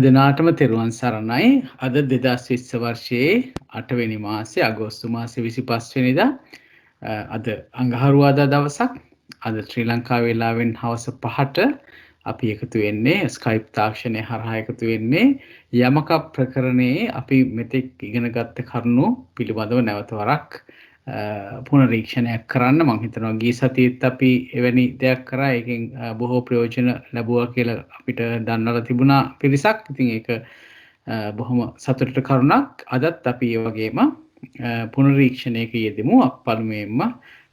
දිනාටම තෙරුවන් සරණයි. අද 2020 වර්ෂයේ 8 වෙනි මාසේ අගෝස්තු මාසේ 25 වෙනිදා අද අඟහරුවාදා දවසක්. අද ශ්‍රී ලංකා වේලාවෙන් හවස 5ට අපි එකතු වෙන්නේ Skype තාක්ෂණය හරහා එකතු වෙන්නේ යමක ප්‍රකරණයේ අපි මෙතෙක් ඉගෙන ගත්ත කරුණු පිළිබඳව නැවත වරක් පුනරීක්ෂණයක් කරන්න. මම හිතනවා ගිය සතියේත් අපි එවැනි දෙයක් කරා. ඒකෙන් බොහෝ ප්‍රයෝජන ලැබුවා කියලා අපිට දන්නලා තිබුණා පිරිසක්. ඉතින් ඒක බොහොම සතුටට කරුණක්. අදත් අපි ඒ වගේම පුනරීක්ෂණයක යෙදෙමු. පළමුවෙන්ම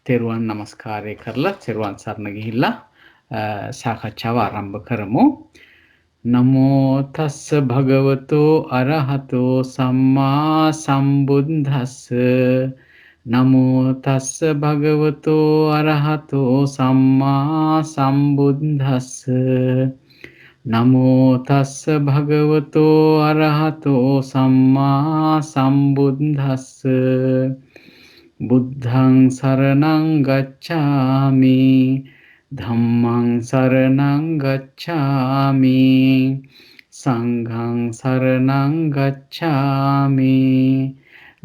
තෙරුවන් නමස්කාරය කරලා තෙරුවන් සරණ ගිහිල්ලා සාකච්ඡාව ආරම්භ කරමු. නමෝ තස්ස භගවතෝ අරහතෝ සම්මා සම්බුද්දස්ස නමෝ තස්ස භගවතෝ අරහතෝ සම්මා සම්බුද්දස්ස නමෝ තස්ස භගවතෝ අරහතෝ සම්මා සම්බුද්දස්ස බුද්ධං සරණං ගච්ඡාමි ධම්මං සරණං ගච්ඡාමි සංඝං සරණං ගච්ඡාමි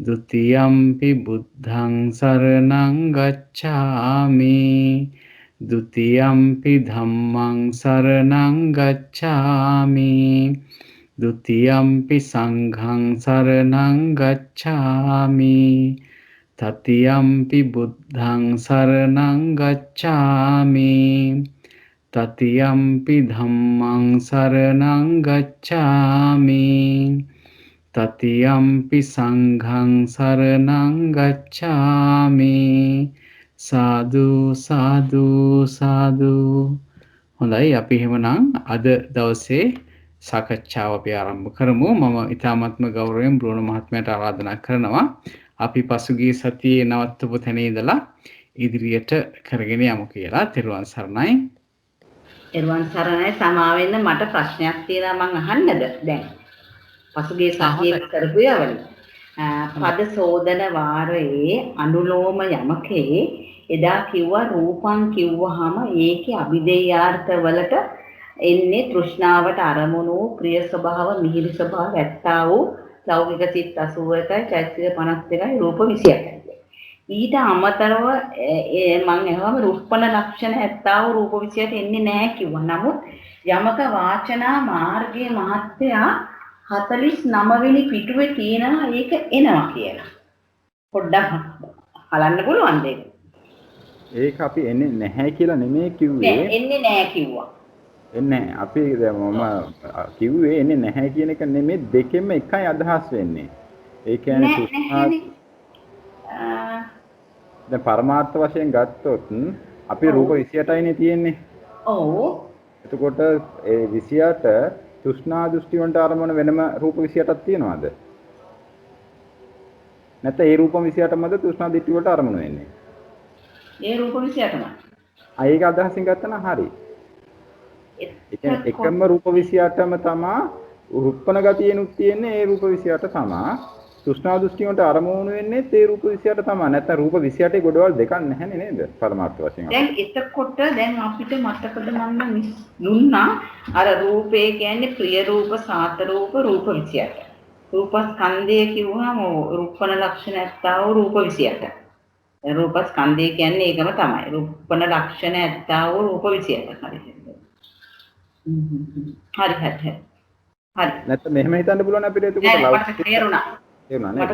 ဒ ුතියම්පි බුද්ධං සරණං ගච්ඡාමි ဒ ුතියම්පි ධම්මං සරණං ගච්ඡාමි ဒ ුතියම්පි සංඝං සරණං ගච්ඡාමි තතියම්පි බුද්ධං සරණං ගච්ඡාමි තතියම්පි ධම්මං සරණං ගච්ඡාමි තතියම්පි සංඝං සරණං ගච්ඡාමි සාදු සාදු සාදු. හොඳයි, අපි එහෙමනම් අද දවසේ සාකච්ඡාව අපි ආරම්භ කරමු. මම ඊ타මත්ම ගෞරවයෙන් බ්‍රෝණ මහත්මයාට ආරාධනා කරනවා අපි පසුගිය සතියේ නවත්තපු තැන ඉඳලා ඉදිරියට කරගෙන යමු කියලා. තෙරුවන් සරණයි. තෙරුවන් සරණයි. සමාවෙන්න මට ප්‍රශ්නයක් තියෙනවා මං අහන්නද දැන්? පසුගිය සතියේ කරපු යවල. පද සෝදන වාරයේ අනුලෝම යමකේ එදා කිව්වා රූපං කිව්වහම ඒකේ අභිදේයාර්ථ වලට එන්නේ තෘෂ්ණාවට අරමුණු ප්‍රිය ස්වභාව මිහිරි ස්වභාව ඇත්තා වූ ලෞකික සිත් 81යි චෛතසික 52යි රූප 28යි. ඊට අමතරව මම අහුවම රුප්පණ ලක්ෂණ ඇත්තා වූ රූප 28 එන්නේ නැහැ කිව්වා. නමුත් යමක වාචනා මාර්ගයේ මහත්යා 49 වෙනි පිටුවේ තියෙනවා ඒක එනවා කියලා. පොඩ්ඩක් බලන්න පුළුවන්ද ඒක? ඒක අපි එන්නේ නැහැ කියලා නෙමෙයි කිව්වේ. එන්නේ නැහැ කිව්වා. එන්නේ අපි මම කිව්වේ එන්නේ නැහැ කියන එක නෙමෙයි, දෙකෙන්ම එකයි අදහස් වෙන්නේ. ඒ කියන්නේ දැන් පරමාර්ථ වශයෙන් ගත්තොත් අපි රූප 28යිනේ තියෙන්නේ. ඔව්. එතකොට ඒ 28 තෘෂ්ණා දෘෂ්ටි වලට අරමුණ වෙනම රූප 28ක් තියනවාද? නැත්නම් ඒ රූප 28මද තෘෂ්ණා දිට්ඨි වලට අරමුණ වෙන්නේ? ඒ රූප 28ම. ඒක අදහසින් ගත්තා නම් හරි. එකම රූප 28ම තමා රුප්පණ ගතියනුත් තියෙන්නේ. ඒ රූප 28 තමා තෘෂ්ණා දෘෂ්ටි වලට අරමුණු වෙන්නේ ඒ රූප 28 තමා. නැත්නම් රූප 28 ගොඩවල් දෙකක් නැහැනේ නේද පරමාර්ථ වශයෙන්. දැන් එතකොට දැන් අපිට මතකද මම දුන්නා අර රූපේ කියන්නේ ප්‍රිය රූප සාත රූප රූප 28. රූප ස්කන්ධය කිව්වම රුප්පණ ලක්ෂණ ඇත්තා වූ රූප 28. රූප ස්කන්ධය කියන්නේ ඒකම තමයි. රුප්පණ ලක්ෂණ ඇත්තා වූ රූප 28. හරි. හරි. නැත්නම් මෙහෙම හිතන්න පුළුවන් අපිට එතකොට ලෞකික තේරුණා නේද?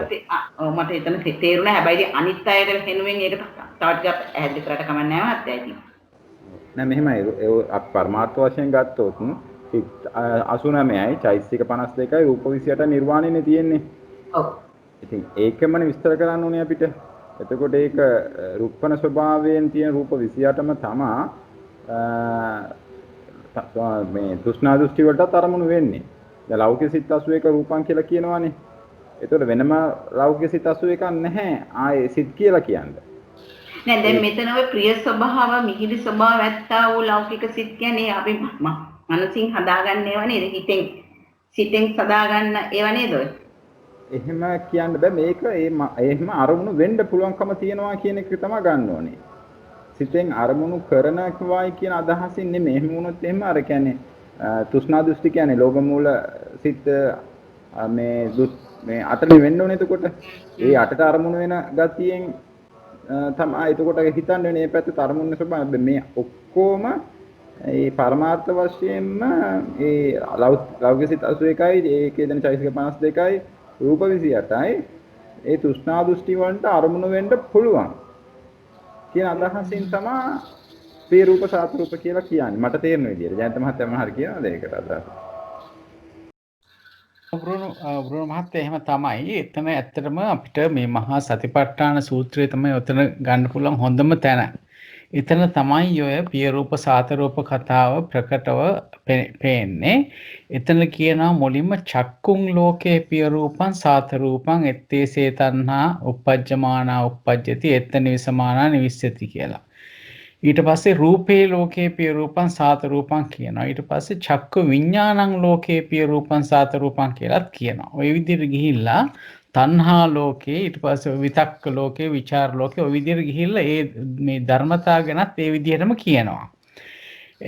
මට එතන තේරුණා. හැබැයි අනිත් අයට වෙනුවෙන් ඒක තව ටිකක් පැහැදිලි කරලා කමක් නැහැ මහත්තයා ඉතින්. නෑ මෙහෙමයි. අපි පරමාර්ථ වශයෙන් ගත්තොත් 89යි චෛතසික 52යි රූප 28 නිර්වාණයනේ තියෙන්නේ. ඔව්. ඉතින් ඒකමනේ විස්තර කරන්න ඕනේ අපිට. එතකොට ඒක රුප්පණ ස්වභාවයෙන් තියෙන රූප 28ම තමා මේ තෘෂ්ණා දෘෂ්ටි වලට අරමුණු වෙන්නේ. දැන් ලෞකික සිත් 81 රූපං කියලා කියනවානේ. ඒතකොට වෙනම ලෞකික සිත් 81ක් නැහැ. ආයේ සිත් කියලා කියන්නේ. නෑ දැන් මෙතන ඔය ප්‍රිය ස්වභාව මිහිරි ස්වභාව ඇත්තා වූ ලෞකික සිත් කියන්නේ අපි මනසින් හදාගන්න ඒවා නේද? සිතෙන් සදාගන්න ඒවා නේද? එහෙම කියන්න බෑ. මේක එහෙම අරමුණු වෙන්න පුළුවන්කම තියනවා කියන එක තමයි ගන්න ඕනේ. සිතෙන් අරමුණු කරනවායි කියන අදහසින් නෙමෙයි. එහෙම වුණොත් එහෙම අර කියන්නේ තෘෂ්ණා දෘෂ්ටි කියන්නේ ලෝභ මූල සිත් මේ අටලි වෙන්න ඕනේ එතකොට. ඒ අටට අරමුණු වෙන ගතියෙන් තමයි එතකොට හිතන්නේ මේ පැත්තට අරමුණු ස්වභාවය මේ ඔක්කොම ඒ පරමාර්ථ වශයෙන්ම ඒ ලෞකික සිත් 81යි ඒකේ දෙන චෛතසික 52යි රූප 28යි ඒ තෘෂ්ණා දෘෂ්ටි වලට අරමුණු වෙන්න පුළුවන් කියන අදහසින් තමයි ප්‍රිය රූප සාත රූප කියලා කියන්නේ. මට තේරෙන විදිහට. ජයන්ත මහත්තයා මම හරි කියනවාද ඒකට අදහස? බ්‍රුණු මහත්තයා එහෙම තමයි. එතන ඇත්තටම අපිට මේ මහා සතිපට්ඨාන සූත්‍රය තමයි උතන ගන්න පුළුවන් හොඳම තැන. එතන තමයි ඔය පිය රූප සාත රූප කතාව ප්‍රකටව පේන්නේ. එතන කියනවා මුලින්ම චක්කුං ලෝකේ පිය රූපං සාත රූපං එත්තේසේ තණ්හා uppajjamaana uppajjati එත්ත නිවිසමානා නිවිස්සති කියලා. ඊට පස්සේ රූපේ ලෝකේ පිය රූපං සාත රූපං කියනවා. ඊට පස්සේ චක්කු විඥානං ලෝකේ පිය රූපං සාත රූපං කියලාත් කියනවා. ওই විදිහට ගිහිල්ලා තණ්හා ලෝකේ ඊට පස්සේ විතක්ක ලෝකේ විචාර ලෝකේ ওই විදිහට ගිහිල්ලා ඒ මේ ධර්මතා ගැනත් ඒ විදිහටම කියනවා.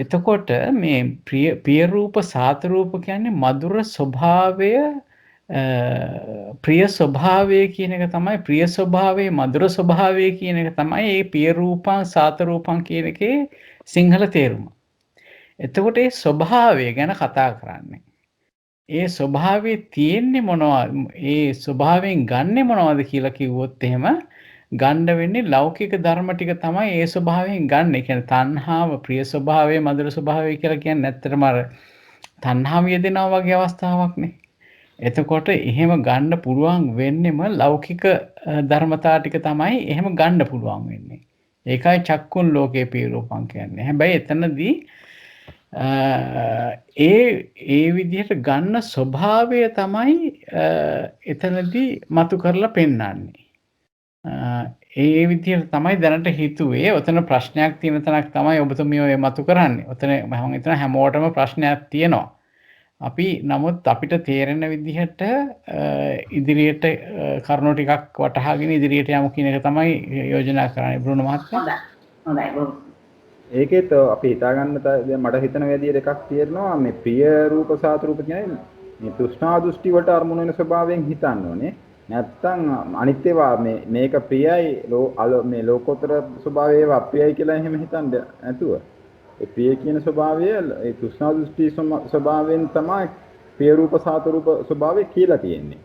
එතකොට මේ ප්‍රිය රූප සාත රූප කියන්නේ මధుර ස්වභාවය ප්‍රිය ස්වභාවය කියන එක තමයි ප්‍රිය ස්වභාවයේ මధుර ස්වභාවය කියන එක තමයි මේ පිය රූපං සාත රූපං කියන එකේ සිංහල තේරුම. එතකොට ඒ ස්වභාවය ගැන කතා කරන්නේ. ඒ ස්වභාවයේ තියෙන්නේ මොනවද? ඒ ස්වභාවයෙන් ගන්නෙ මොනවද කියලා කිව්වොත් එහෙම ගන්න වෙන්නේ ලෞකික ධර්ම ටික තමයි ඒ ස්වභාවයෙන් ගන්න. ඒ කියන්නේ තණ්හාව ප්‍රිය ස්වභාවය මధుර ස්වභාවය කියලා කියන්නේ ඇත්තටම අර තණ්හාව යෙදෙනවා වගේ අවස්ථාවක් නේ. එතකොට එහෙම ගන්න පුළුවන් වෙන්නෙම ලෞකික ධර්මතා ටික තමයි එහෙම ගන්න පුළුවන් වෙන්නේ. ඒකයි චක්කුන් ලෝකේ පිය රූපං කියන්නේ. හැබැයි එතනදී ඒ විදිහට ගන්න ස්වභාවය තමයි එතනදී මතු කරලා පෙන්වන්නේ. ඒ විදිහට තමයි දැනට හිතුවේ. ඔතන ප්‍රශ්නයක් තියෙන තැනක් තමයි ඔබතුමිය ඔය මතු කරන්නේ. ඔතන මම හිතනවා හැමෝටම ප්‍රශ්නයක් තියෙනවා. අපි නමුත් අපිට තේරෙන විදිහට ඉදිරියට කරුණු ටිකක් වටහාගෙන ඉදිරියට යමු කියන එක තමයි යෝජනා කරන්නේ බ්‍රුණු මහත්තයා. හොඳයි. ඒකෙත් අපි හිතාගන්න දැන් මට හිතන විදිහට එකක් තියෙනවා මේ ප්‍රිය රූප සාත රූප කියන්නේ මේ තෘෂ්ණා දෘෂ්ටි වලට අරමුණු වෙන ස්වභාවයෙන් හිතන්න ඕනේ. නැත්තම් අනිත් ඒවා මේක ප්‍රියයි මේ ලෝකෝත්තර ස්වභාවය ඒවා අප්‍රියයි කියලා එහෙම හිතන්න නැතුව ඒ ප්‍රිය කියන ස්වභාවය ඒ තෘෂ්ණා දෘෂ්ටි ස්වභාවයෙන් තමයි ප්‍රිය රූප සාත රූප ස්වභාවය කියලා තියෙන්නේ.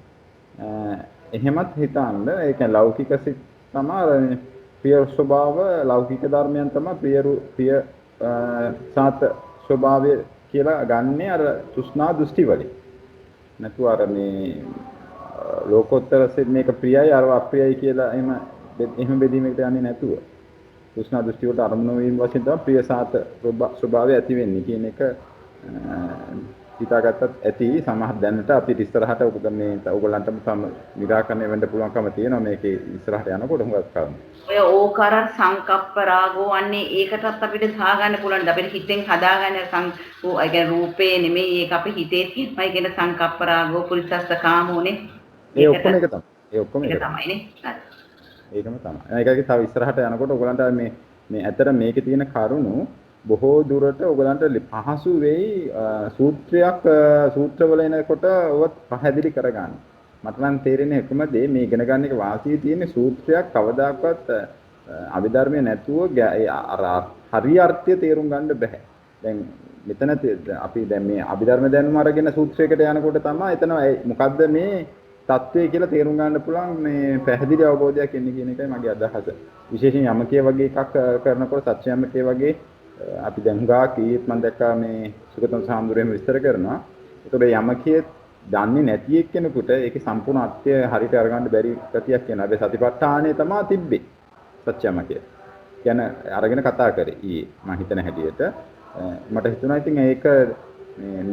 එහෙමත් හිතන්න ඒ කියන්නේ ලෞකික සිත් තමයි ප්‍රිය ස්වභාව ලෞකික ධර්මයන් තමයි ප්‍රිය සාත ස්වභාවය කියලා ගන්නෙ අර තෘෂ්ණා දෘෂ්ටි වලින්. නැතු අර මේ ලෝකෝත්තර සිත් මේක ප්‍රියයි අර අප්‍රියයි කියලා එහෙම බෙදීමකට යන්නේ නැතුව තෘෂ්ණා දෘෂ්ටි වලට අරමුණු වීම වශයෙන් තමයි ප්‍රිය සාත ස්වභාවය ඇති වෙන්නේ කියන එක හිතාගත්තත් ඇති. සමහර දැනට අපිට ඉස්සරහට ඔයගොල්ලන්ටම තම निराකරණය වෙන්න පුළුවන්කම තියෙනවා මේකේ ඉස්සරහට යනකොට හුඟක් කරන්න. ඔය ඕකාර සංකප්ප රාගෝ අන්නේ ඒකටත් අපිට දාගන්න පුළුවන්. අපිට හිතෙන් හදාගන්න ඒ කියන්නේ රූපේ නෙමෙයි ඒක අපි හිතේ තියෙනයි කියන සංකප්ප රාගෝ පුරිසස්ස කාමෝනේ. ඒ ඔක්කොම එක තමයි. ඒ ඔක්කොම එක තමයිනේ. ඒකම තමයි. ඒකයි තව ඉස්සරහට යනකොට ඔයගලන්ට මේ ඇත්තට මේකේ තියෙන කරුණු බොහෝ දුරට ඔයගලන්ට පහසු වෙයි සූත්‍රවල එනකොට ඔවත් පැහැදිලි කරගන්න. මට නම් තේරෙන්නේ එකම දේ මේ ඉගෙන ගන්න එක වාසිය තියෙන්නේ සූත්‍රයක් කවදාකවත් අභිධර්මයේ නැතුව හරි අර්ථය තේරුම් ගන්න බෑ. දැන් මෙතන අපි දැන් මේ අභිධර්ම දැනුම අරගෙන සූත්‍රයකට යනකොට තමයි එතන මොකද්ද මේ තත්ත්වය කියලා තේරුම් ගන්න පුළුවන් මේ පැහැදිලි අවබෝධයක් එන්නේ කියන එකයි මගේ අදහස. විශේෂයෙන් යමකේ වගේ එකක් කරනකොට සත්‍ය යමකේ වගේ අපි දැන් හුඟා කීත් මම දැක්කා මේ සුගතම් සාමුදුරේම විස්තර කරනවා. ඒතකොට යමකේ දන්නේ නැති එක්කෙනෙකුට ඒකේ සම්පූර්ණ අර්ථය හරියට අරගන්න බැරි ගතියක් වෙනවා. හැබැයි සතිපට්ඨානෙ තමයි තිබ්බේ. සත්‍ය යමකේ. කියන අරගෙන කතා කරේ ඊයේ මම හිතන හැටියට. මට හිතුණා ඉතින් ඒක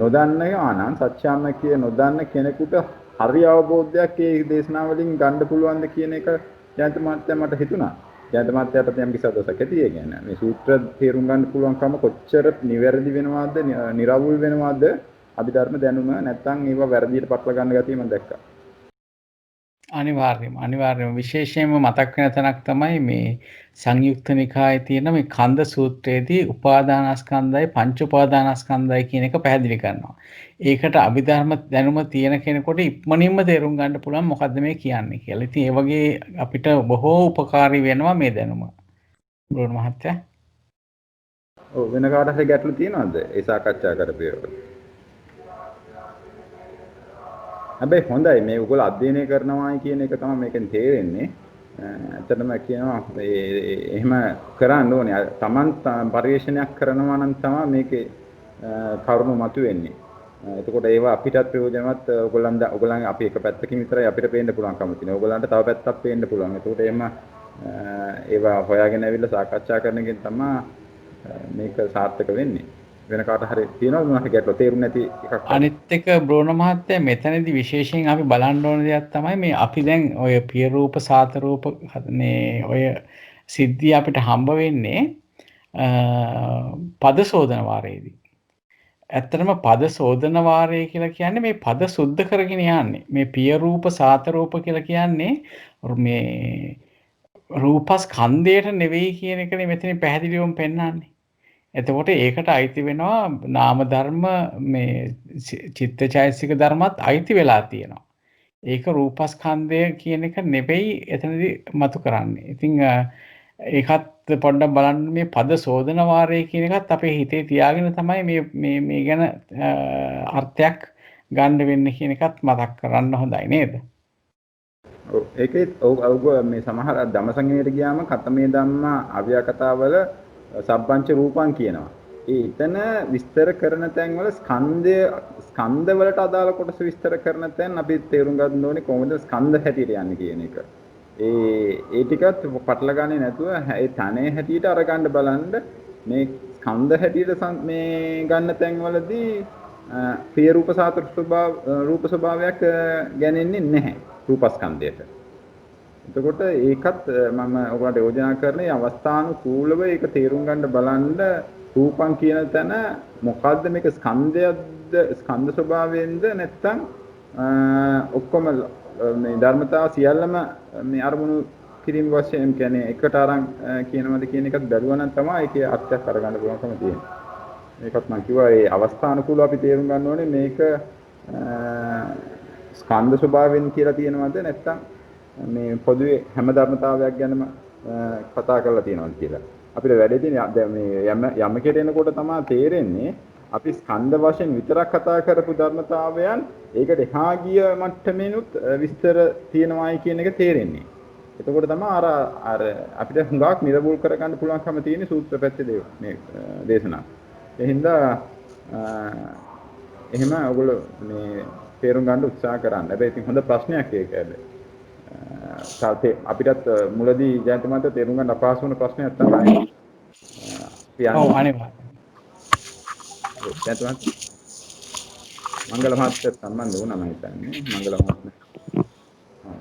නොදන්න ආනන් සත්‍යයමකේ නොදන්න කෙනෙකුට හරි අවබෝධයක් ඒ දේශනාවලින් ගන්න පුළුවන්ද කියන එක ජයන්ත මහත්තයා මට හිතුණා. ජයන්ත මහත්තයාට යම් කිසි අදහසක් ඇති ඒ කියන්නේ මේ සූත්‍ර තේරුම් ගන්න පුළුවන්කම කොච්චර නිවැරදි වෙනවද, නිර්වුල් වෙනවද අභිධර්ම දැනුම නැත්නම් ඒවා වැරදියට පටල ගන්න ගතිය මම දැක්කා. අනිවාර්යයෙන්ම විශේෂයෙන්ම මතක් වෙන තැනක් තමයි මේ සංයුක්ත නිකායේ තියෙන මේ කන්ද සූත්‍රයේදී උපාදානස්කන්ධයි පංච උපාදානස්කන්ධයි කියන එක පැහැදිලි කරනවා. ඒකට අභිධර්ම දැනුම තියෙන කෙනෙකුට ඉක්මනින්ම තේරුම් ගන්න පුළුවන් මොකද්ද මේ කියන්නේ කියලා. ඉතින් ඒ වගේ අපිට බොහෝ උපකාරී වෙනවා මේ දැනුම. බ්‍රෝන් මහත්තයා. ඔව් වෙන කාට හරි ගැටලු තියෙනවද? ඒ සාකච්ඡා කරපේවට. හැබැයි හොඳයි මේ ඔයගොල්ලෝ අධ්‍යයනය කරනවායි කියන එක තමයි මේකෙන් තේරෙන්නේ. ඇත්තටම කියනවා එහෙම කරන්න ඕනේ. Taman පරිශ්‍රණයක් කරනවා නම් තමයි මේකේ කරුණු මතුවෙන්නේ. එතකොට ඒවා අපිටත් ප්‍රයෝජනවත් ඔයගොල්ලන් අපි එක පැත්තකින් විතරයි අපිට පේන්න පුළුවන්කම තියෙනවා. ඔයගොල්ලන්ට තව පැත්තක් පේන්න පුළුවන්. එතකොට එහෙම ඒවා හොයාගෙන ඇවිල්ලා සාකච්ඡා කරන එකෙන් තමයි මේක සාර්ථක වෙන්නේ. වෙන කාට හරි තියෙනවද මොනවද ගැටලුව තේරුම් නැති එකක්? අනිත් එක බ්‍රෝන මහත්තයා මෙතනදී විශේෂයෙන් අපි බලන්න ඕන දෙයක් තමයි මේ අපි දැන් ඔය පිය රූප සාත රූප මේ ඔය සිද්ධිය අපිට හම්බ වෙන්නේ පද සෝදන වාරයේදී. ඇත්තටම පද සෝදන වාරය කියලා කියන්නේ මේ පද සුද්ධ කරගෙන යන්නේ. මේ පිය රූප සාත රූප කියලා කියන්නේ මේ රූපස්කන්ධයට නෙවෙයි කියන එකනේ මෙතන පැහැදිලිවම පෙන්වන්නේ. එතකොට ඒකට අයිති වෙනවා නාම ධර්ම මේ චිත්තචෛතසික ධර්මත් අයිති වෙලා තියෙනවා. ඒක රූපස්කන්ධය කියන එක නෙවෙයි එතනදී මතු කරන්නේ. ඉතින් ඒකත් පොඩ්ඩක් බලන්න මේ පද සෝදන වාරය කියන එකත් අපේ හිතේ තියාගෙන තමයි මේ ගැන අර්ථයක් ගන්න වෙන්නේ කියන එකත් මතක් කරන්න හොඳයි නේද? ඔව් ඒකේ මේ සමහර ධම්මසංගමයට ගියාම කතමේ ධම්මා අව්‍යාකතාවල සබ්බංච රූපං කියනවා. එතන විස්තර කරන තැන්වල ස්කන්ධ වලට අදාළ කොටස විස්තර කරන තැන් අපි තේරුම් ගන්න ඕනේ කොහොමද ස්කන්ධ හැටියට යන්නේ කියන එක. ඒ ටිකත් පටල ගන්නේ නැතුව ඒ තනේ හැටියට අරගන්න බලන්න මේ ස්කන්ධ හැටියට මේ ගන්න තැන්වලදී ප්‍රිය රූප සාතර රූප ස්වභාවයක් ගැනෙන්නේ නැහැ රූපස්කන්ධයට. එතකොට ඒකත් මම ඔයගොල්ලන්ට යෝජනා කරන්නේ අවස්ථානුකූලව ඒක තේරුම් ගන්න බලන්න රූපං කියන තැන මොකද්ද මේක ස්කන්ධයක්ද ස්කන්ධ ස්වභාවයෙන්ද නැත්නම් ඔක්කොම මේ ධර්මතාව සියල්ලම මේ අරමුණු කිරීම වශයෙන් කියන්නේ එකට අරන් කියනවාද කියන එකත් බැලුවා නම් තමයි ඒකේ අර්ථයක් අරගන්න පුළුවන්කම තියෙන්නේ. මේකත් මම කිව්වා ඒ අවස්ථානුකූලව අපි තේරුම් ගන්න ඕනේ මේක ස්කන්ධ ස්වභාවයෙන් කියලා තියෙනවද නැත්නම් මේ පොදුවේ හැම ධර්මතාවයක් ගැනම කතා කරලා තියෙනවා කියලා. අපිට වැඩි තියෙන මේ යමකට එනකොට තමයි තේරෙන්නේ අපි ස්කන්ධ වශයෙන් විතරක් කතා කරපු ධර්මතාවයන් ඒකට එහා ගිය මට්ටමෙනුත් විස්තර තියෙනවායි කියන එක තේරෙන්නේ. එතකොට තමයි අර අපිට හුඟක් නිරවුල් කරගන්න පුළුවන්කම තියෙන සූත්‍ර පැත්තේ මේ දේශනා. ඒ හින්දා එහෙම ඔයගොල්ලෝ මේ තේරුම් ගන්න උත්සාහ කරන්න. හැබැයි ඉතින් හොඳ ප්‍රශ්නයක් ඒක හැබැයි. අපිටත් මුලදී ජයන්ත මහත්තයා තේරුම් ගන්න අපහසු වුණ ප්‍රශ්නයක් තමයි. ඔව් අනිවාර්යයෙන්. ජයන්ත මහත්තයා මංගල මහත්තයා සම්බන්ධ වුණා මම හිතන්නේ. මංගල මහත්මයා.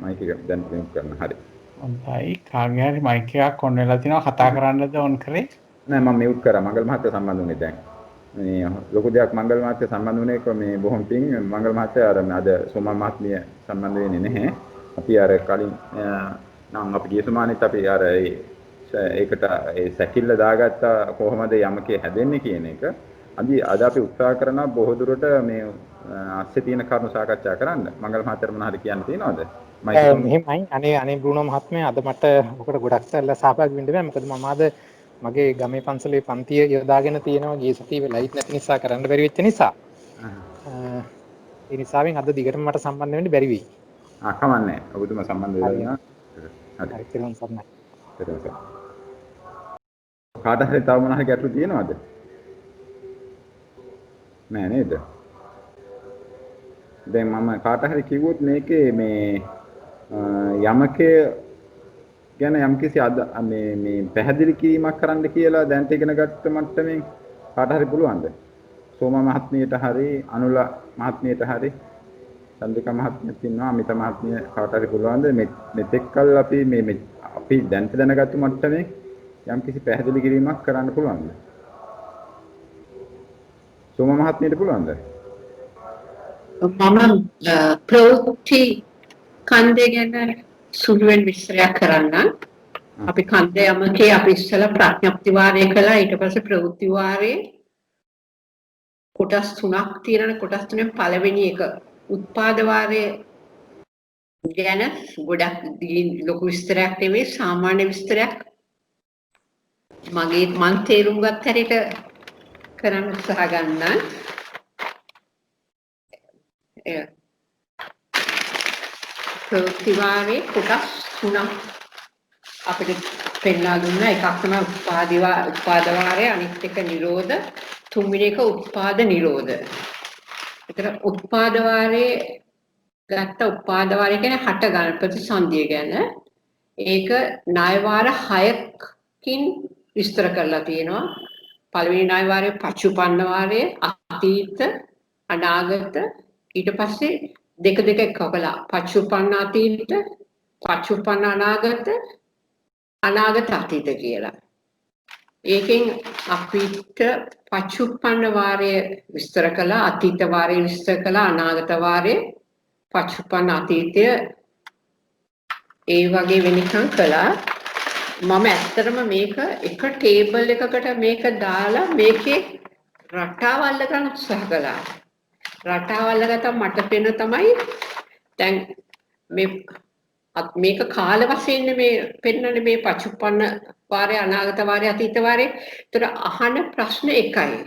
මයික් එක දැන් වෙනස් කරන්න. හරි. හොඳයි. කාගේ හරි මයික් එකක් ඔන් වෙලා තිනවා කතා කරන්නද ඔන් කරේ? නෑ මම මියුට් කරා. මංගල මහත්තයා සම්බන්ධ වුණේ දැන්. මේ ලොකු දෙයක් මංගල මහත්තයා සම්බන්ධ වුණේ මේ බොහොම පිං මංගල මහත්තයා අද සෝමා මහත්මිය සම්බන්ධ වෙන්නේ නැහැ. අපි අර කලින් නම් අපි ගිය සමානෙත් අපි අර ඒකට ඒ සැකිල්ල දාගත්ත කොහොමද යමකේ හැදෙන්නේ කියන එක අද අපි උත්සාහ කරනවා බොහෝ දුරට මේ අස්සේ තියෙන කරුණු සාකච්ඡා කරන්න. මංගල මහත්තයා මොනවා හරි කියන්න තියෙනවද? එහෙමයි අනේ බ්‍රුනෝ මහත්මයා අද මට ඔකට ගොඩක් සැරලා සහභාගී වෙන්න බෑ. මොකද මම අද මගේ ගමේ පන්සලේ පන්තිය යොදාගෙන තියෙනවා ගිය සතියේ ලයිට් නැති නිසා කරන්න බැරි වෙච්ච නිසා. ඒ නිසාවෙන් අද දිගටම මට සම්බන්ධ වෙන්න බැරි වෙයි. කමන්නේ. ඔබතුමා සම්බන්ධ වෙලා ඉන්නවා. හරි. තේරුම් ගන්න. කාට හරි තව මොනවා හරි ගැටලු තියෙනවද? නෑ නේද? දැන් මම කාට හරි කිව්වොත් මේකේ මේ යමකේ ගැන යම්කිසි මේ පැහැදිලි කිරීමක් කරන්න කියලා දැන්ට ඉගෙන ගත්ත මට්ටමින් කාට හරි පුළුවන්ද? සෝමා මහත්මියට හරි අනුල මහත්මියට හරි චන්ද්‍රිකා මහත්මියක් ඉන්නවා අමිත මහත්මිය කාට හරි පුළුවන්ද මෙතෙක්කල් අපි අපි දැන්ට දැනගත්ත මට්ටමේ යම්කිසි පැහැදිලි කිරීමක් කරන්න පුළුවන්ද? සෝමා මහත්මියට පුළුවන්ද? මම ප්‍රවෘත්ති කන්දේ ගැන සුළුවෙන් විස්තරයක් කරන්න. අපි කන්දේ යමකේ අපි ඉස්සෙල්ලා ප්‍රඥප්ති වාරය කළා ඊට පස්සේ ප්‍රවෘත්ති වාරයේ කොටස් තුනක් තියෙන කොටස් තුනෙන් පළවෙනි එක උත්පාද වාරයේ ගැන ගොඩක් ලොකු විස්තරයක් නෙවෙයි සාමාන්‍ය විස්තරයක් මම තේරුම් ගත්ත හැටියට කරන්න උත්සාහ ගන්නම්. ප්‍රවෘත්ති වාරයේ කොටස් තුනක් අපිට පෙන්වා දුන්නා. එකක් තමයි උත්පාද වාරය, අනිත් එක නිරෝධ, තුන්වෙනි එක උත්පාද නිරෝධ. ඒතර උත්පාද වාරයේ ගත්ත උත්පාද වාරය කියන්නේ හට ගන්න ප්‍රතිසන්දිය ගැන. ඒක ණය වාර 6කින් විස්තර කරලා තියෙනවා. පළවෙනි ණය වාරයේ පච්චුපන්න වාරයේ අතීත අනාගත ඊට පස්සේ දෙක එකකලා පච්චුපන්න අතීත පච්චුපන්න අනාගත අනාගත අතීත කියලා. ඒකෙන් අපිට පච්චුප්පන්න වාරය විස්තර කළා, අතීත වාරය විස්තර කළා, අනාගත වාරය, පච්චුප්පන්න අතීතය ඒ වගේ වෙනිකම් කළා. මම ඇත්තටම මේක එක ටේබල් එකකට මේක දාලා මේකේ රටාව අල්ලගන්න උත්සාහ කළා. රටාව අල්ලගත්තා මට පේන තමයි දැන් මේක කාල වශයෙන් මේ පෙන්වන්නේ මේ පච්චුප්පන්න වාරය අනාගත වාරය අතීත වාරය. ඒතර අහන ප්‍රශ්න එකයි.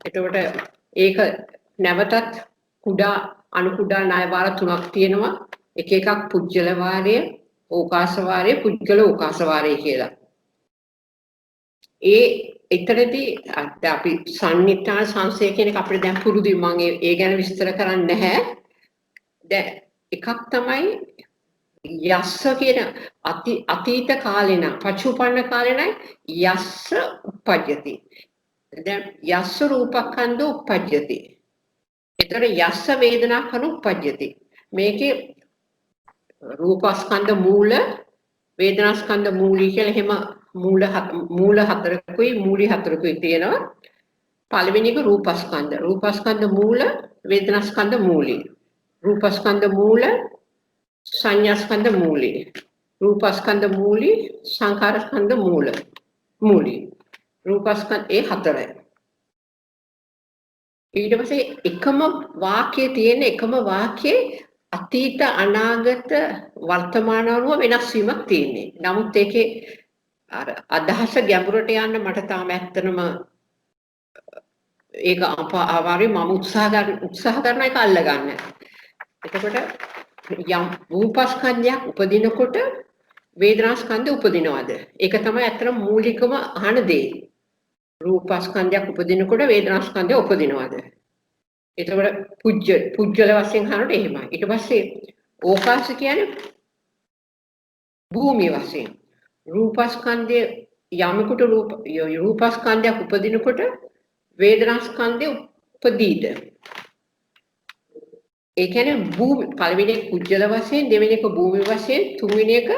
එතකොට ඒක නැවතත් කුඩා අණු කුඩා ණය වාර තුනක් තියෙනවා. එක එකක් පුජ්‍යල වාරය, ඕකාස වාරය, පුජ්‍යල ඕකාස වාරය කියලා. එතරදී අපි සම්නිත්‍යාන සංසය කියන එක අපිට දැන් පුරුදුයි. මම ඒ ගැන විස්තර කරන්නේ නැහැ. දැන් එකක් තමයි යස්ස කියන අතීත කාලේන පච්චුපන්න කාලේනයි යස්ස උපජ්ජති. දැන් යස්ස රූපකන්ද උපජ්ජති. ඒතර යස්ස වේදනා කන උපජ්ජති. මේකේ රූපස්කන්ධ මූල වේදනාස්කන්ධ මූලී කියලා එහෙම මූල හතරකුයි මූලී හතරකුයි තියෙනවා. පළවෙනි එක රූපස්කන්ධ. රූපස්කන්ධ මූල වේදනාස්කන්ධ මූලී. රූපස්කන්ධ මූල සංඥාස්කන්ධ මූලී. රූපස්කන්ධ මූලී සංඛාරස්කන්ධ මූලී. රූපස්කන්ධ ඒ හතරයි. ඊට පස්සේ එකම වාක්‍යයේ තියෙන එකම වාක්‍යයේ අතීත අනාගත වර්තමාන අනුව වෙනස් වීමක් තියෙන්නේ. නමුත් ඒකේ අර අදහස ගැඹුරට යන්න මට තාම ඇත්තනම ඒක අමාරුයි. මම උත්සාහ කරන එක අල්ලගන්න. එතකොට යම් රූපස්කන්ධයක් උපදිනකොට වේදනාස්කන්ධය උපදිනවද? ඒක තමයි ඇත්තටම මූලිකම අහන දේ. රූපස්කන්ධයක් උපදිනකොට වේදනාස්කන්ධය උපදිනවද? එතකොට පුජ්‍යල වශයෙන් අහනකොට එහෙමයි. ඊට පස්සේ ඕකාස කියන්නේ භූමිය වශයෙන්. රූපස්කන්ධය යමකට රූපස්කන්ධයක් උපදිනකොට වේදනාස්කන්ධය උපදීද? ඒ කියන්නේ භූමි පළවෙනි එක පුජ්‍යල වශයෙන්, දෙවෙනි එක භූමි වශයෙන්, තුන්වෙනි එක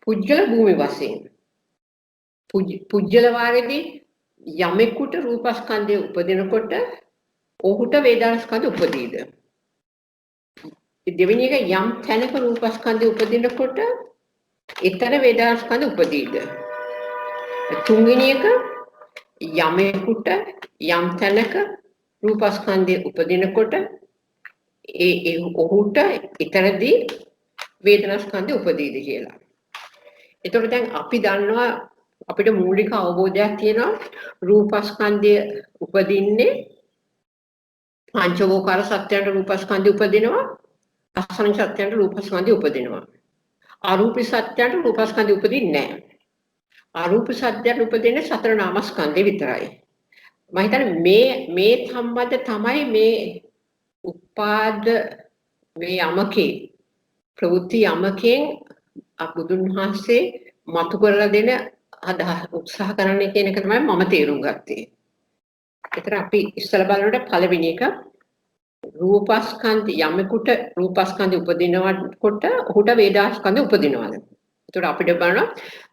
පුජ්‍යල භූමි වශයෙන්. පුජ්‍යල වාරයේදී යමෙකුට රූපස්කන්ධය උපදිනකොට ඔහුට වේදනාස්කන්ධය උපදීද? දෙවෙනි එක යම් තැනක රූපස්කන්ධය උපදිනකොට එතන වේදනාස්කන්ධය උපදීද? තුන්වෙනි එක යමෙකුට යම් තැනක රූපස්කන්ධය උපදිනකොට ඔහුට ඊතරදී වේදනාස්කන්ධය උපදීද කියලා. ඒතකොට දැන් අපි දන්නවා අපිට මූලික අවබෝධයක් තියෙනවා රූපස්කන්ධය උපදින්නේ පංචවෝකාර සත්‍යයන්ට රූපස්කන්ධය උපදිනවා, අසං සත්‍යයන්ට රූපස්කන්ධය උපදිනවා. අරූපී සත්‍යයන්ට රූපස්කන්ධය උපදින්නේ නැහැ. අරූපී සත්‍යයන්ට උපදින්නේ සතර නාමස්කන්ධය විතරයි. මම හිතන්නේ මේ සම්බන්ධ තමයි මේ උපාද මේ යමකේ ප්‍රවෘත්ති යමකෙන් බුදුන් වහන්සේ මතු කරලා දෙන අදහස් උත්සාහ කරන්නේ කියන එක තමයි මම තේරුම් ගත්තේ. ඒතර අපි ඉස්සල බලනකොට පළවෙනි එක රූපස්කන්ධ යමෙකුට රූපස්කන්ධ උපදිනකොට ඔහුට වේදනාස්කන්ධ උපදිනවාද? ඒතර අපිට බලන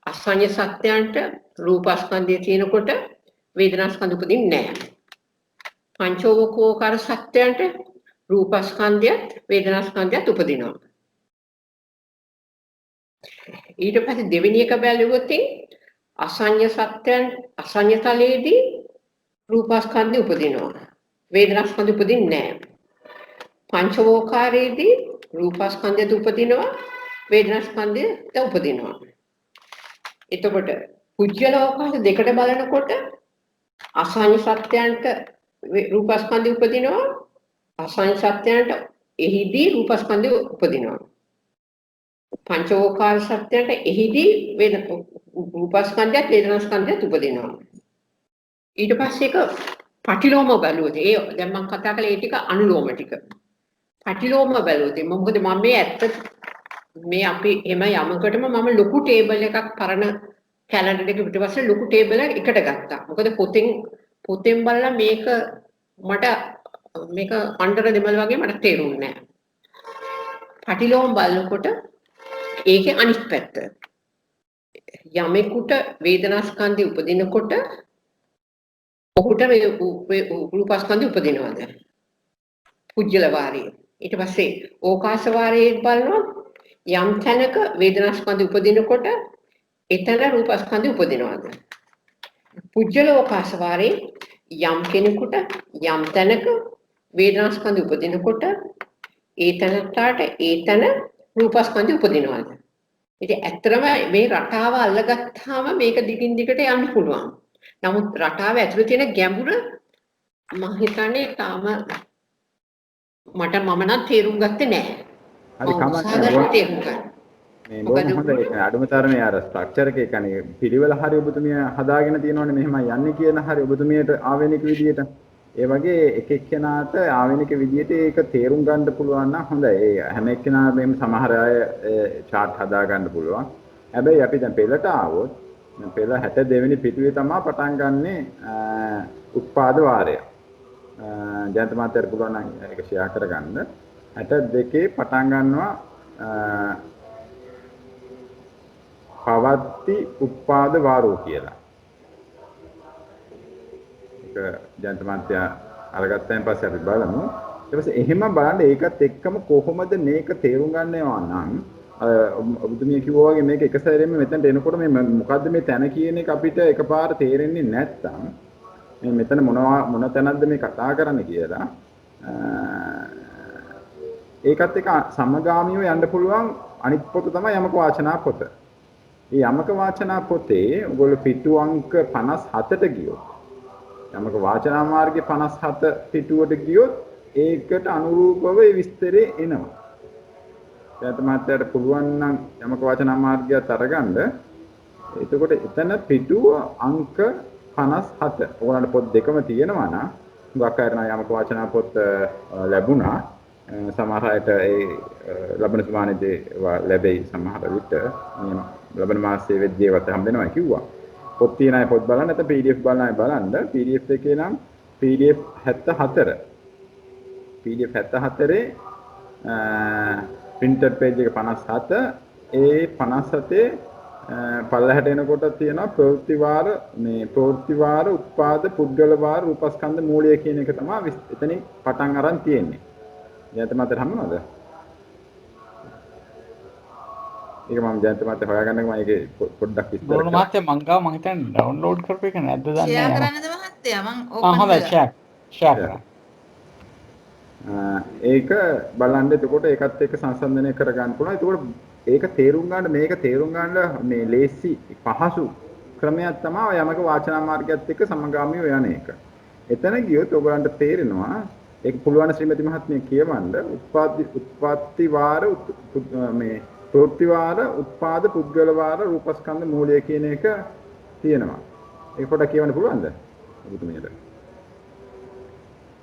අසඤ්ඤ සත්‍යයන්ට රූපස්කන්ධය තියෙනකොට වේදනාස්කන්ධ උපදින්නේ නැහැ. පංචෝවකෝකාර සත්‍යයන්ට රූපස්කන්ධයත් වේදනාස්කන්ධයත් උපදිනවා. ඊට පස්සේ දෙවෙනි එක බැලුවොත් අසඤ්ඤ සත්‍යයන් අසඤ්ඤ තලයේදී රූපස්කන්ධය උපදිනවා. වේදනාස්කන්ධය උපදින්නේ නැහැ. පංචවෝකාරයේදී රූපස්කන්ධයත් උපදිනවා වේදනාස්කන්ධයත් උපදිනවා. එතකොට පුජ්‍යල අවකාශ දෙකට බලනකොට අසඤ්ඤ සත්‍යයන්ට රූපස්කන්ධය උපදිනවා අසඤ්ඤ සත්‍යයන්ට එහිදී රූපස්කන්ධය උපදිනවා. පංචවෝකාර සත්‍යයන්ට එහිදී රූපස්කන්ධයත් වේදනාස්කන්ධයත් උපදිනවා. ඊට පස්සේ එක පටිලෝම බැලුවොත් ඒ දැන් මම කතා කළේ ඒ ටික අනුලෝම ටික. පටිලෝම බැලුවොත් මොකද මම මේ ඇත්ත මේ අපි එම යමකටම මම ලොකු ටේබල් එකක් පරණ කැලෙන්ඩර් එකක පිටපස්සේ ලොකු ටේබල් එකක් එකට ගත්තා. මොකද පොතෙන් බලලා මේක අnder දෙමළ වගේ මට තේරුන්නේ නැහැ. පටිලෝම බලනකොට ඒකේ අනිත් පැත්ත. යමෙකුට වේදනාස්කන්ධය උපදිනකොට ඔහුට මේ රූපස්කන්ධය උපදිනවද? පුජ්‍යල වාරයේ. ඊට පස්සේ ඕකාශ වාරයේ බලනවා යම් තැනක වේදනාස්කන්ධය උපදිනකොට එතන රූපස්කන්ධය උපදිනවද? පුජ්‍යල ඕකාශ වාරයේ යම් කෙනෙකුට යම් තැනක වේදනාස්කන්ධය උපදිනකොට ඒ තැනට ඒ තැන රූපස්කන්ධය උපදිනවද? ඉතින් ඇත්තටම මේ රටාව අල්ලගත්තාම මේක දිගින් දිගට යන්න පුළුවන්. නමුත් රටාව ඇතුළේ තියෙන ගැඹුර මම හිතන්නේ තාම මම නම් තේරුම් ගත්තේ නැහැ. හරි කමක් මේ බොහොම හොඳයි. අඩුම තරමේ අර ස්ට්‍රක්චර් එකේ කණේ පිළිවෙල හරි ඔබතුමිය හදාගෙන තියෙනවනේ මෙහෙමයි යන්නේ කියන හරි ඔබතුමියට ආවෙනික විදියට. ඒ වගේ එක එක්කෙනාට ආවෙනික විදියට ඒක තේරුම් ගන්න පුළුවන් නම් හොඳයි. ඒ හැම එක්කෙනාම මේ සමහර අය chart හදා ගන්න පුළුවන්. හැබැයි අපි දැන් පෙළට ආවොත් පෙළ 62 වෙනි පිටුවේ තමයි පටන් ගන්නෙ උත්පාද වාරය. ජයන්ත මාත්‍යාට පුළුවන් නම් ඒක ෂෙයා කරගන්න. 62 පටන් ගන්නවා පවත්ති උත්පාද වාරෝ කියලා. ඒක ජයන්ත මාත්‍යා අරගත්තයින් පස්සේ අපි බලමු. ඊට පස්සේ එහෙම බලන්න ඒකත් එක්කම කොහොමද මේක තේරුම් ගන්නවා නම් ඔබතුමිය කිව්වා වගේ මේක එක සැරේම මෙතනට එනකොට මේ මොකද්ද මේ තැන කියන එක අපිට එකපාර තේරෙන්නේ නැත්තම් මේ මෙතන මොන තැනක්ද මේ කතා කරන්නේ කියලා ඒකත් එක්ක සමගාමීව යන්න පුළුවන් අනිත් පොත තමයි යමක වාචනා පොත. මේ යමක වාචනා පොතේ ඔයගොල්ලෝ පිටු අංක 57ට ගියොත් යමක වාචනා මාර්ගයේ 57 පිටුවට ගියොත් ඒකට අනුරූපව ඒ විස්තරේ එනවා. දැන් මාත්‍යාට පුළුවන් නම් යමක වචන මාර්ගයත් අරගන්න. එතකොට එතන පිටුව අංක 57. ඕගොල්ලන්ට පොත් දෙකම තියෙනවා නම් හුඟක් අය යමක වචන පොත් ලැබුණා. සමහර අයට ඒ ලබන සමානයේ ලැබෙයි සමහර විට මේ ලබන මාසයේ වෙද්දේවත් හම් වෙනවා කිව්වා. පොත් තියෙන අය පොත් බලන්න නැත්නම් PDF බලන අය බලන්න. PDF එකේ නම් PDF 74. PDF 74 printed page එක 57 ඒ 57 පල්ලහැට එනකොට තියෙනවා ප්‍රවෘත්ති වාර උත්පාද පුද්ගල වාර රූපස්කන්ධ මූලය කියන එක තමයි එතනින් පටන් අරන් තියෙන්නේ. ජයන්ත මාත්‍යට හම්බුනවද? ඒක මම ජයන්ත මාත්‍යට හොයාගන්න මම ඒකේ පොඩ්ඩක් විස්තර කරා. බෝල මාත්‍යා මං ගාව මං හිතන්නේ ඩවුන්ලෝඩ් කරපු එක නැද්ද දන්නේ නැහැ. ෂෙයා කරන්නද මහත්තයා? මං ඕපන් හොඳයි ෂෙයා කරා. ඒක බලන්න එතකොට ඒකත් එක්ක සංසන්දනය කරගන්න පුළුවන්. එතකොට ඒක තේරුම් ගන්න මේක තේරුම් ගන්න මේ ලේසි පහසු ක්‍රමයක් තමයි යමක වාචනා මාර්ගයත් එක්ක සමගාමීව යන එක. එතන ගියොත් ඔයගලන්ට තේරෙනවා ඒක පුළුවන් ශ්‍රීමති මහත්මිය කියවන්න උත්පත්ති වාර මේ ප්‍රවෘත්ති වාර උත්පාද පුද්ගල වාර රූපස්කන්ධ මූලය කියන එක තියෙනවා. ඒක පොඩ්ඩක් කියවන්න පුළුවන්ද? ඔබතුමියට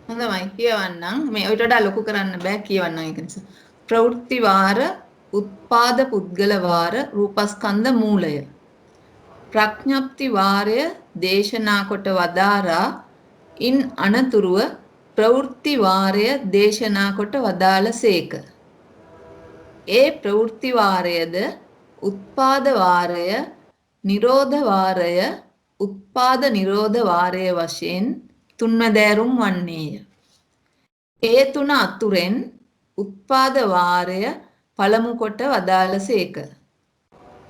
හොඳයි කියවන්නම්. මේ ඔයිට වඩා ලොකු කරන්න බෑ කියවන්නම් ඒක නිසා. ප්‍රවෘත්ති වාර, උත්පාද පුද්ගල වාර, රූපස්කන්ධ මූලය. ප්‍රඥප්ති වාරය දේශනා කොට වදාරා ඉන් අනතුරුව ප්‍රවෘත්ති වාරය දේශනා කොට වදාළසේක. ඒ ප්‍රවෘත්ති වාරයද උත්පාද වාරය, නිරෝධ වාරය, උත්පාද නිරෝධ වාරය වශයෙන් තුන්වැදෑරුම් වන්නේය. ඒ තුන අතුරෙන් උත්පාද වාරය පළමු කොට වදාළසේක.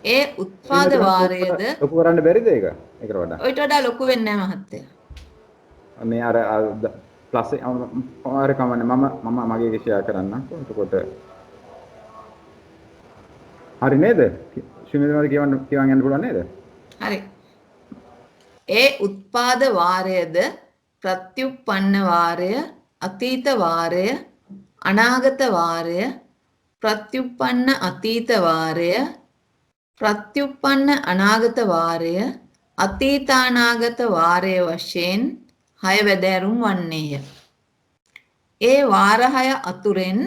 ඒ උත්පාද වාරයේද ලොකු කරන්න බැරිද ඒක? ඒකට වඩා. ඔයිට වඩා ලොකු වෙන්නේ නැහැ මහත්තයා. මේ අර ප්ලස් අර කමන්නේ මම මගේ ෂෙයා කරන්නම්. එතකොට හරි නේද? ශුමිතමාට කියවන් යන්න පුළුවන් නේද? හරි. ඒ උත්පාද වාරයද ප්‍රත්‍යুৎপন্ন වාරය, අතීත වාරය, අනාගත වාරය, ප්‍රත්‍යুৎপন্ন අතීත වාරය, ප්‍රත්‍යুৎপন্ন අනාගත වාරය, අතීතානාගත වාරය වශයෙන් 6 වැදෑරුම් වන්නේය. ඒ වාර 6 අතුරෙන්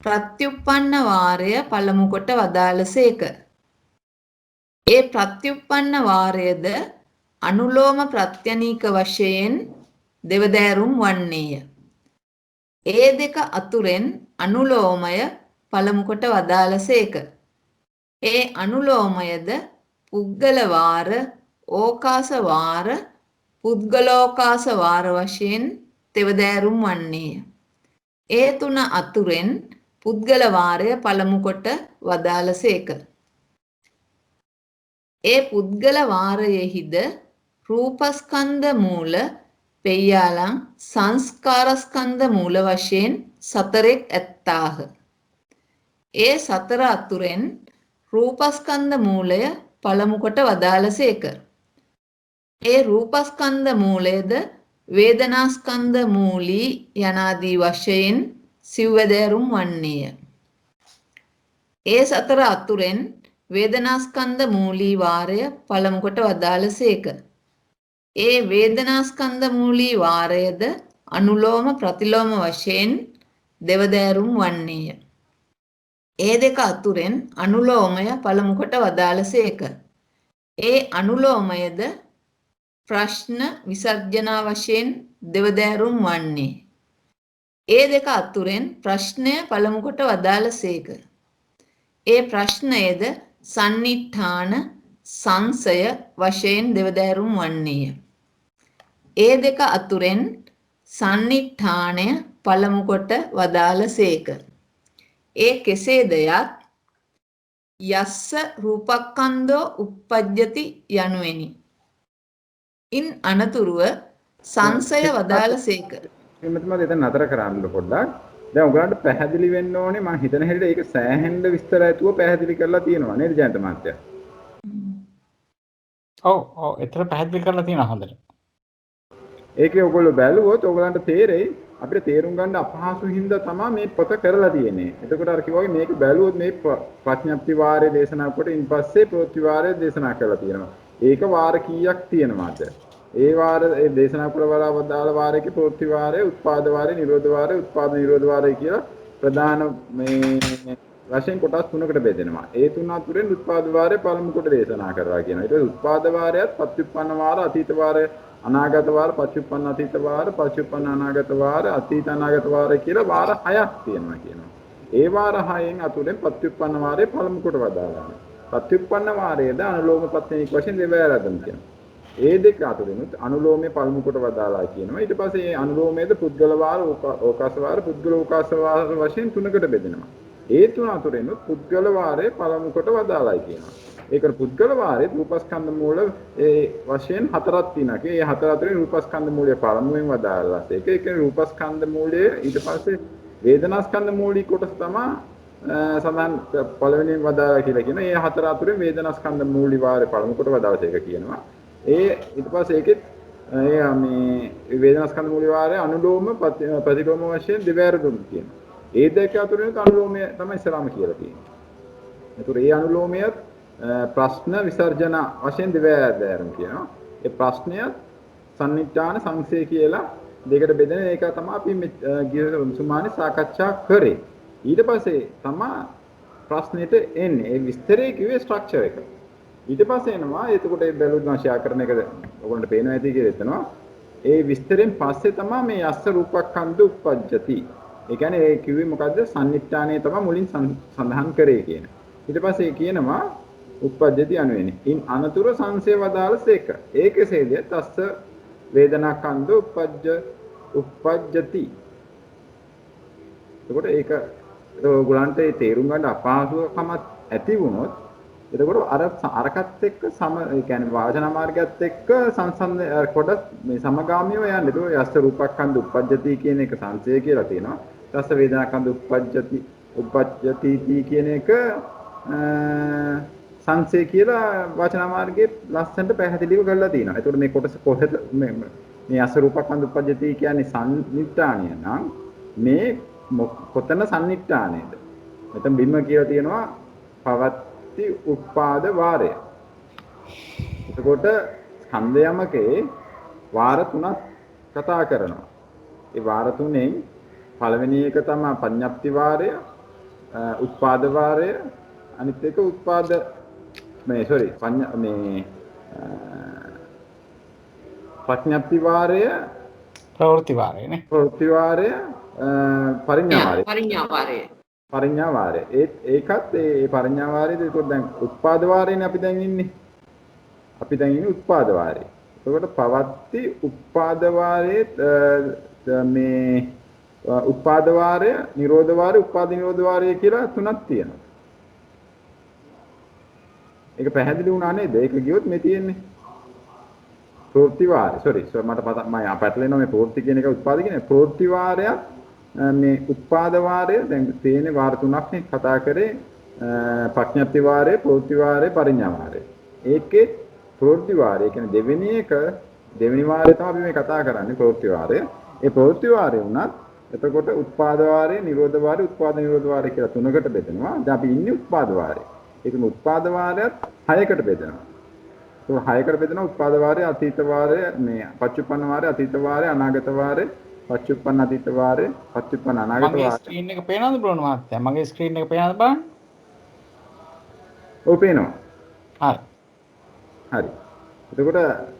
ප්‍රත්‍යুৎপন্ন වාරය පළමු කොට වදාළසේක. ඒ ප්‍රත්‍යুৎপন্ন වාරයද අනුලෝම ප්‍රත්‍යනීක වශයෙන් දෙවදෑරුම් වන්නේය. ඒ දෙක අතුරෙන් අනුලෝමය පළමු කොට වදාළසේක. ඒ අනුලෝමයද පුද්ගල වාර, ඕකාස වාර, පුද්ගලෝකාස වාර වශයෙන් දෙවදෑරුම් වන්නේය. ඒ තුන අතුරෙන් පුද්ගල වාරය පළමු කොට වදාළසේක. ඒ පුද්ගල වාරයෙහිද රූපස්කන්ධ මූල පෙය්‍යාලං සංස්කාරස්කන්ධ මූල වශයෙන් සතරෙක් ඇත්තාහ. ඒ සතර අතුරෙන් රූපස්කන්ධ මූලය පළමු කොට වදාළසේක. ඒ රූපස්කන්ධ මූලයද වේදනාස්කන්ධ මූලී යනාදී වශයෙන් සිව්වැදෑරුම් වන්නේය. ඒ සතර අතුරෙන් වේදනාස්කන්ධ මූලී වාරය පළමු කොට වදාළසේක. ඒ වේදනාස්කන්ධ මූලී වාරයද අනුලෝම ප්‍රතිලෝම වශයෙන් දෙවදෑරුම් වන්නේය. ඒ දෙක අතුරෙන් අනුලෝමය පළමු කොට වදාළසේක. ඒ අනුලෝමයද ප්‍රශ්න විසර්ජනා වශයෙන් දෙවදෑරුම් වන්නේ. ඒ දෙක අතුරෙන් ප්‍රශ්නය පළමු කොට වදාළසේක. ඒ ප්‍රශ්නයද සන්නිට්ඨාන සංසය වශයෙන් දෙවදෑරුම් වන්නේය. ඒ දෙක අතුරෙන් සන්නිට්ඨානය පළමු කොට වදාළසේක. ඒ කෙසේද යත් යස්ස රූපක්ඛන්தோ uppajjati යනුවෙනි. ඉන් අනතුරුව සංසය වදාළසේක. එමෙතන එතන නතර කරන්න පොඩ්ඩක්. දැන් ඔයගලන්ට පැහැදිලි වෙන්න ඕනේ මම හිතන හැටියට ඒක සෑහෙන්න විස්තර ඇතුව පැහැදිලි කරලා තියෙනවා නේද ජයන්ත මහත්තයා? ඔව් එතන පැහැදිලි කරලා තියෙනවා හොඳට. ඒකේ ඔයගොල්ලෝ බැලුවොත් ඔයගලන්ට තේරෙයි අපිට තේරුම් ගන්න අපහසු හින්දා තමයි මේ පොත කරලා තියෙන්නේ. එතකොට අර කිව්වා වගේ මේක බැලුවොත් මේ ප්‍රඥප්ති වාරයේ දේශනා කොට ඉන්පස්සේ ප්‍රවෘත්ති වාරයේ දේශනා කරලා තියෙනවා. ඒක වාර කීයක් තියෙනවද? ඒ වාර ඒ දේශනා කුල වල වාරයේ ප්‍රවෘත්ති වාරය, උත්පාද වාරය, නිරෝධ වාරය, උත්පාද නිරෝධ වාරය කියලා ප්‍රධාන මේ වශයෙන් කොටස් තුනකට බෙදෙනවා. ඒ තුන අතුරෙන් උත්පාද වාරය පළමු කොට දේශනා කරලා කියනවා. ඊට පස්සේ උත්පාද වාරයත් පත්‍යුප්පන්න වාර, අතීත වාරය, අනාගත වාර, පත්‍යුප්පන්න අතීත වාර, පත්‍යුප්පන්න අනාගත වාර, අතීත අනාගත වාර කියලා වාර 6ක් තියෙනවා කියනවා. ඒ වාර 6න් අතුරෙන් පත්‍යුප්පන්න වාරය පළමු කොට වදාළා. පත්‍යුප්පන්න වාරයේද අනුලෝම ප්‍රත්‍යනික වශයෙන් දෙවැරදම් කියනවා. ඒ දෙක අතරිනුත් අනුලෝමයේ පළමු කොට වදාලා කියනවා. ඊට පස්සේ මේ අනුලෝමයේද පුද්ගල වාර, ඕකාස වාර, පුද්ගල ඕකාස වාර වශයෙන් තුනකට බෙදෙනවා. ඒ තුන අතරිනුත් පුද්ගල වාරයේ පළමු කොට වදාලායි කියනවා. ඒකට පුද්ගල වාරයේ රූපස්කන්ධ මූල ඒ වශයෙන් හතරක් තියෙනවා. ඒ හතර අතරින් රූපස්කන්ධ මූලය පළමුවෙන් වදාලා. ඒ කියන්නේ රූපස්කන්ධ මූලය ඊට පස්සේ වේදනාස්කන්ධ මූලික කොටස තමයි සමාන පළවෙනියෙන් වදාලා කියලා කියනවා. ඒ හතර අතරින් වේදනාස්කන්ධ මූලික වාරයේ පළමු කොට වදාලා ඒක කියනවා. ඒ ඊට පස්සේ ඒකෙත් මේ වේදනාස්කන්ධ මූලික වාරයේ අනුලෝම ප්‍රතිලෝම වශයෙන් දෙවැරදුම් කියනවා. ඒ දෙක අතරින් අනුලෝමය තමයි ඉස්සරහම කියලා තියෙන්නේ. ඒතර ඒ අනුලෝමයත් ප්‍රශ්න විසර්ජන වශයෙන් දෙවැරදුම් කියනවා. ඒ ප්‍රශ්නයත් සන්නිට්ඨාන සංසය කියලා දෙකට බෙදෙන එක තමයි අපි ගිය සුමානේ සාකච්ඡා කරේ. ඊට පස්සේ තමයි ප්‍රශ්නෙට එන්නේ. ඒ විස්තරේ කිව්වේ ස්ට්‍රක්චර් එක. ඊට පස්සේ එනවා එතකොට ඒ බැලුවොත් මම ෂෙයා කරන එක ඔයගොල්ලන්ට පේනවා ඇති කියලා හිතනවා. ඒ විස්තරෙන් පස්සේ තමයි මේ යස්ස රූපක්ඛන්ධ uppajjati. ඒ කියන්නේ ඒ කිව්වේ මොකද්ද? සන්නිට්ඨානය තමයි මුලින් සඳහන් කරේ කියන. ඊට පස්සේ කියනවා uppajjati අනුවෙනි. ඉන් අනතුරු සංසය වදාළසේක. ඒකසේද තස්ස වේදනාඛන්ධ uppajjati. එතකොට ඒක ඔයගොල්ලන්ට තේරුම් ගන්න අපහසුකමක් ඇති වුණොත් එතකොට අරකට එක්ක ඒ කියන්නේ වාචන මාර්ගයත් එක්ක සංසන්ද කොටස් මේ සමගාමීව යන්නේ. ඒක යස්ස රූපස්කන්ධ උප්පජ්ජති කියන එක සංසය කියලා තියෙනවා. රස වේදනාස්කන්ධ උප්පජ්ජති කියන එක සංසය කියලා වාචන මාර්ගයේ ලස්සනට පැහැදිලිව කරලා තියෙනවා. ඒතකොට මේ කොටස කොහෙද මේ යස්ස රූපස්කන්ධ උප්පජ්ජති කියන්නේ සම්නිට්ඨානිය නම් මේ කොතන සම්නිට්ඨානයේද? මෙතන බිම්ම කියලා තියෙනවා පවත්ති උපාද වාරය. එතකොට ස්කන්ධයමකේ වාර තුනක් කතා කරනවා. ඒ වාර තුනෙන් පළවෙනි එක තමයි පඤ්ඤප්ති වාරය, උත්පාද වාරය, අනිත් එක උත්පාද පඤ්ඤප්ති වාරය, ප්‍රවෘත්ති වාරය නේ. ප්‍රවෘත්ති වාරය, පරිඤ්ඤා වාරය. පරිඥා වාරය. පරිඥා වාරය. ඒකත් ඒ පරිඥා වාරයේද ඒකෝ දැන් උත්පාද වාරයේනේ අපි දැන් ඉන්නේ. අපි දැන් ඉන්නේ උත්පාද වාරයේ. එතකොට පවත්ති උත්පාද වාරයේ මේ උත්පාද වාරය, නිරෝධ වාරය, උත්පාද නිරෝධ වාරය කියලා තුනක් තියෙනවා. ඒක පැහැදිලි වුණා නේද? ඒක ගියොත් මේ තියෙන්නේ ප්‍රවෘත්ති වාරය. මට මම පැටලෙනවා මේ ප්‍රවෘත්ති කියන එක උත්පාද කියන ප්‍රවෘත්ති වාරයක් මේ උත්පාද වාරය දැන් තියෙන වාර තුනක් නේ කතා කරේ පඥප්ති වාරය, ප්‍රවෘත්ති වාරය, පරිඥා වාරය. ඒකේ ප්‍රවෘත්ති වාරය කියන්නේ දෙවෙනි වාරය තමයි අපි මේ කතා කරන්නේ ප්‍රවෘත්ති වාරය. ඒ ප්‍රවෘත්ති වාරය උනත් එතකොට උත්පාද වාරය, නිරෝධ වාරය, උත්පාද නිරෝධ වාරය කියලා තුනකට බෙදෙනවා. දැන් අපි ඉන්නේ උත්පාද වාරයේ. ඒකම උත්පාද වාරයත් 6කට බෙදෙනවා. ඒක 6කට බෙදෙනවා උත්පාද වාරය, අතීත වාරය, මේ පච්චුප්පන්න වාරය, අතීත වාරය, අනාගත වාරය, පච්චුප්පන්න අතීත වාරය, පච්චුප්පන්න අනාගත මගේ වාරය. ස්ක්‍රීන් එක පේනවද බ්‍රෝන් මහත්තයා? මගේ ස්ක්‍රීන් එක පේනවද බලන්න? ඔව් පේනවා. හරි. හරි. එතකොට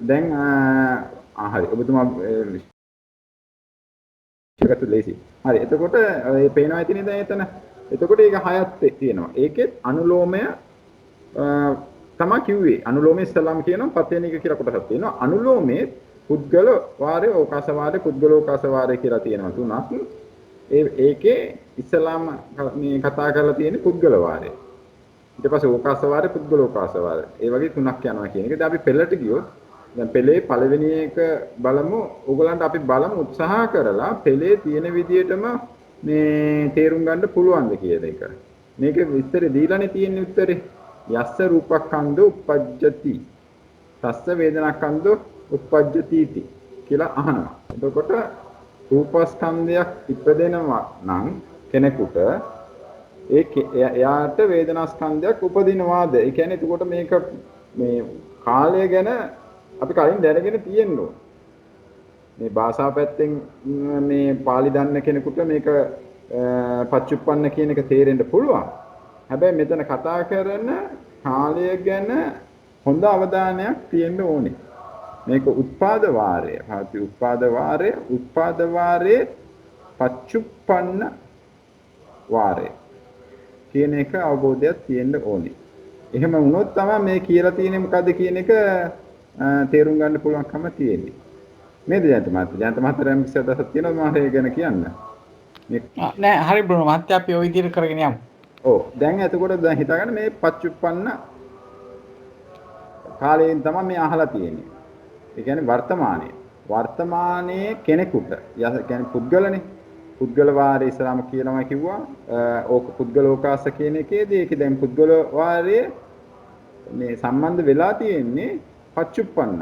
දැන් හරි. ඔබතුමා ඒකත් ලේසි. හරි. එතකොට මේ පේනවා ඇති නේද එතන? එතකොට ඒක හයක් තියෙනවා. ඒකෙත් අනුලෝමය තමයි කිව්වේ. අනුලෝමයේ ඉස්සලාම් කියනවා පතේනික කියලා කොටසක් තියෙනවා. අනුලෝමයේ පුද්ගල වාරය, ඕකාස වාරය, පුද්ගලෝකාස වාරය කියලා තියෙනවා තුනක්. ඒකේ ඉස්සලාම් මේ කතා කරලා තියෙන්නේ පුද්ගල වාරය. ඊට පස්සේ ඕකාස වාරය, පුද්ගලෝකාස වාරය. ඒ වගේ තුනක් යනවා කියන එක. දැන් අපි පෙළට ගියොත් දැන් පෙළේ පළවෙනි එක බලමු. ඕගලන්ට අපි බලමු උත්සාහ කරලා පෙළේ තියෙන විදිහටම මේ තේරුම් ගන්න පුළුවන්ද කියන එක. මේක විස්තරේ දීලානේ තියෙන්නේ උත්තරේ. යස්ස රූපස්කන්ධ උප්පජ්ජති. තස්ස වේදනාස්කන්ධ උප්පජ්ජති කියලා අහනවා. එතකොට රූපස්කන්ධයක් ඉපදෙනවා නම් කෙනෙකුට එයාට වේදනාස්කන්ධයක් උපදිනවාද? ඒ කියන්නේ එතකොට මේක මේ කාලය ගැන අපි කලින් දැනගෙන තියෙන්න ඕන. මේ භාෂා පැත්තෙන් මේ පාලි දන්න කෙනෙකුට මේක පච්චුප්පන්න කියන එක තේරෙන්න පුළුවන්. හැබැයි මෙතන කතා කරන කාලය ගැන හොඳ අවධානයක් තියෙන්න ඕනේ. මේක උත්පාද වාරය. හරි උත්පාද වාරයේ පච්චුප්පන්න වාරය කියන එක අවබෝධයක් තියෙන්න ඕනේ. එහෙම වුණොත් තමයි මේ කියලා තියෙන්නේ මොකද්ද කියන එක තේරුම් ගන්න පුළුවන්කම තියෙන්නේ. මේද ජයන්ත මහත්තයා යම් කිසි අදහසක් තියෙනවද මම ගැන කියන්න? නෑ හරි බ්‍රෝන් මහත්තයා අපි ওই විදිහට කරගෙන යමු. ඔව් දැන් එතකොට දැන් හිතාගන්න මේ පච්චුප්පන්න කාලයෙන් තමයි මේ අහලා තියෙන්නේ. ඒ කියන්නේ වර්තමානයේ කෙනෙකුට කියන්නේ පුද්ගලනේ පුද්ගල වාරය ඉස්සරහම කියනවා කිව්වා. ඕක පුද්ගලෝකාස කියන එකේදී ඒක දැන් පුද්ගල වාරයේ මේ සම්බන්ධ වෙලා තියෙන්නේ පච්චුප්පන්න.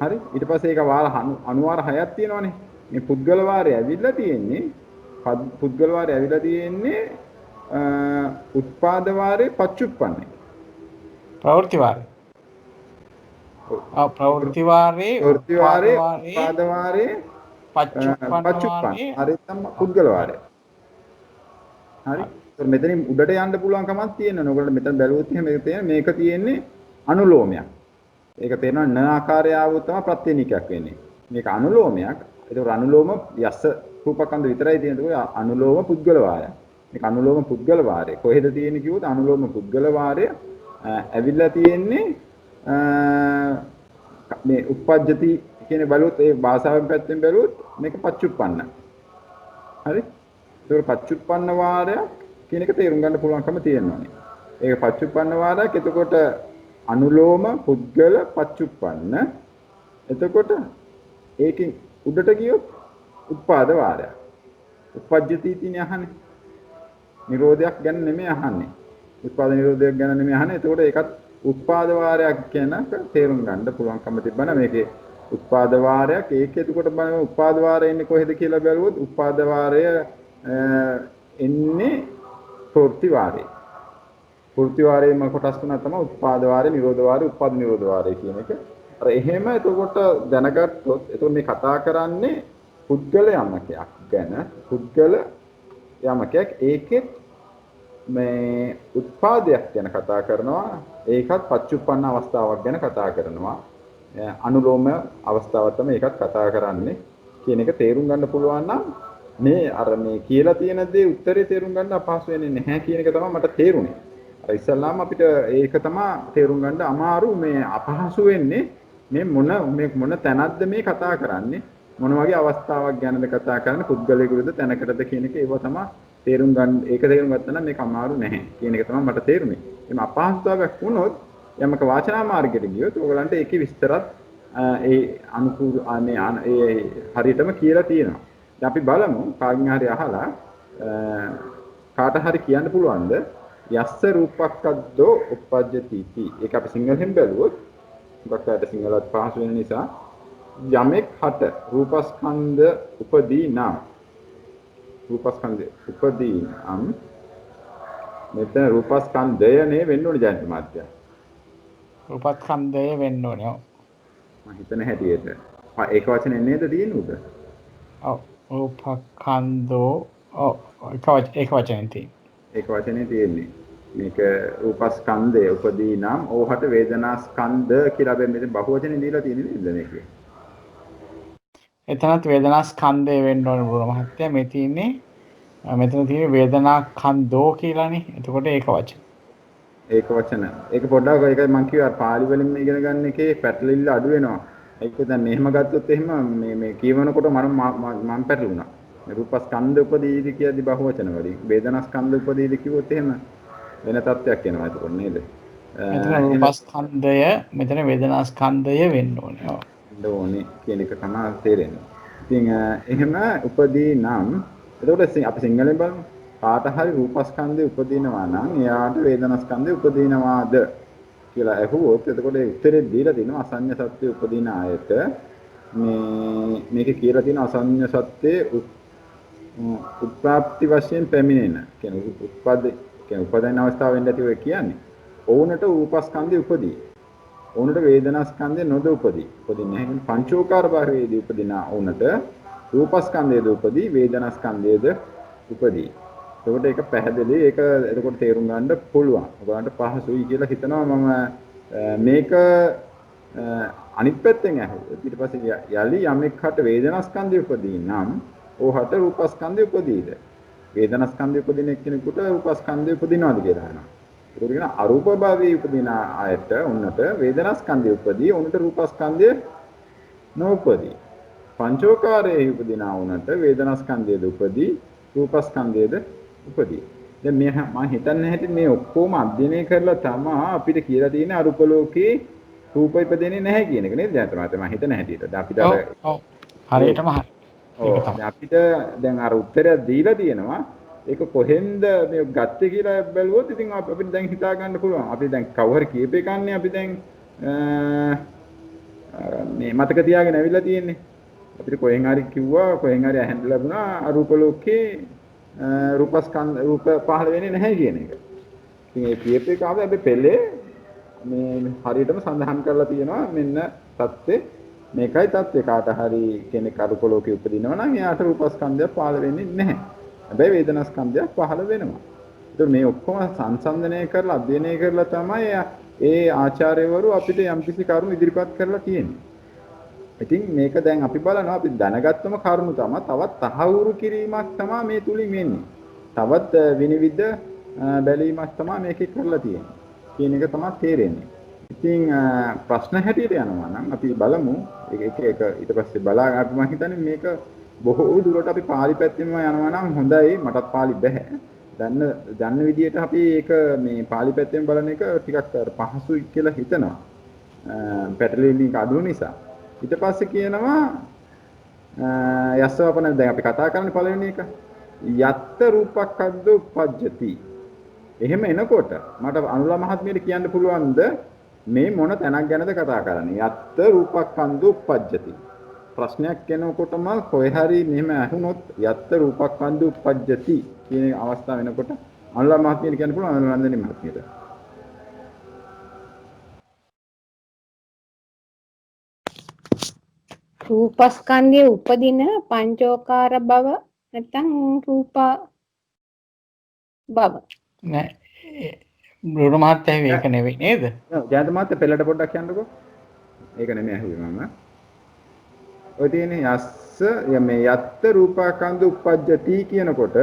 හරි ඊට පස්සේ ඒක වාර අනුවාර 6ක් තියෙනවානේ. මේ පුද්ගල වාරය ඇවිල්ලා තියෙන්නේ උත්පාද වාරයේ පච්චුප්පන්නේ. ප්‍රවෘත්ති වාරය. ප්‍රවෘත්ති වාරයේ උත්පාද වාරයේ පච්චුප්පන්න. හරි තමයි පුද්ගල වාරය. හරි. ඒත් මෙතනින් උඩට යන්න පුළුවන් කමක් තියෙනවා. ඔයගොල්ලෝ මෙතන බැලුවොත් එහෙම මේක තියෙන්නේ අනුලෝමයක්. ඒක තේරෙනවා න ආකාරය ආවොත් තමයි ප්‍රත්‍යනිකයක් වෙන්නේ. මේක අනුලෝමයක්. ඒක අනුලෝම යස්ස රූපකන්ද විතරයි තියෙන්නේ. ඒක අනුලෝම පුද්ගල වාරය. මේක අනුලෝම පුද්ගල වාරය. කොහෙද තියෙන්නේ කිව්වොත් අනුලෝම පුද්ගල වාරය ඇවිල්ලා තියෙන්නේ මේ උප්පජ්ජති කියන බලුවොත් ඒ භාෂාවෙන් පැත්තෙන් බැලුවොත් මේක පච්චුප්පන්න. හරි? ඒක පච්චුප්පන්න වාරය කියන එක තේරුම් ගන්න පුළුවන්කම තියෙනවානේ. ඒක පච්චුප්පන්න වාරයක්. එතකොට අනුලෝම පුද්ගල පච්චුප්පන්න. එතකොට ඒකෙන් උඩට ගියොත් උත්පාද වාරයක්. උපජ්ජති තියන්නේ අහන්නේ. නිරෝධයක් ගැන නෙමෙයි අහන්නේ. උත්පාද නිරෝධයක් ගැන නෙමෙයි අහන්නේ. එතකොට ඒකත් උත්පාද වාරයක් කියන තේරුම් ගන්න පුළුවන්කම තිබ්බනම් මේකේ උත්පාද වාරයක් ඒක එතකොට බලන්න උත්පාද වාරය එන්නේ කොහෙද කියලා බැලුවොත් උත්පාද වාරය එන්නේ ප්‍රවෘත්ති වාරේ. ප්‍රවෘත්ති වාරයේම කොටස් තුනක් තමයි උත්පාද වාරය, නිරෝධ වාරය, උත්පාද නිරෝධ වාරය කියන එක. අර එහෙම එතකොට දැනගත්තොත් එතකොට මේ කතා කරන්නේ පුද්ගල යමකයක් ගැන. පුද්ගල යමකයක් ඒකෙත් මේ උත්පාදයක් ගැන කතා කරනවා. ඒකත් පච්චුප්පන්න අවස්ථාවක් ගැන කතා කරනවා. අනුලෝම අවස්ථාවක් තමයි ඒකත් කතා කරන්නේ කියන එක තේරුම් ගන්න පුළුවන් නම් මේ අර මේ කියලා තියෙන දේ උත්තරේ තේරුම් ගන්න අපහසු වෙන්නේ නැහැ කියන එක තමයි මට තේරුනේ. අර ඉස්සල්ලාම අපිට ඒක තමයි තේරුම් ගන්න අමාරු මේ අපහසු වෙන්නේ මේ මොන තැනක්ද මේ කතා කරන්නේ මොන වගේ අවස්ථාවක් ගැනද කතා කරන්නේ පුද්ගලයෙකුද තැනකටද කියන එක ඒව තමයි තේරුම් ගන්න ඒක තේරුම් ගත්තා නම් මේක අමාරු නැහැ කියන එක තමයි මට තේරුනේ. එimhe අපහසුතාවයක් වුණොත් යමක වාචනා මාර්ගයට ගියොත් ඔයගලන්ට ඒකේ විස්තරත් ඒ අනුකූල ඒ හරියටම කියලා තියෙනවා. දැන් අපි බලමු කාගෙන් හරි අහලා කාට හරි කියන්න පුළුවන්ද යස්ස රූපක්කද්දෝ උප්පජ්ජති इति. ඒක අපි සිංහලෙන් බැලුවොත් මොකක්ද සිංහලත් පහසු වෙන නිසා යමෙක් හට රූපස්කන්ධ උපදී නම් රූපස්කන්ධ උපදී නම් මෙතන රූපස්කන්ධයනේ වෙන්න ඕනේ ජයන්ත මාත්‍යා. රූපස්කන්ධය වෙන්න ඕනේ. ඔව්. මම හිතන හැටියට. ඒක වචනේ නේද තියෙන්නේ උද? ඔව්. රූපස්කන්ධෝ ඔව් ඒක වචනේ තියෙන්නේ. ඒක වචනේ තියෙන්නේ. මේක රූපස්කන්ධය උපදී නම් ඕහට වේදනාස්කන්ධ කියලා මෙතන බහුවචනේ දීලා තියෙන්නේ නේද මේකේ? එතනත් වේදනාස්කන්ධය වෙන්න ඕනේ බුර මහත්තයා. මේ තියෙන්නේ මෙතන තියෙන්නේ වේදනාඛන්ධෝ කියලානේ. එතකොට ඒක වචන. ඒක වචන. ඒක පොඩ්ඩක් ඒක මම කිව්වා පාලි වලින් ඉගෙන ගන්න එකේ පැටලිල්ල අඩු වෙනවා. ඒක දැන් මෙහෙම ගත්තොත් එහෙම මේ කියවනකොට මම පැටලුණා. රූපස්කන්ධ උපදීති කියද්දි බහුවචන වලින් වේදනාස්කන්ධ උපදීති කිව්වොත් එහෙම වෙන තත්ත්වයක් එනවා ඒක නේද? මෙතන රූපස්කන්ධය මෙතන වේදනාස්කන්ධය වෙන්න ඕනේ. ඔව්. ඕනේ කියන එක තමයි තේරෙන්නේ. ඉතින් එහෙම උපදී නම් එතකොට අපි සිංහලෙන් බලමු. කාට හරි රූපස්කන්ධය උපදිනවා නම් එයාට වේදනාස්කන්ධය උපදිනවාද කියලා අහුවොත් එතකොට ඒ උත්තරේ දීලා තිනවා අසඤ්ඤ සත්‍ය උපදින ආයත මේකේ කියලා තියෙන අසඤ්ඤ සත්‍යේ උත්ප්‍රාප්ති වශයෙන් පැමිණෙන කියන්නේ උපදින අවස්ථාව වෙන්න ඇති ඔය කියන්නේ ඕනට රූපස්කන්ධය උපදී ඕනට වේදනාස්කන්ධය නොදඋපදී උපදින්නේ නැහැ කියන්නේ පංචෝකාර භාවයේදී උපදින ඕනට රූපස්කන්ධයේද උපදී වේදනාස්කන්ධයේද උපදී. එතකොට ඒක පැහැදිලි ඒක එතකොට තේරුම් ගන්න පුළුවන්. ඔයගලන්ට පහසුයි කියලා හිතනවා මම මේක අනිත් පැත්තෙන් අහුවොත් ඊට පස්සේ යලි යමෙක් හට වේදනාස්කන්ධය උපදී නම් ඕහට රූපස්කන්ධය උපදීද? වේදනාස්කන්ධය උපදින එක්කෙනෙකුට රූපස්කන්ධය උපදිනවද කියලා අහනවා. ඒක කියන අරූප භාවයේ උපදින ආයත උන්නට වේදනාස්කන්ධය උපදී උන්නට රූපස්කන්ධය නොඋපදී. පංචෝකාරයේ උපදින උන්නට වේදනාස්කන්ධයද උපදී රූපස්කන්ධයද උපදී. දැන් මම හිතන්නේ හැටි මේ ඔක්කොම අධ්‍යයනය කරලා තමයි අපිට කියලා තියෙන අරූප ලෝකේ රූප ඉපදෙන්නේ නැහැ කියන එක නේද? දැන් තමයි හිතන හැටියට. දැන් අපිට ඔව් හරියටම හරි. අපිට දැන් අර උත්තරය දීලා තියෙනවා. ඒක කොහෙන්ද මේ ගත්තේ කියලා බැලුවොත් ඉතින් අපිට දැන් හිතා ගන්න පුළුවන්. අපි දැන් කවුරු කියපේකන්නේ අපි දැන් මේ මතක තියාගෙන ඇවිල්ලා තියෙන්නේ. අපිට කොහෙන් හරි කිව්වා කොහෙන් හරි ඇහෙන්න ලැබුණා අරූප ලෝකේ රූපස්කන්ධ රූප පහළ වෙන්නේ නැහැ කියන එක. ඉතින් ඒ කියපේක අපි පෙළේ මේ හරියටම සඳහන් කරලා තියෙනවා මෙන්න தත්ත්වේ මේකයි தත්ත්වේ කාට හරි කෙනෙක් අරූප ලෝකේ උපදිනවා නම් එයාට රූපස්කන්ධය පහළ වෙන්නේ නැහැ. හැබැයි වේදනාස්කන්ධය පහළ වෙනවා. ඒතර මේ ඔක්කොම සංසන්දනය කරලා අධ්‍යයනය කරලා තමයි ඒ ආචාර්යවරු අපිට යම්කිසි කරුණු ඉදිරිපත් කරලා තියෙන්නේ. ඉතින් මේක දැන් අපි බලනවා අපි දැනගත්තම කරුණු තමයි තවත් තහවුරු කිරීමක් තමයි මේ තුලින් වෙන්නේ. තවත් විනිවිද බැලීමක් තමයි මේකේ කරලා තියෙන්නේ. කියන එක තමයි තේරෙන්නේ. ඉතින් ප්‍රශ්න හැටියට යනවා නම් අපි බලමු එක ඊට පස්සේ බලා මම හිතන්නේ මේක බොහෝ දුරට අපි පාලි පැත්තෙන්ම යනවා නම් හොඳයි මටත් පාලි බෑ. දන්න විදියට අපි ඒක මේ පාලි පැත්තෙන් බලන එක ටිකක් පහසුයි කියලා හිතනවා. පැටලෙන්නේ අඩු නිසා. ඊට පස්සේ කියනවා යස්සවපන දැන් අපි කතා කරන්නේ පළවෙනි එක. යත්ත රූපක්ඛද්ද උපජ්ජති. එහෙම එනකොට මට අනුලා මහත්මියට කියන්න පුළුවන්ද මේ මොන තැනක් ගැනද කතා කරන්නේ? යත්ත රූපක්ඛන්ද උපජ්ජති. ප්‍රශ්නයක් එනකොටම කොහේ හරි මෙහෙම අහුනොත් යත්ත රූපක්ඛන්ද උපජ්ජති කියන අවස්ථාව වෙනකොට අනුලා මහත්මියට කියන්න පුළුවන් අනුනන්දනි මහත්මියට. රූපස්කන්ධයේ උපදින පංචෝකාර බව නැත්නම් රූප බව. නෑ බ්‍රුණ මහත්තයා ඒක නෙවෙයි නේද? ජයන්ත මහත්තයා පෙළට පොඩ්ඩක් කියන්නකෝ. ඒක නෙමෙයි අහුවේ මම. ඔය තියෙන්නේ යස්ස මේ යත්ත රූපකන්ද උපජ්ජති කියනකොට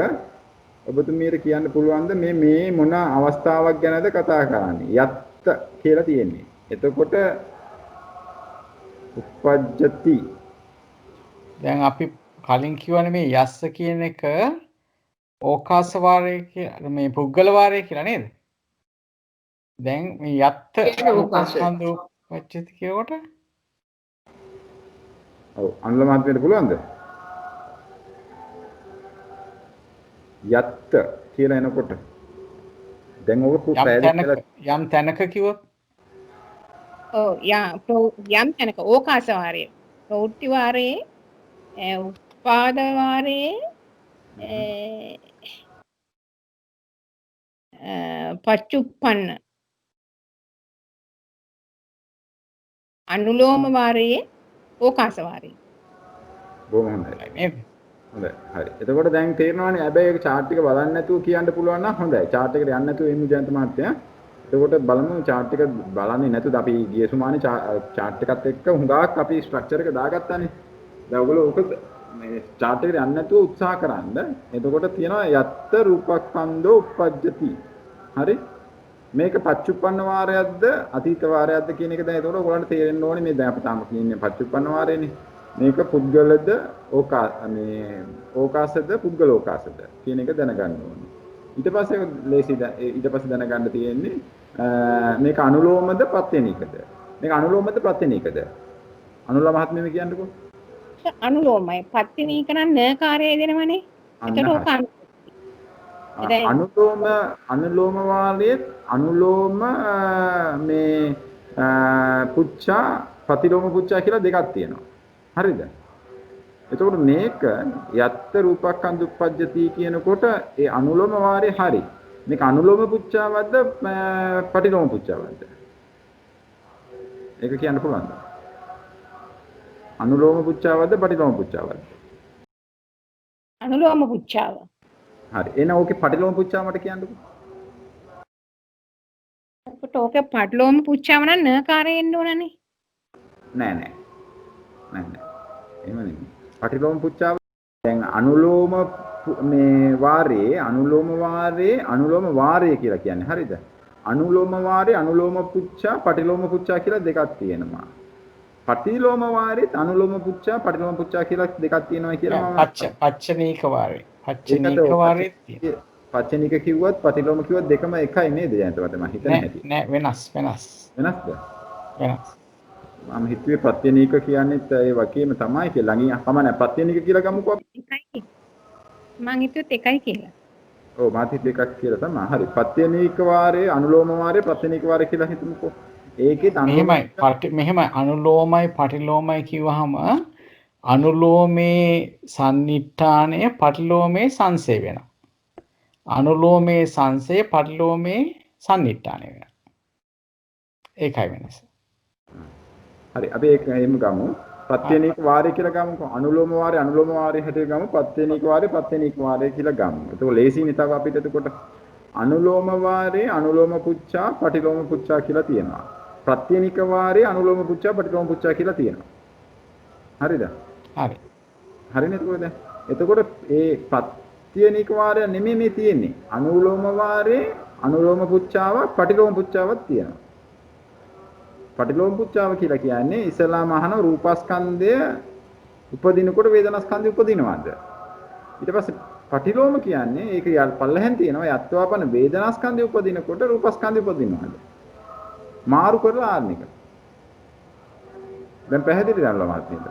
ඔබතුමීට කියන්න පුළුවන්ද මේ මොන අවස්ථාවක් ගැනද කතා කරන්නේ? යත්ත කියලා තියෙන්නේ. එතකොට උපජ්ජති දැන් අපි කලින් කියවනේ මේ යස්ස කියන එක ඕකාස වාරය කියලා මේ පුද්ගල වාරය කියලා නේද? දැන් මේ යත්ත රූපස්කන්ධ උපජ්ජති කියනකොට ඔව් අනුල මහත්මියට පුළුවන්ද? යත්ත කියලා එනකොට දැන් ඔබ යම් තැනක කිව්වොත් ඔව් යම් තැනක ඕකාස වාරයේ ප්‍රවෘත්ති වාරයේ උත්පාද වාරයේ පච්චුප්පන්න අනුලෝම වාරයේ ඕකාස වාරයේ බොහොම හොඳයි නේද? හොඳයි හරි. එතකොට දැන් තේරෙනවානේ හැබැයි ඒක chart එක බලන්න නැතුව කියන්න පුළුවන් නම් හොඳයි. chart එකට යන්න නැතුව එමු ජයන්ත මහත්තයා. එතකොට බලමු chart එක බලන්නේ නැතුව අපි ගිය සුමානේ chart එකත් එක්ක හුඟක් අපි structure එක දාගත්තානේ. දැන් ඔයගොල්ලෝ ඔක මේ chart එකට යන්න නැතුව උත්සාහ කරන්න. එතකොට තියෙනවා යත්ත රූපස්කන්ධෝ උපජ්ජති. හරි? මේක පච්චුප්පන්න වාරයක්ද අතීත වාරයක්ද කියන එක දැන් එතකොට ඔයගොල්ලන්ට තේරෙන්න ඕනේ මේ දැන් අපි තාම කියන්නේ පච්චුප්පන්න වාරයනේ. මේක පුද්ගලද ඕකාසද පුද්ගලෝකාසද කියන එක දැනගන්න ඕනේ. ඊට පස්සේ ඊට පස්සේ දැනගන්න තියෙන්නේ මේක අනුලෝමද ප්‍රත්‍යනිකද? මේක අනුලෝමද ප්‍රත්‍යනිකද? අනුලා මහත්මිය කියන්නකෝ. අනුලෝමයි පත්තිනීක නම් නකාරය දෙනවනේ. ඒකට ඕක අනුලෝම වාරයේ අනුලෝම මේ පුච්චා ප්‍රතිලෝම පුච්චා කියලා දෙකක් තියෙනවා. හරිද? එතකොට මේක යත්ත රූපක්ඛන්ධ උපජ්ජති කියනකොට ඒ අනුලෝම වාරේ හරි. මේක අනුලෝම පුච්චාවද්ද පටිලෝම පුච්චාවද්ද? ඒක කියන්න පුළුවන්ද? අනුලෝම පුච්චාවද්ද පටිලෝම පුච්චාවද්ද? අනුලෝම පුච්චාව. හරි. එහෙනම් ඕකේ පටිලෝම පුච්චාව මට කියන්නකෝ. ඒකට ඕකේ පටිලෝම පුච්චාව නම් නකාරය එන්න ඕනනේ. නෑ. එහෙම නෙමෙයි. පටිලෝම පුච්චාව දැන් අනුලෝම මේ වාරයේ අනුලෝම වාරය කියලා කියන්නේ. හරිද? අනුලෝම වාරේ අනුලෝම පුච්චා පටිලෝම පුච්චා කියලා දෙකක් තියෙනවා. පටිලෝම වාරේත් අනුලෝම පුච්චා පටිලෝම පුච්චා කියලා දෙකක් තියෙනවා කියලා මම පච්චනීක වාරේ. පච්චනීක වාරේ තියෙනවා. පච්චනීක කිව්වත් පටිලෝම කිව්වත් දෙකම එකයි නේද ජයන්තවත් මම හිතන්නේ නැති. නෑ වෙනස්. වෙනස්ද? වෙනස්. මම හිතුවේ ප්‍රත්‍යනීක කියන්නේත් ඒ වගේම තමයි කියලා. ළඟින් අපමණ ප්‍රත්‍යනීක කියලා ගමුකෝ. එකයි. මං හිතුවත් එකයි කියලා. ඔව් මාත් හිතුවේ එකක් කියලා තමයි. හරි. ප්‍රත්‍යනීක වාරයේ අනුලෝම වාරයේ ප්‍රත්‍යනීක වාරය කියලා හිතමුකෝ. ඒකේ මෙහෙමයි අනුලෝමයි පටිලෝමයි කිව්වහම අනුලෝමේ සන්නිට්ඨානය පටිලෝමේ සංසේ වෙනවා. අනුලෝමේ සංසේ පටිලෝමේ සන්නිට්ඨානය වෙනවා. ඒකයි වෙනස. හරි අපි ඒක එහෙම ගමු. ප්‍රත්‍යනීක වාරය කියලා ගමුකෝ. අනුලෝම වාරය හැටියට ගමු. ප්‍රත්‍යනීක වාරය කියලා ගමු. ඒක ලේසියිනේ තව අපිට එතකොට අනුලෝම වාරේ අනුලෝම පුච්චා පටිලෝම පුච්චා කියලා තියෙනවා. ප්‍රත්‍යනික වාරේ අනුලෝම පුච්චා පටිලෝම පුච්චා කියලා තියෙනවා. හරිද? හරි. හරිනේ එතකොට දැන්. එතකොට ඒ ප්‍රත්‍යනික වාරය නෙමෙයි මේ තියෙන්නේ. අනුලෝම වාරේ අනුලෝම පුච්චාවක් පටිලෝම පුච්චාවක් තියෙනවා. පටිලෝම පුච්චාව කියලා කියන්නේ ඉස්ලාම අහන රූපස්කන්ධය උපදිනකොට වේදනාස්කන්ධය උපදිනවද? ඊට පස්සේ පටිලෝම කියන්නේ ඒක පල්ලෙහෙන් තියෙනවා යත්වාපන වේදනාස්කන්ධය උපදිනකොට රූපස්කන්ධය උපදිනවාද මාරු කරලා ආන්න එක. දැන් පැහැදිලි ගන්නවා මාත්‍යෙට.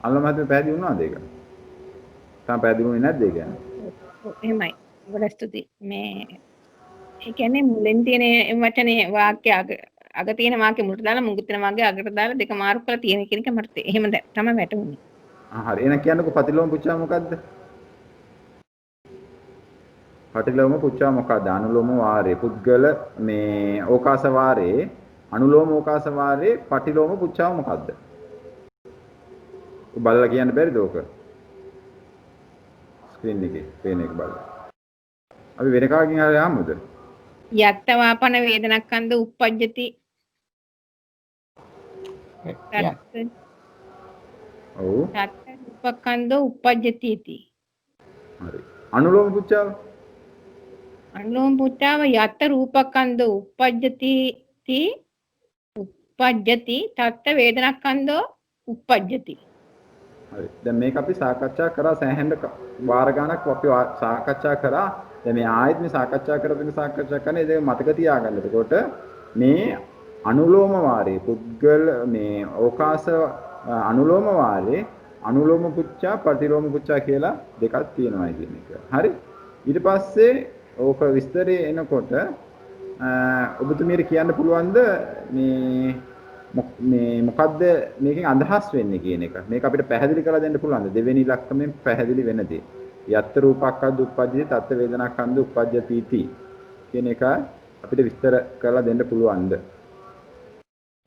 අල්ලමහත්ම පැහැදිලි වුණාද ඒක? තාම පැහැදිලි වුණේ නැද්ද ඒක කියන්නේ? එහෙමයි. ගොඩක් ස්තුතියි. මේ ඒ කියන්නේ මුලින් තියෙන වචනේ වාක්‍ය අග තියෙන වාක්‍ය මුලට දාලා මුඟ තියෙන වාක්‍ය අගට දාලා දෙක මාරු කරලා තියෙන කියන එක මට එහෙම තමයි වැටුනේ. හරි. එහෙනම් කියන්නකෝ පටිලෝම පුච්චා මොකද්ද? පටිලෝම පුච්චා මොකද්ද? අනුලෝම වාරේ පුද්ගල මේ ඕකාස වාරේ අනුලෝම ඕකාස වාරේ පටිලෝම පුච්චා මොකද්ද? බලලා කියන්න බැරිද ඕක? ස්ක්‍රීන් එකේ පේන එක බලලා. අපි වෙන කාගෙන් හරි ආමුද? යත්තවාපන වේදනක්ඛන්ද උප්පජ්ජති. ඔව්. තත් උප්පජ්ජති इति. හරි. අනුලෝම පුච්චාව? අනුලෝම පුච්චාව යත්ත රූපක්ඛන්ද උප්පජ්ජති इति උප්පජ්ජති තත් වේදනක්ඛන්දෝ උප්පජ්ජති. හරි. දැන් මේක අපි සාකච්ඡා කරා සෑහෙන වාර ගණක් අපි සාකච්ඡා කරා. දැන් මේ ආයෙත් මේ සාකච්ඡා කරපින සාකච්ඡා කරන ඒක මතක තියාගන්න. එතකොට මේ අනුලෝම වාරේ පුද්ගල මේ ඕකාස අනුලෝම වාරේ අනුලෝම පුච්චා පටිලෝම පුච්චා කියලා දෙකක් තියෙනවා කියන එක. හරි. ඊට පස්සේ ඕක විස්තරේ එනකොට ඔබතුමියට කියන්න පුළුවන්ද මේ මොකද්ද මේකෙන් අදහස් වෙන්නේ කියන එක. මේක අපිට පැහැදිලි කරලා දෙන්න පුළුවන්ද? දෙවෙනි ඉලක්කමෙන් පැහැදිලි වෙන දේ. යත්ත රූපක්ඛන්ද උප්පජ්ජති තත් වේදනාක්ඛන්ද උප්පජ්ජති इति කියන එක අපිට විස්තර කරලා දෙන්න පුළුවන්ද?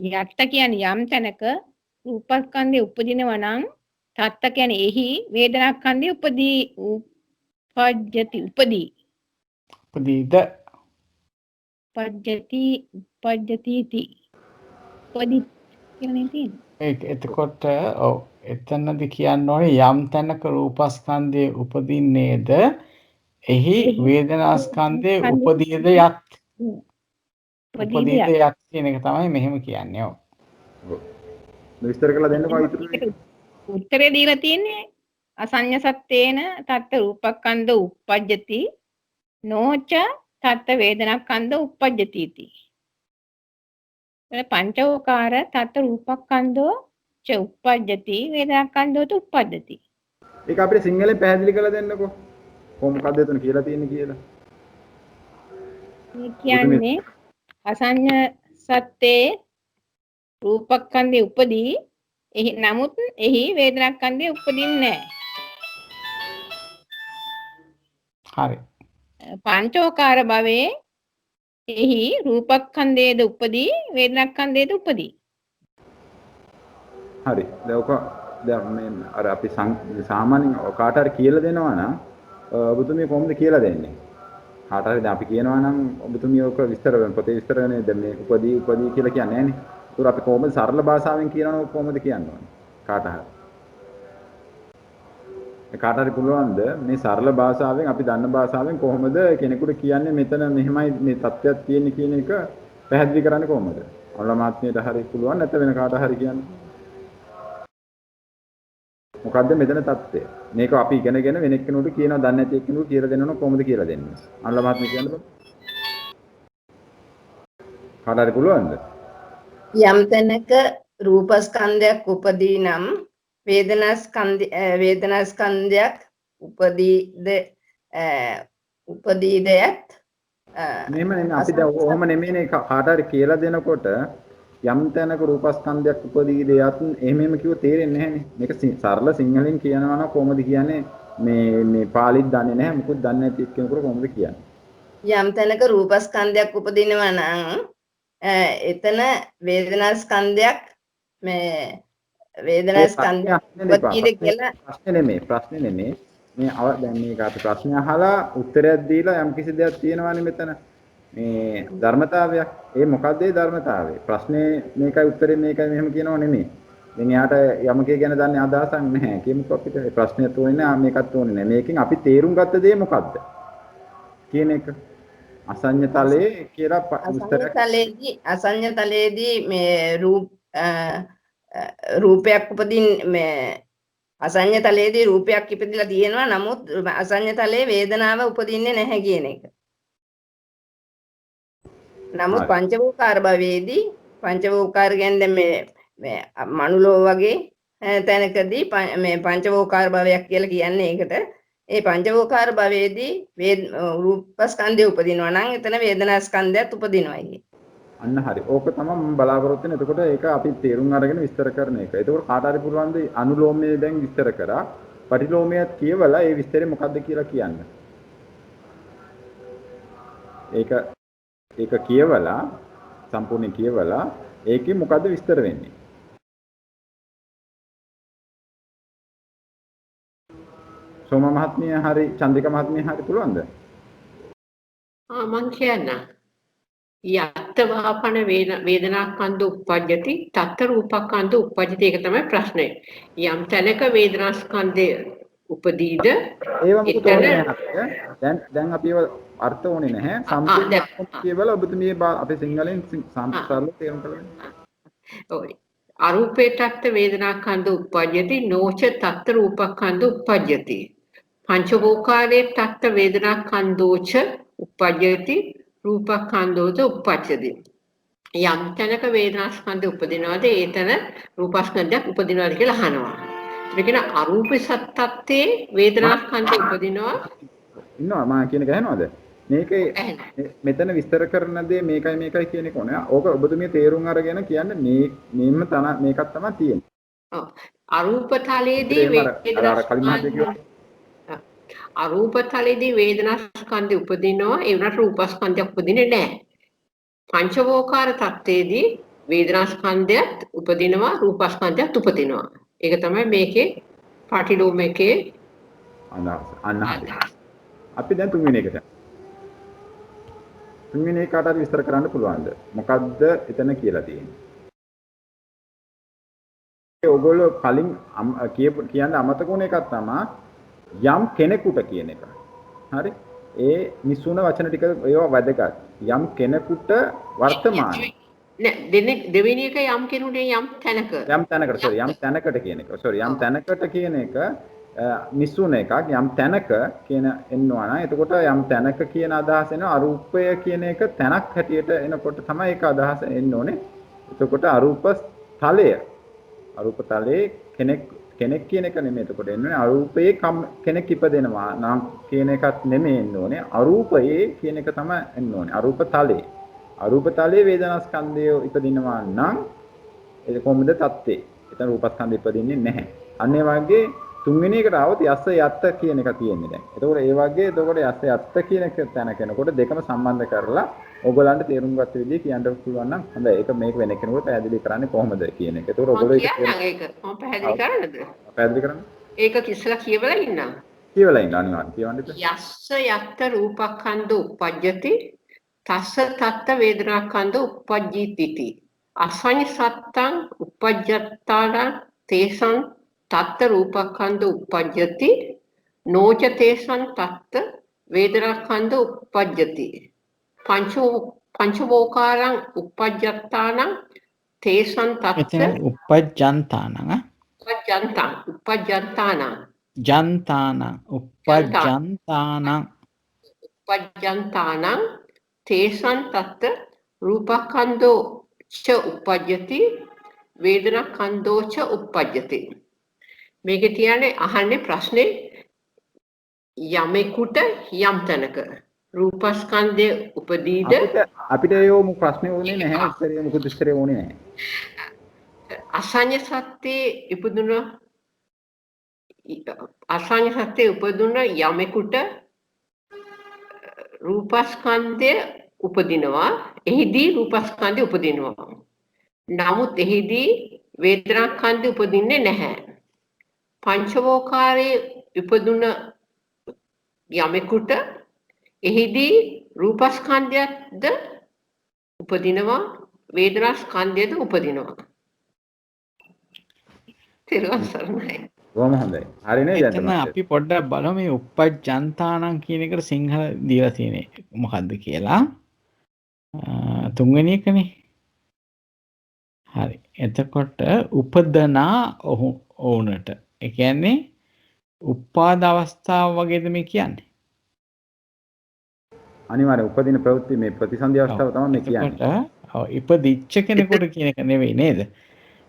යත්ත කියන්නේ යම් තැනක රූපස්කන්ධය උපදිනවා නම් තත්ත කියන්නේ එහි වේදනාස්කන්ධය උපදී උපජ්ජති උපදී උපදීද උපජ්ජති ඉති උපදී කියන්නේ තියෙන්නේ. එතකොට ඔව් එතනදි කියන්න ඕනේ යම් තැනක රූපස්කන්ධය උපදින්නේද එහි වේදනාස්කන්ධය උපදීද යත් උපදීද යත් කියන එක තමයි මෙහෙම කියන්නේ. ඔව්. විස්තර කරලා දෙන්නකෝ ඊටු. උත්තරේ දීලා තියෙන්නේ අසඤ්ඤ සත්තේන තත්ත රූපස්කන්ධ උප්පජ්ජති නොච තත්ත වේදනාස්කන්ධ උප්පජ්ජති इति. පංචෝකාර තත් රූපක්ඛන්தோ ච උප්පජ්ජති වේදනාක්ඛන්தோ තු උප්පජ්ජති. ඒක අපිට සිංහලෙන් පැහැදිලි කරලා දෙන්නකෝ. කොහොමද එතන කියලා තියෙන්නේ කියලා. මේ කියන්නේ අසඤ්ඤ සත්තේ රූපක්ඛන්දේ උපදී එහි නමුත් එහි වේදනාක්ඛන්දේ උපදින්නේ නැහැ. හරි. පංචෝකාර භවයේ එහි රූපක්ඛන්දේද උපදී වේදනාක්ඛන්දේද උපදී. හරි. දැන් මේ අර අපි සාමාන්‍යයෙන් කාට හරි කියලා දෙනවා නම් ඔබතුමිය කොහොමද කියලා දෙන්නේ? කාට හරි දැන් අපි කියනවා නම් ඔබතුමිය ඔක විස්තර වෙන පොතේ විස්තර වෙන්නේ දැන් මේ උපදී කියලා කියන්නේ නැහනේ. ඒක අපි කොහොමද සරල භාෂාවෙන් කියනවනම් කොහොමද කියන්නේ? කාට හරි. කාට හරි පුළුවන්ද මේ සරල භාෂාවෙන් අපි දන්න භාෂාවෙන් කොහොමද කෙනෙකුට කියන්නේ මෙතන මෙහෙමයි මේ தත්ත්වයක් තියෙන්නේ කියන එක පැහැදිලි කරන්නේ කොහොමද? අලමාත්මියට හරි පුළුවන් නැත්නම් වෙන කාට හරි කියන්න. මොකද්ද මෙතන தත්ත්වය? මේක අපි ඉගෙනගෙන වෙන එක්කෙනෙකුට කියනවා දන්නේ නැති එක්කෙනෙකුට කියලා දෙනවනම් කොහොමද කියලා දෙන්නේ? අලමාත්මිය කියන්න බෑ. කාට හරි පුළුවන්ද? යම් තැනක රූපස්කන්ධයක් උපදී නම් වේදනාස්කන්ධයක් උපදීදයත් මෙහෙම නෙමෙයි අපි දැන් ඔහොම නෙමෙයිනේ කාට හරි කියලා දෙනකොට යම් තැනක රූපස්කන්ධයක් උපදීදයත් එහෙම කිව්ව තේරෙන්නේ නැහැනේ. මේක සරල සිංහලෙන් කියනවා නම් කොහොමද කියන්නේ මේ පාලිත් දන්නේ නැහැ මොකුත් දන්නේ නැති කෙනෙකුට කොහොමද කියන්නේ? යම් තැනක රූපස්කන්ධයක් උපදිනවා නම් එතන වේදනාස්කන්ධයක් මේ වේදනාස්කන්ධයක් උපදීද කියලා ප්‍රශ්නේ නෙමෙයි මේ දැන් මේක අපි ප්‍රශ්න අහලා උත්තරයක් දීලා යම් කිසි දෙයක් තියෙනවානේ මෙතන මේ ධර්මතාවයක් ඒ මොකක්ද ඒ ධර්මතාවය ප්‍රශ්නේ මේකයි උත්තරේ මේකයි මෙහෙම කියනව නෙමෙයි දැන් එයාට යමකේ ගැන දන්නේ අදහසක් නැහැ කියමුකෝ අපිට ඒ ප්‍රශ්නය තෝරන්නේ නැහැ මේකත් ඕනේ නැහැ මේකෙන් අපි තේරුම් ගත්ත දේ මොකද්ද කියන එක අසඤ්ඤ තලයේ කියලා අසඤ්ඤ තලයේදී මේ රූපයක් උපදින් මේ අසඤ්ඤ තලයේදී රූපයක් ඉපදිලා තියෙනවා. නමුත් අසඤ්ඤ තලයේ වේදනාව උපදින්නේ නැහැ කියන එක. නමුත් පංචවෝකාර භවයේදී පංචවෝකාර කියන්නේ මේ මනුලෝ වගේ තැනකදී මේ පංචවෝකාර භවයක් කියලා කියන්නේ ඒකට. ඒ පංචවෝකාර භවයේදී රූපස්කන්ධය උපදිනවා නම් එතන වේදනාස්කන්ධයත් උපදිනවා කියන්නේ. අන්න හරි. ඕක තමයි මම බලාපොරොත්තු වෙන්නේ. එතකොට ඒක අපි තේරුම් අරගෙන විස්තර කරන එක. එතකොට කාට හරි පුළුවන් ද අනුලෝමයේ දැන් විස්තර කරා. පටිලෝමයත් කියවලා ඒ විස්තරේ මොකද්ද කියලා කියන්න. ඒක කියවලා සම්පූර්ණ කියවලා ඒකේ මොකද්ද විස්තර වෙන්නේ? සෝම මහත්මිය හරි චන්ද්‍රිකා මහත්මිය හරි පුළුවන්ද? මං කියන්න. යත්ත වාපන වේදනාස්කන්ධ උප්පජ්ජති තත්ත රූපස්කන්ධ උප්පජ්ජති ඒක තමයි ප්‍රශ්නේ. යම් තැනක වේදනාස්කන්ධය උපදීද ඒව මොකද දැන් අපි ඒව අර්ථ ඕනේ නැහැ. සම්පූර්ණ කියවලා ඔබතුමිය අපේ සිංහලෙන් සම්පූර්ණ තේරුම් කරගන්න. ඔව්. අරූපේ තත්ත වේදනාස්කන්ධ උප්පජ්ජති නොච තත්ත රූපස්කන්ධ උප්පජ්ජති. පංචවෝකාරේ තත්ත වේදනාස්කන්ධෝච උප්පජ්ජති රූපස්කන්ධෝච උප්පජ්ජති. යම් තැනක වේදනාස්කන්ධය උපදිනවාද ඒතන රූපස්කන්ධයක් උපදිනවාද කියලා අහනවා. ඒ කියන්නේ අරූප සත්‍යත්තේ වේදනාස්කන්ධය උපදිනවා. ඉන්නවා මම කියන එක ඇහෙනවද? මේකේ මෙතන විස්තර කරන දේ මේකයි කියන එක ඕනේ. ඕක ඔබතුමිය තේරුම් අරගෙන කියන්නේ මේකම තමයි මේකක් තමයි තියෙන්නේ. ඔව්. අරූපතලයේදී අරූපතලයේදී වේදනාස්කන්ධය උපදිනවා ඒ වුණාට රූපස්කන්ධයක් උපදින්නේ නැහැ. පංචවෝකාර තත්ත්වයේදී වේදනාස්කන්ධයත් උපදිනවා රූපස්කන්ධයත් උපදිනවා. ඒක තමයි මේකේ පාටිලෝමයේ අදහස. අපි දැන් තුන්වෙනි එකට. තුන්වෙනි එකට විස්තර කරන්න පුළුවන්ද? මොකද්ද එතන කියලා තියෙන්නේ? ඔයගොල්ලෝ කලින් කියන්න අමතක වුණ එකක් තමයි යම් කෙනෙකුට කියන එක. හරි? ඒ නිසුන වචන ටික ඒවා වැදගත්. යම් කෙනෙකුට වර්තමානයේ දෙවෙනි එක යම් කෙනෙකුට යම් තැනකට යම් තැනකට කියන එක. යම් තැනකට කියන එක නිසුන එකක්. යම් තැනක කියන එන්නවා නම් එතකොට යම් තැනක කියන අදහස එනවා අරූපය කියන එක තැනක් හැටියට එනකොට තමයි ඒක අදහස එන්න ඕනේ. එතකොට අරූප තලයේ කෙනෙක් කියන එක නෙමෙයි එතකොට එන්නේ අරූපයේ කෙනෙක් ඉපදෙනවා නම් කියන එකත් නෙමෙයි එන්න ඕනේ. අරූපයේ කියන එක තමයි එන්න ඕනේ. අරූප තලයේ වේදනාස්කන්ධය ඉපදිනවා නම් ඒක කොහොමද තත්ත්වේ? එතන රූපස්කන්ධය ඉපදින්නේ නැහැ. අන්න ඒ වගේ තුන්වෙනි එකට આવොත් යස්ස යත්ත කියන එක තියෙන්නේ දැන්. එතකොට ඒ වගේ යස්ස යත්ත කියන එක තැන කෙනකොට දෙකම සම්බන්ධ කරලා ඕගොල්ලන්ට තේරුම් ගන්න විදිහ කියන්න පුළුවන් නම් හොඳයි. ඒක මේක වෙන කෙනෙකුට පැහැදිලි කරන්නේ කොහොමද කියන එක. එතකොට ඔයගොල්ලෝ ඒක මම පැහැදිලි කරන්නද? පැහැදිලි කරන්න. ඒක කිස්සලා කියවලා ඉන්නම්. කියවලා ඉන්න අනිවාර්යෙන් කියවන්න. යස්ස යත්ත රූපස්කන්ධ උප්පජ්ජති තස්ස තත්ත වේදනාස්කන්ධ උප්පජ්ජීති. අසඤ්ඤ සත්තං උපජ්ජත්තාන තේසං තත්ත රූපස්කන්ධ උප්පජ්ජති නොච තේසං තත්ත වේදනාස්කන්ධ උප්පජ්ජති. පංචවෝකාරං උපජ්ජත්තානං තේසං තත්ත උපජ්ජන්තානං තේසං තත්ත රූපස්කන්ධෝ ච උපජ්ජති වේදනාස්කන්ධෝ ච උපජ්ජති. මේකේ තියන්නේ අහන්නේ ප්‍රශ්නේ යමෙකුට යම් තැනක රූපස්කන්ධය උපදීද අපිට ඒ ප්‍රශ්නේ ඕනේ නැහැ. උත්තරේ මොකද උත්තරේ ඕනේ නැහැ. අසඤ්ඤ සත්‍යේ උපදුන යමෙකුට රූපස්කන්ධය උපදිනවා. එහිදී රූපස්කන්ධය උපදිනවා. නමුත් එහිදී වේදනාස්කන්ධය උපදින්නේ නැහැ. පංචවෝකාරයේ උපදුන යමෙකුට එහිදී රූපස්කන්ධයද උපදිනවා වේදනාස්කන්ධයද උපදිනවා. තේරුම් ගන්නයි. කොහොම හොඳයි. හරිනේ දැන් තමයි අපි පොඩ්ඩක් බලමු මේ උපජ්ජන්තානං කියන එකට සිංහල දීලා තියෙන්නේ මොකද්ද කියලා. තුන්වෙනි එකනේ. හරි. එතකොට උපදනා ඔවුන්ට ඒ කියන්නේ උපාද අවස්ථාව වගේද මේ කියන්නේ. අනිවාර්යෙන් උපදින ප්‍රවෘත්ති මේ ප්‍රතිසන්දි අවස්ථාව තමයි මේ කියන්නේ. ඔව් ඉපදිච්ච කෙනෙකුට කියන එක නෙවෙයි නේද?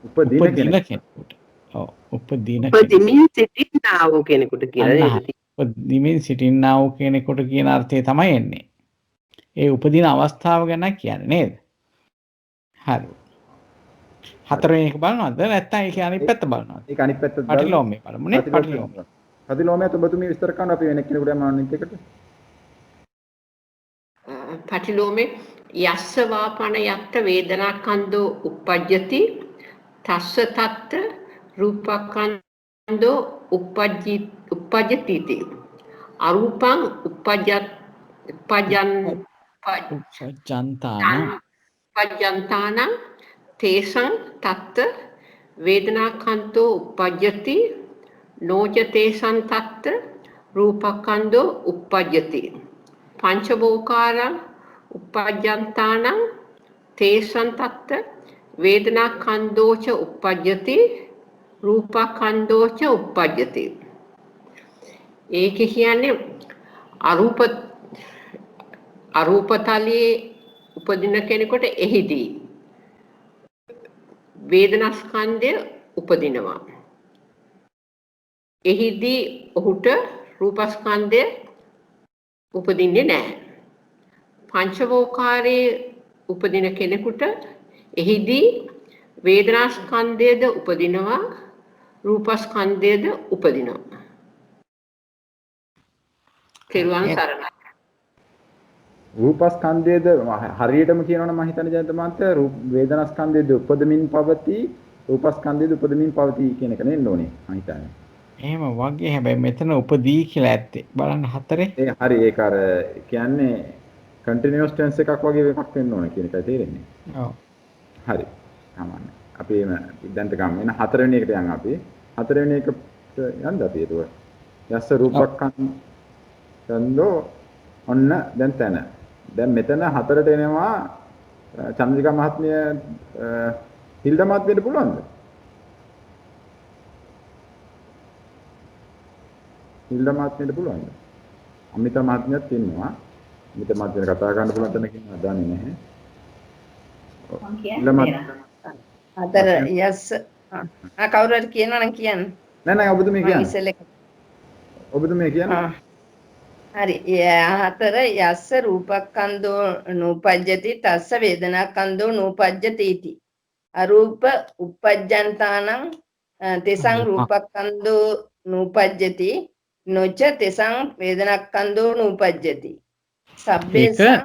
උපදින කෙනෙක්. කෙනෙකුට. ඔව් උපදින උපදිමින් සිටින්නා වූ කෙනෙකුට කියලා නේද? උපදිමින් සිටින්නා වූ කෙනෙකුට කියන අර්ථය තමයි එන්නේ. ඒ උපදින අවස්ථාව ගැන කියන්නේ නේද? හරි. හතරවෙනි එක බලනවද? නැත්නම් ඒක අනිත් පැත්ත බලනවද? ඒක අනිත් පැත්ත බලමු. පටිලෝමේ බලමුනේ. පටිලෝමේ. පටිලෝමයට ඔබතුමී විස්තර කරනවා අපි වෙන කෙනෙකුට යනවා අනිත් එකට. පටිලෝමේ යස්ස වාපන යත්ත වේදනාකන්தோ uppajjati තස්ස තත්ත රූපකන්தோ uppajjati අරූපං uppajjantānaṁ තේසං තත්ත වේදනාකන්தோ uppajjati නොච තේසං තත්ත රූපකන්தோ uppajjati පංචවෝකාරං uppajjantānaṁ තේසං තත්ත වේදනාකන්தோච uppajjati රූපකන්தோච uppajjati. ඒක කියන්නේ අරූපතලයේ උපදින කෙනෙකුට එහිදී වේදනාස්කන්ධය උපදිනවා. එහිදී ඔහුට රූපස්කන්ධය උපදින්නේ නැහැ. පංචවෝකාරයේ උපදින කෙනෙකුට එහිදී වේදනාස්කන්ධයද උපදිනවා රූපස්කන්ධයද උපදිනවා. තෙරුවන් සරණයි. රූපස්කන්ධයේද හරියටම කියනවනම් මම හිතන්නේ ජයන්ත මහත්තයා වේදනාස්කන්ධයේද උපදමින් පවති රූපස්කන්ධයේද උපදමින් පවති කියන එක නෙන්න ඕනේ මම හිතන්නේ. එහෙම වගේ හැබැයි මෙතන උපදී කියලා ඇත්තේ. බලන්න හතරේ. ඒ හරි ඒක අර කියන්නේ කන්ටිනියස් ටෙන්ස් එකක් වගේ එකක් වෙන්න ඕනේ කියන එකයි තේරෙන්නේ. ඔව්. හරි. සාමාන්‍ය. අපි එන දැන්ට ගමු. එන හතරවෙනි එකට යන් අපි. හතරවෙනි එකට යන්න අපි ඒක. යස්ස රූපක්ඛන්தோ ඔන්න දැන් තැන. දැන් මෙතන හතරට එනවා චන්ද්‍රිකා මහත්මිය හිල්ඩා මහත්මියට පුළුවන්ද? හිල්ඩා මහත්මියට පුළුවන්ද? අමිතා මහත්මියත් ඉන්නවා. අමිතා මහත්මියට කතා කරන්න පුළුවන් තැනක ඉන්නවා දන්නේ නැහැ. හිල්ඩා මහත්මිය අතර යස් කවුරු හරි කියනවා නම් කියන්න. නෑ ඔබතුමී කියන්න. ඔබතුමී කියන්න. හරි. හතර යස්ස රූපක්ඛන්தோ නූපජ්ජති තස්ස වේදනාක්ඛන්தோ නූපජ්ජති इति. අරූප uppajjantānaṁ තෙසං රූපක්ඛන්தோ නූපජ්ජති නොච තෙසං වේදනාක්ඛන්தோ නූපජ්ජති.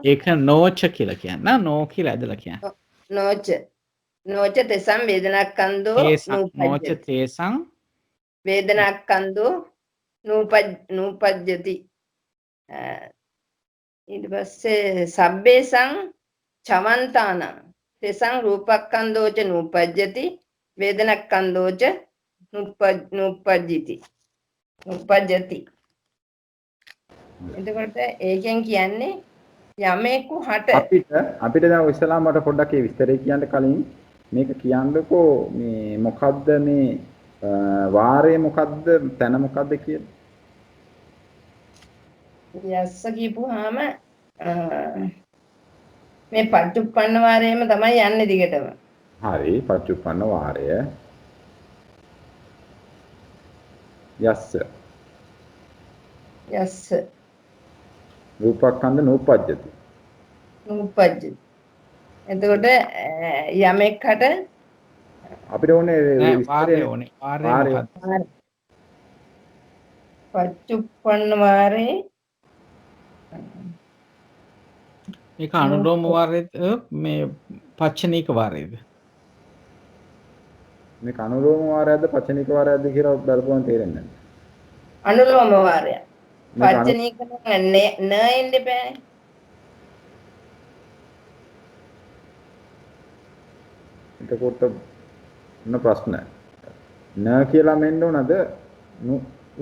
ඒක නොච කියලා කියන්නේ නෝ කියලා ඇදලා කියන්නේ. නොච තෙසං වේදනාක්ඛන්தோ නොච තේසං වේදනාක්ඛන්தோ නූපජ්ජති. ඊට පස්සේ සබ්බේසං චවන්තානං තෙසං රූපක්ඛන්தோච නූපජ්ජති වේදනක්ඛන්தோච නූපජ්ජති. එතකොට ඒකෙන් කියන්නේ යමෙකු හට අපිට දැන් ඉස්සලා මට පොඩ්ඩක් ඒ විස්තරය කියන්න කලින් මේක කියන්නකෝ මේ මොකද්ද මේ වාරය මොකද්ද තැන මොකද්ද කියලා. යස්ස කියපුවාම මේ පච්චුප්පන්න වාරයේම තමයි යන්නේ දිගටම. හරි පච්චුප්පන්න වාරය. යස්ස රූපක්ඛන්ද නූපජ්ජති. එතකොට යමෙක්කට අපිට ඕනේ වාරය ඕනේ. වාරය පච්චුප්පන්න වාරේ ඒක අනුලෝම වාරයේද මේ පච්චනීක වාරයේද? මේක අනුලෝම වාරයක්ද පච්චනීක වාරයක්ද කියලා බලපුවම තේරෙන්නේ නැහැ. අනුලෝම වාරය. පච්චනීක න එන්නේ බෑ. එතකොට මොන ප්‍රශ්න? න කියලා මෙන්න උනද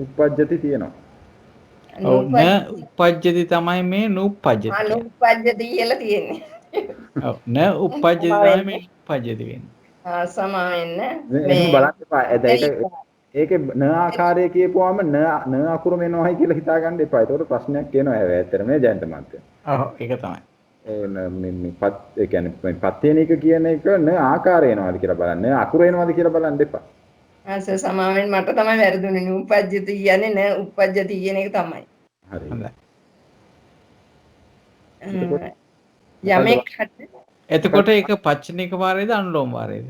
උපජ්ජති තියෙනවා. ඔව් න උපජ්ජති තමයි මේ නූපජ්ජති. නූපජ්ජති කියලා තියෙන්නේ. ඔව් න උපජ්ජති තමයි මේ උපජ්ජති වෙන්නේ. සමා වෙන්න මේ බලන්න එපා. ඒකේ න ආකාරය කියපුවාම න අකුරු මෙනවයි කියලා හිතා ගන්න එපා. ඒකට ප්‍රශ්නයක් එනවා හැබැයි ඇත්තටම නේ ජයන්ත මහත්තයා. ඔව් ඒක තමයි. ඒ කියන්නේ පත්‍යනික කියන එක න ආකාරය එනවාද කියලා බලන්න. අකුරු එනවාද කියලා බලන්න එපා. ආස සමාවෙන් මට තමයි වැරදුනේ. නූපජ්ජති කියන්නේ න උපජ්ජති කියන එක තමයි. හරි. හොඳයි. යමෙක් හට එතකොට ඒක පච්චනික වාරයේද අනුලෝම වාරයේද?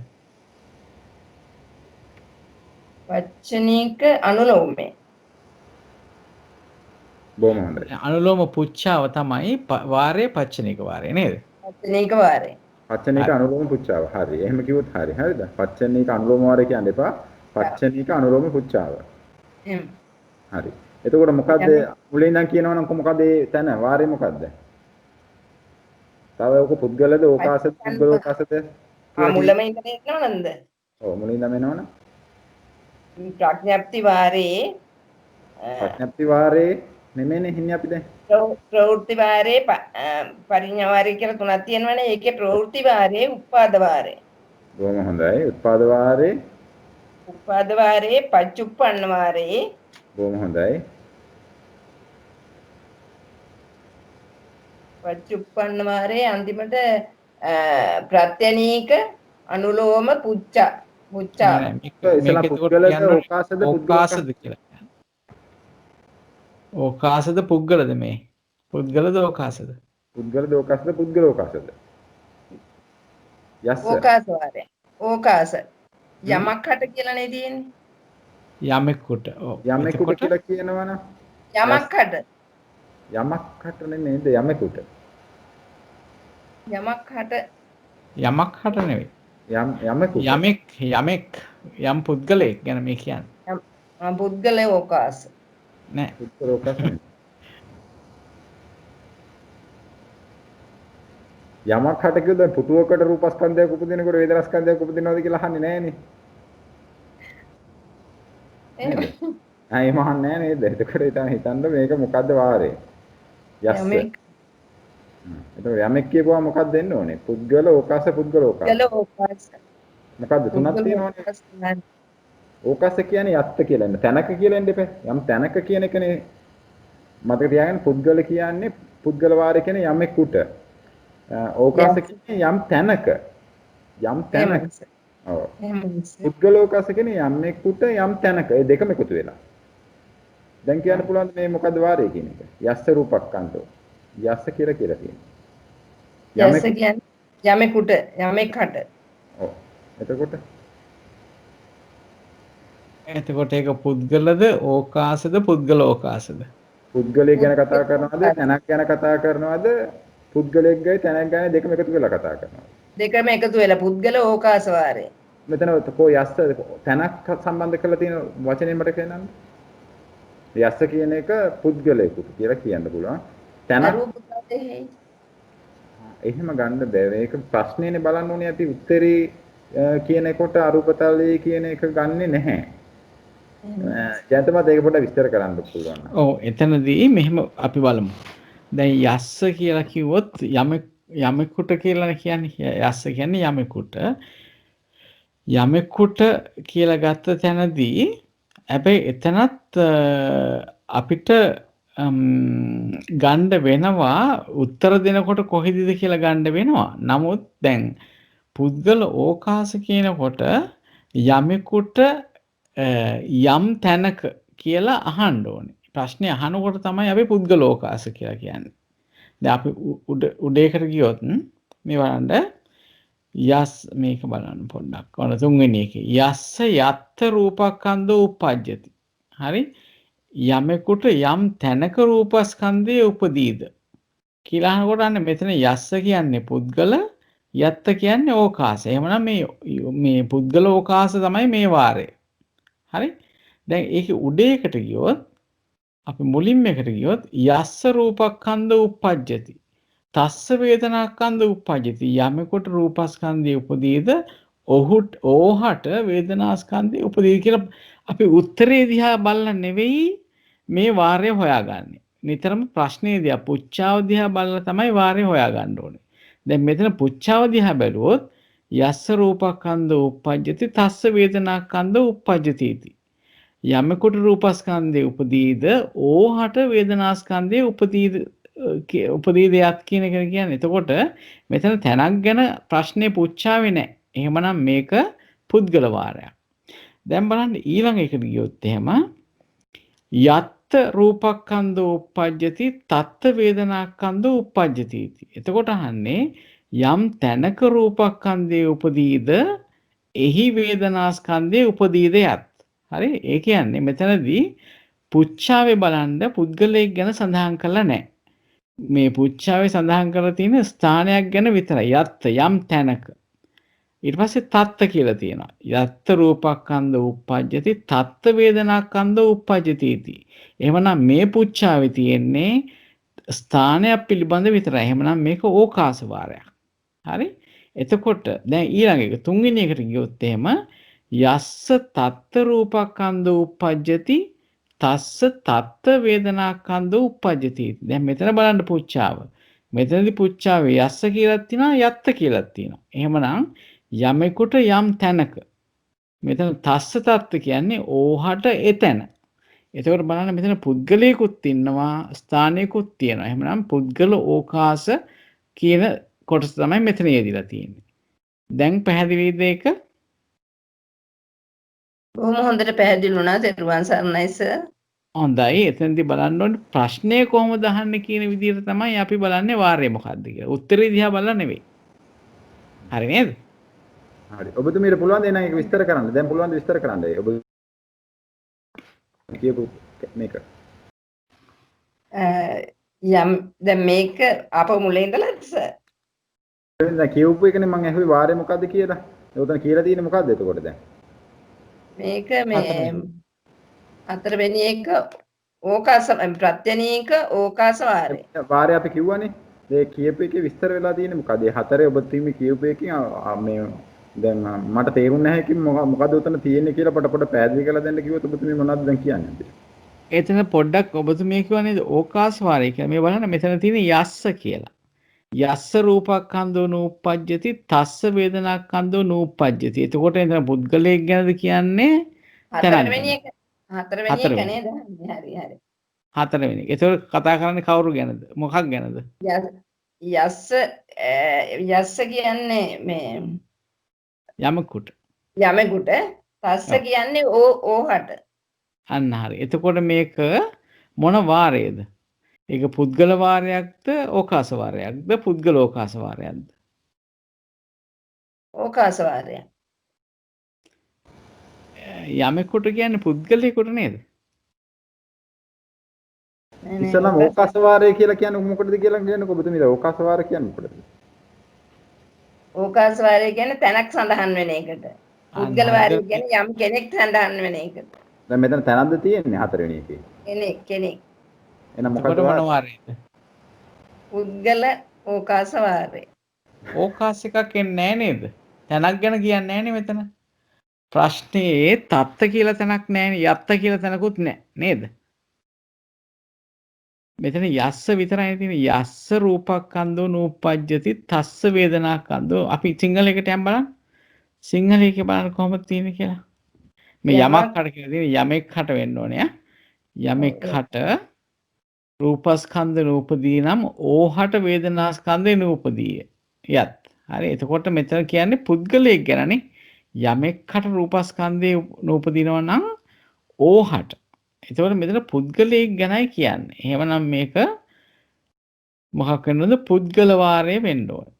වචනික අනුලෝමේ. බොහොම හොඳයි. අනුලෝම පුච්ඡාව තමයි වාරයේ පච්චනික වාරය නේද? වචනික වාරේ. පච්චනික අනුලෝම පුච්ඡාව. හරි. එහෙම කිව්වොත් හරි. හරිද? පච්චනික අනුලෝම වාරය කියන්න එපා. පච්චනික අනුලෝම පුච්ඡාව. එහෙම. හරි. එතකොට මොකද්ද මුලින් ඉඳන් කියනවනම් මොකද ඒ තැන වාරේ මොකද්ද? තව ඔක පුද්ගලද ඕකාසද පුද්ගලෝකාසද? මුලම ඉඳන් එනවා නේද? ඔව් මුලින් ඉඳන් එනවනම් ප්‍රඥප්ති වාරේ ප්‍රඥප්ති වාරේ නෙමෙයිනේ හින්නේ අපි දැන්. ප්‍රවෘත්ති වාරේ පරිඤ්ඤා වාරේ කියලා තුනක් තියෙනවනේ. ඒකේ ප්‍රවෘත්ති වාරේ උපාද වාරේ. බොහොම හොඳයි. උත්පාද වාරේ උපාද වාරේ පච්චුප්පන්න වාරේ. බොහොම හොඳයි. පච්චුප්පන්න වාරේ අන්තිමට ප්‍රත්‍යනීක අනුලෝම පුච්චා ඉතලා පුද්ගලද ඕකාසද ඕකාසද කියලා. ඕකාසද පුද්ගලද මේ? පුද්ගලද ඕකාසද? පුද්ගලද ඕකාසද පුද්ගලෝකාසද? යස් ඕකාස වාරේ. ඕකාස යමක් හට කියලානේ තියෙන්නේ. යමෙකුට. ඔව්. යමෙකුට කියලා කියනවනම් යමක් හට. යමක් හට නෙමෙයිද යමෙකුට. යමක් හට. යමක් හට නෙවෙයි. යමෙකුට. යමෙක් යම් පුද්ගලයෙක් ගැන මේ කියන්නේ. පුද්ගලය ඕකාස. නෑ. පුද්ගලෝකාස නෙමෙයි. යමක් හට කිව්වොත් පුටුවකට රූපස්කන්ධයක් උපදිනකොට වේදනාස්කන්ධයක් උපදිනවද කියලා අහන්නේ නෑනේ. එහෙම අහන්නේ නෑ නේද? එතකොට හිතන්න මේක මොකද්ද වාරේ? යස්. එතකොට යමෙක් කියපුවා මොකක්ද දෙන්න ඕනේ? පුද්ගල ඕකාස පුද්ගලෝකාස. පුද්ගල ඕකාස. මොකද්ද තුනක් තියෙනවනේ. ඕකාස කියන්නේ යත්ත කියලා එන්න. තැනක කියලා එන්න එපා. යම් තැනක කියන එකනේ මතක තියාගන්න. පුද්ගල කියන්නේ පුද්ගල වාරේ කියන්නේ යමෙකුට. ඕකාස කියන්නේ යම් තැනක. යම් තැනක. ඔව්. පුද්ගලෝකාස කියන්නේ යමෙකුට යම් තැනක. ඒ දෙකම එකතු වෙලා. දැන් කියන්න පුළුවන් මේ මොකද්ද වාරේ කියන එක? යස්ස රූපක්ඛන්තෝ. යස්ස කියලා තියෙනවා. යස්ස කියන්නේ යමෙකුට යමෙක් හට. ඔව්. එතකොට ඒක පුද්ගලද ඕකාසද පුද්ගලෝකාසද? පුද්ගලයෙක් ගැන කතා කරනවද තැනක් ගැන කතා කරනවද පුද්ගලයෙක් ගැන තැනක් ගැන දෙකම එකතු වෙලා කතා කරනවද? දෙකම එකතු වෙලා පුද්ගල ඕකාස වාරේ. මෙතන කො යස්ස තැනක් සම්බන්ධ කරලා තියෙන වචනේ මට කියන්නන්න. යස්ස කියන එක පුද්ගලයෙකුට කියලා කියන්න පුළුවන්. තැනක් එහෙම ගන්න බෑ. මේක ප්‍රශ්නේනේ බලන්න ඕනේ අපි උත්තරේ කියන කොට අරූපතලයේ කියන එක ගන්නෙ නැහැ. ජයන්තමත් ඒක පොඩ්ඩක් විස්තර කරන්න පුළුවන්. ඔව් එතනදී මෙහෙම අපි බලමු. දැන් යස්ස කියලා කිව්වොත් යමෙකුට කියලා කියන්නේ යස්ස කියන්නේ යමෙකුට. යමෙකුට කියලා ගත්ත තැනදී හැබැයි එතනත් අපිට ගන්න වෙනවා උත්තර දෙනකොට කොහෙදද කියලා ගන්න වෙනවා. නමුත් දැන් පුද්ගල ඕකාස කියනකොට යමෙකුට යම් තැනක කියලා අහන්න ඕනේ. ප්‍රශ්නේ අහනකොට තමයි අපි පුද්ගලෝකාස කියලා කියන්නේ. දැන් අපි උඩේකට ගියොත් මේ බලන්න යස් මේක බලන්න පොඩ්ඩක්. ඔන්න තුන්වෙනි එකේ යස්ස යත්ත රූපස්කන්ධෝ උපජ්ජති. හරි? යමෙකුට යම් තැනක රූපස්කන්ධය උපදීද කියලා අහනකොට අන්න මෙතන යස්ස කියන්නේ පුද්ගල යත්ත කියන්නේ ඕකාස. එහෙමනම් මේ පුද්ගල ඕකාස තමයි මේ වාරය. හරි? දැන් ඒක උඩේකට ගියොත් අපි මුලින්ම එකට ගියොත් යස්ස රූපස්කන්ධ උපජ්ජති. තස්ස වේදනාස්කන්ධ උපජ්ජති. යමෙකුට රූපස්කන්ධය උපදීද ඕහට වේදනාස්කන්ධය උපදීද කියලා අපි උත්තරේ දිහා බලලා නෙවෙයි මේ වාරය හොයාගන්නේ. නිතරම ප්‍රශ්නේ දිහා පුච්චාව දිහා බලලා තමයි වාරය හොයාගන්න ඕනේ. දැන් මෙතන පුච්චාව දිහා බැලුවොත් යස්ස රූපස්කන්ධ උපජ්ජති තස්ස වේදනාස්කන්ධ උපජ්ජති. යමෙකුට රූපස්කන්ධය උපදීද ඕහට වේදනාස්කන්ධය උපදී දෙයක් කියන එක කියන්නේ. එතකොට මෙතන තැනක් ගැන ප්‍රශ්නේ පුච්චාවේ නැහැ. එහෙමනම් මේක පුද්ගල වාරයක්. දැන් බලන්න ඊළඟ එකට ගියොත් එහෙම යත්ත රූපක්ඛන්ධෝ uppajjati තත්ත වේදනාක්ඛන්ධෝ uppajjati. එතකොට අහන්නේ යම් තැනක රූපක්ඛන්ධය උපදීද එහි වේදනාස්කන්ධය උපදීද යත්. හරි? ඒ කියන්නේ මෙතනදී පුච්චාවේ බලන්න පුද්ගලයෙක් ගැන සඳහන් කරලා නැහැ. මේ පුච්චාවේ සඳහන් කරලා තියෙන ස්ථානයක් ගැන විතරයි. යත්ත යම් තැනක. ඊට පස්සේ තත්ත කියලා තියෙනවා. යත්ත රූපක්ඛන්ධ uppajjati තත්ත වේදනාක්ඛන්ධ uppajjati इति. එහෙමනම් මේ පුච්චාවේ තියෙන්නේ ස්ථානයක් පිළිබඳ විතරයි. එහෙමනම් මේක ඕකාස වාරයක්. හරි? එතකොට දැන් ඊළඟ එක තුන්වෙනි එකට ගියොත් එහෙම යස්ස තත්ත රූපක්ඛන්ධ uppajjati තස්ස තත්ත වේදනාක්ඛන්ධ uppajjati. දැන් මෙතන බලන්න පුච්චාව. මෙතනදී පුච්චාවේ යස්ස කියලා තියෙනවා යත්ත කියලා තියෙනවා. එහෙමනම් යමෙකුට යම් තැනක මෙතන තස්ස තත්ත කියන්නේ ඕහට එතැන. එතකොට බලන්න මෙතන පුද්ගලයෙකුත් ඉන්නවා ස්ථානයකුත් තියෙනවා. එහෙමනම් පුද්ගල ඕකාස කියන කොටස තමයි මෙතන යෙදিলা තියෙන්නේ. දැන් පැහැදිලිද ඒක? බොහොම හොඳට පැහැදිලි වුණා. තෙරුවන් සරණයි සර්. හොඳයි. එතනදී බලන්න ඕනේ ප්‍රශ්නය කොහොමද අහන්නේ කියන විදිහට තමයි අපි බලන්නේ වාරය මොකක්ද කියලා. උත්තරේ දිහා බලලා නෙවෙයි. හරි නේද? හරි. ඔබතුමීට පුළුවන් ද ඒක විස්තර කරන්න? දැන් පුළුවන් ද විස්තර කරන්න? ඔබ කියපු මේක. යම් දැන් මේක අප මුලින් ඉඳලා සර්. දැන් කියවපු එකනේ මම ඇහුවේ වාරය මොකද්ද කියලා. උතන කියලා තියෙන්නේ මොකද්ද එතකොට දැන්? මේක මේ හතරවෙනි එක ඕකාස ප්‍රත්‍යනීක ඕකාස වාරය. වාරය අපි කිව්වනේ. ඒ කියපු එකේ විස්තර වෙලා තියෙන්නේ මොකද? ඒ හතරේ ඔබතුමී කියපු එකකින් මේ දැන් මට තේරුන්නේ නැහැ කිව්ව මොකද්ද උතන තියෙන්නේ කියලා පොඩ පැහැදිලි කරලා දෙන්න කිව්වොත් ඔබතුමී මොනවද දැන් කියන්නේ? එතන පොඩ්ඩක් ඔබතුමී කියවනේ ඕකාස වාරය කියලා. මේ බලන්න මෙතන තියෙන යස්ස කියලා. යස්ස රූපක්ඛන්ධෝ නූප්පජ්ජති තස්ස වේදනාක්ඛන්ධෝ නූප්පජ්ජති. එතකොට එතන පුද්ගලයෙක් ගැනද කියන්නේ හතරවෙනි එක නේද? හරි. හතරවෙනි එක. එතකොට කතා කරන්නේ කවුරු ගැනද? මොකක් ගැනද? යස්ස කියන්නේ මේ යමකුට. තස්ස කියන්නේ ඕහට. අන්න හරි. එතකොට මේක මොන වාරයේද? ඒක පුද්ගල වාරයක්ද ඕකාස වාරයක්ද පුද්ගල ඕකාස වාරයක්ද? ඕකාස වාරය. යමෙකුට කියන්නේ පුද්ගලයෙකුට නේද? ඉස්සලම ඕකාස වාරය කියලා කියන්නේ මොකටද කියලා කියන්නකො ඔබතුමීට ඕකාස වාරය කියන්නේ මොකටද? ඕකාස වාරය කියන්නේ තැනක් සඳහන් වෙන එකට. පුද්ගල වාරය කියන්නේ යම් කෙනෙක් සඳහන් වෙන එකට. දැන් මෙතන තැනක්ද තියෙන්නේ හතරවෙනි එකේ? කෙනෙක්. එහෙනම් මොකද මොන වාරයේද? පුද්ගල ඕකාස වාරය. ඕකාස එකක් එන්නේ නැහැ නේද? තැනක් ගැන කියන්නේ නැහැ නේ මෙතන. ප්‍රශ්නේ තත්ත කියලා තැනක් නැහැ නේ. යත්ත කියලා තැනකුත් නැහැ නේද? මෙතන යස්ස විතරයි තියෙන්නේ. යස්ස රූපක්ඛන්ධෝ නූප්පජ්ජති තස්ස වේදනාක්ඛන්ධෝ. අපි සිංහල එකට යම් බලන්න. සිංහල එකේ බලන්න කොහොමද තියෙන්නේ කියලා. මේ යමක් හට කියලා තියෙන්නේ යමෙක් හට වෙන්න ඕනේ. යමෙක් හට රූපස්කන්ධ නූපදී නම් ඕහට වේදනාස්කන්ධේ නූපදීය. යත්. හරි. එතකොට මෙතන කියන්නේ පුද්ගලයෙක් ගැනනේ. යමෙක් හට රූපස්කන්ධේ නූපදිනවා නම් ඕහට. එතකොට මෙතන පුද්ගලයෙක් ගැනයි කියන්නේ. එහෙමනම් මේක මොකක් වෙනවද? පුද්ගල වාරය වෙන්න ඕනේ.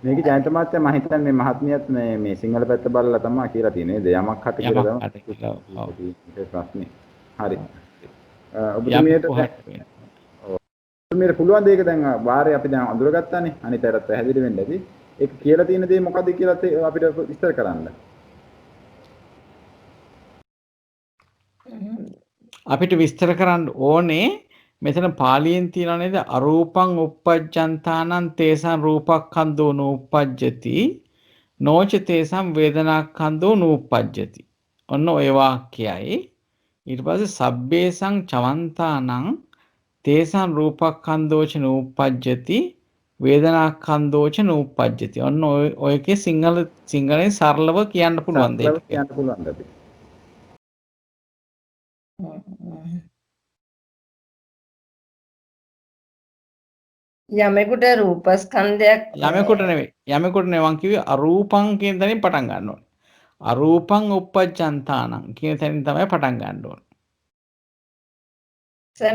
මේක ජයන්ත මහත්තයා මම හිතන්නේ මේ මහත්මියත් මේ සිංහල පැත්ත බලලා තමයි කියලා තියෙන්නේ. නේද? යමක් හට කියලා තමයි. ප්‍රශ්නේ. හරි. ඔබතුමියට පුළුවන් දෙයක දැන් වාරය අපි දැන් අඳුරගත්තානේ. අනිතරත් පැහැදිලි වෙන්න ඇති. ඒක කියලා තියෙන දේ මොකද්ද කියලා අපිට විස්තර කරන්න. අපිට විස්තර කරන්න ඕනේ මෙතන පාලියෙන් තියෙනව නේද? අරූපං uppajjantānaṁ තේසං රූපක්ඛන්ධෝ නූප්පජ්ජති නොච තේසං වේදනාක්ඛන්ධෝ නූප්පජ්ජති. ඔන්න ඔය වාක්‍යයයි. ඊට පස්සේ සබ්බේසං චවන්තානං තේසං රූපක්ඛන්ධෝච නූප්පජ්ජති වේදනාක්ඛන්ධෝච නූප්පජ්ජති. ඔන්න ඔයකේ සිංහලෙන් සරලව කියන්න පුළුවන් දෙයක්. යමෙකුට රූපස්කන්ධයක් යමෙකුට නෙවෙයි. යමෙකුට නෙවෙයි මං කිව්වේ අරූපං කියන තැනින් පටන් ගන්න ඕනේ. අරූපං uppajjantāනං කියන තැනින් තමයි පටන් ගන්න ඕනේ.